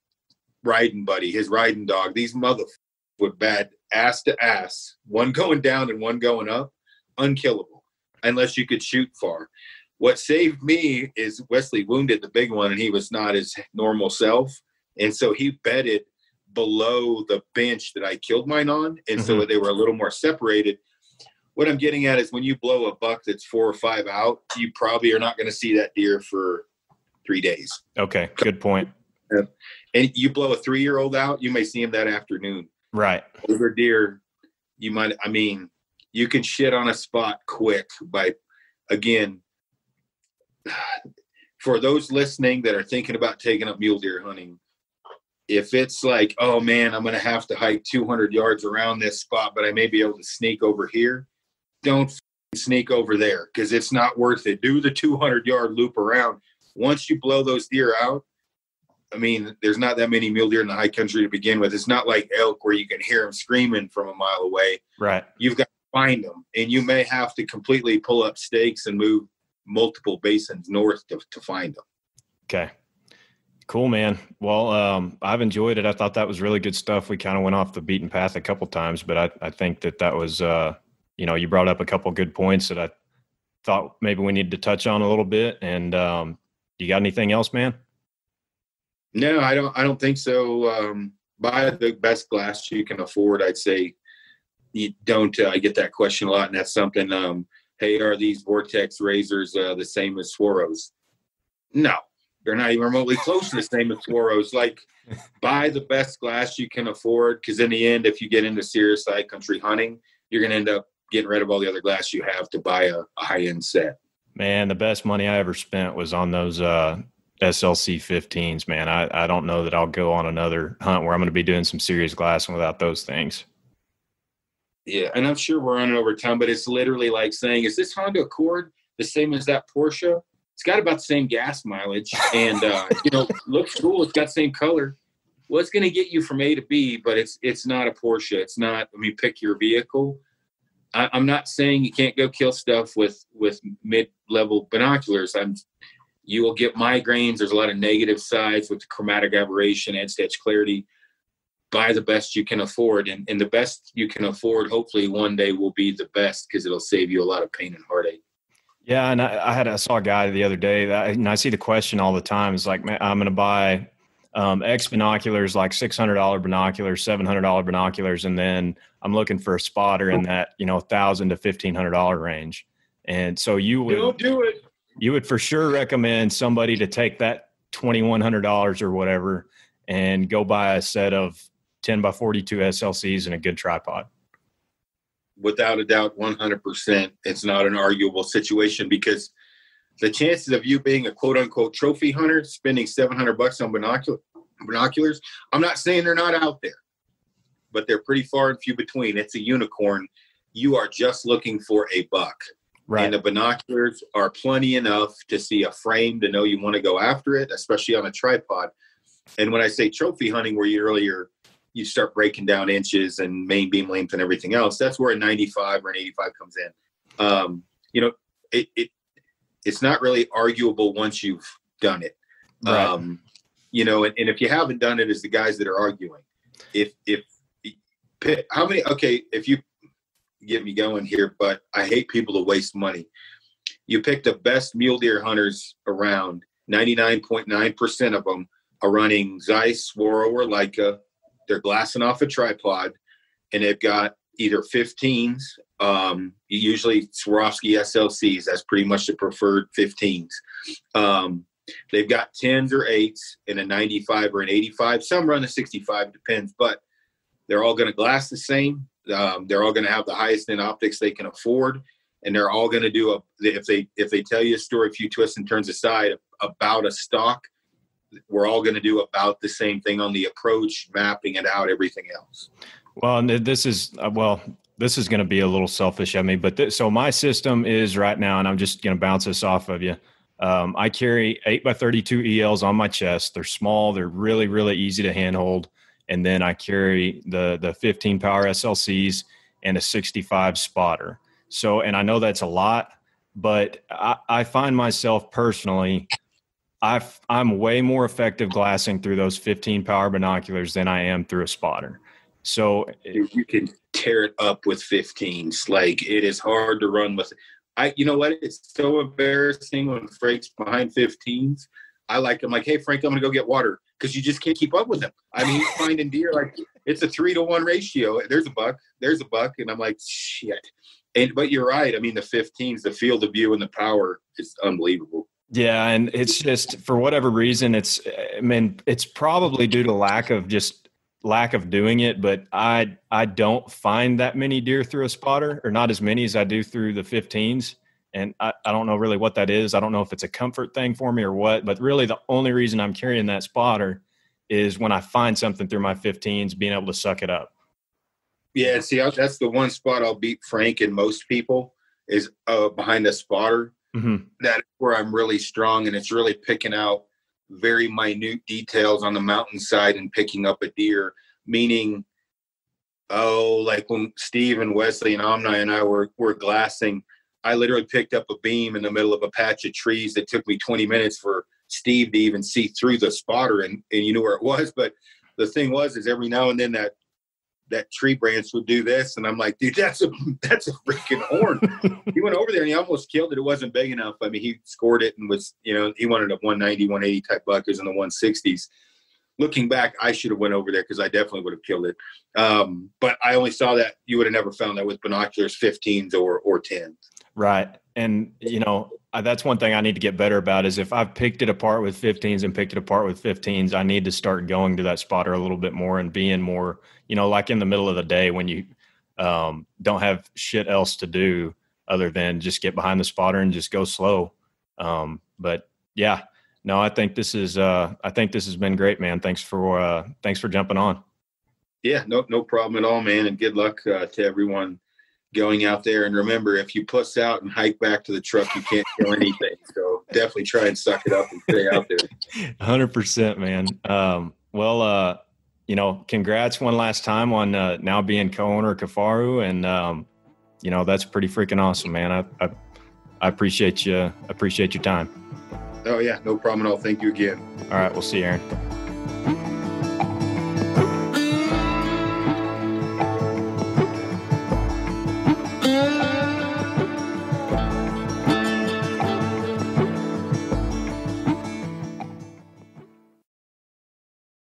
riding buddy, his riding dog. These motherfuckers were bad ass to ass, one going down and one going up, unkillable unless you could shoot far. What saved me is Wesley wounded the big one and he was not his normal self. And so he bedded below the bench that I killed mine on. And so they were a little more separated. What I'm getting at is when you blow a buck that's 4 or 5 out, you probably are not going to see that deer for 3 days. Okay. Good point. And you blow a 3-year-old out, you may see him that afternoon. Right. Older deer, you can shit on a spot quick by, again, for those listening that are thinking about taking up mule deer hunting, if it's like, oh man, I'm going to have to hike 200 yards around this spot, but I may be able to sneak over here, don't sneak over there because it's not worth it. Do the 200-yard loop around. Once you blow those deer out, I mean, there's not that many mule deer in the high country to begin with. It's not like elk where you can hear them screaming from a mile away. Right. You've got to find them, and you may have to completely pull up stakes and move multiple basins north to find them. Okay. Cool, man. Well, I've enjoyed it. I thought that was really good stuff. We kind of went off the beaten path a couple times, but I think that was, you brought up a couple good points that I thought maybe we needed to touch on a little bit. And you got anything else, man? No, I don't think so. Buy the best glass you can afford. I'd say you don't. I get that question a lot, and that's something. Hey, are these Vortex razors the same as Swaros? No, they're not even remotely close to the same as Swaros. Like, buy the best glass you can afford, because in the end, if you get into serious high country hunting, you're going to end up getting rid of all the other glass you have to buy a high-end set. Man, the best money I ever spent was on those SLC 15s, man. I don't know that I'll go on another hunt where I'm going to be doing some serious glassing without those things. Yeah, and I'm sure we're running over time, but it's literally like saying, is this Honda Accord the same as that Porsche? It's got about the same gas mileage and, looks cool. It's got the same color. Well, it's going to get you from A to B, but it's not a Porsche. It's not, pick your vehicle. I'm not saying you can't go kill stuff with mid-level binoculars. You will get migraines. There's a lot of negative sides with the chromatic aberration, edge to edge clarity. Buy the best you can afford, and the best you can afford hopefully one day will be the best, because it'll save you a lot of pain and heartache. Yeah, and I saw a guy the other day, and I see the question all the time. It's like, man, I'm going to buy X binoculars, like $600 binoculars, $700 binoculars, and then I'm looking for a spotter in that $1,000 to $1,500 range. And so don't do it. You would for sure recommend somebody to take that $2,100 or whatever and go buy a set of 10 by 42 SLCs and a good tripod. Without a doubt, 100%. It's not an arguable situation, because the chances of you being a quote unquote trophy hunter, spending $700 on binoculars, I'm not saying they're not out there, but they're pretty far and few between. It's a unicorn. You are just looking for a buck. Right. And the binoculars are plenty enough to see a frame to know you want to go after it, especially on a tripod. And when I say trophy hunting, where you start breaking down inches and main beam length and everything else, that's where a 95 or an 85 comes in. It's not really arguable once you've done it. Right. And if you haven't done it, it's the guys that are arguing. If you get me going here, but I hate people to waste money. You pick the best mule deer hunters around. 99.9% of them are running Zeiss, Swaro, or Leica. They're glassing off a tripod, and they've got either 15s, usually Swarovski SLCs. That's pretty much the preferred 15s. They've got 10s or 8s and a 95 or an 85. Some run a 65, depends, but they're all going to glass the same. They're all going to have the highest end optics they can afford, and they're all going to do if they tell you a story, a few twists and turns aside about a stock, we're all going to do about the same thing on the approach, mapping it out, everything else. Well, this is going to be a little selfish of me, but so my system is right now, and I'm just going to bounce this off of you. I carry 8x32 ELs on my chest. They're small. They're really, really easy to handhold. And then I carry the 15 power SLCs and a 65 spotter. So, and I know that's a lot, but I find myself personally, I'm way more effective glassing through those 15 power binoculars than I am through a spotter. So you can tear it up with 15s. Like, it is hard to run with. You know what? It's so embarrassing when Frank's behind 15s. I'm like, hey, Frank, I'm going to go get water, because you just can't keep up with him. I mean, he's finding deer like it's a 3-to-1 ratio. There's a buck. And I'm like, shit. But you're right. I mean, the 15s, the field of view and the power is unbelievable. Yeah. And it's just, for whatever reason, it's probably due to lack of doing it, but I don't find that many deer through a spotter, or not as many as I do through the 15s. And I don't know really what that is. I don't know if it's a comfort thing for me or what, but really the only reason I'm carrying that spotter is when I find something through my 15s, being able to suck it up. Yeah, see, that's the one spot I'll beat Frank and most people is behind a spotter. Mm-hmm. That's where I'm really strong, and it's really picking out very minute details on the mountainside and picking up a deer, meaning, like when Steve and Wesley and Omni and I were glassing, I literally picked up a beam in the middle of a patch of trees that took me 20 minutes for Steve to even see through the spotter, and you knew where it was. But the thing is every now and then that tree branch would do this, and I'm like, dude, that's a freaking horn. He went over there and he almost killed it. It wasn't big enough. I mean, he scored it and was, he wanted a 190, 180 type buck. It was in the 160s. Looking back, I should have went over there, because I definitely would have killed it. But I only saw that. You would have never found that with binoculars, 15s or 10s. Right. And, that's one thing I need to get better about is if I've picked it apart with 15s and picked it apart with 15s, I need to start going to that spotter a little bit more and being more, like in the middle of the day when you don't have shit else to do other than just get behind the spotter and just go slow. But yeah, no, I think this has been great, man. Thanks for jumping on. Yeah, no problem at all, man. And good luck to everyone going out there. And remember, if you puss out and hike back to the truck, you can't kill anything. So definitely try and suck it up and stay out there. 100%, man. Congrats one last time on now being co-owner of Kifaru. And, that's pretty freaking awesome, man. I appreciate you. Appreciate your time. Oh yeah, no problem at all. Thank you again. All right. We'll see you, Aaron.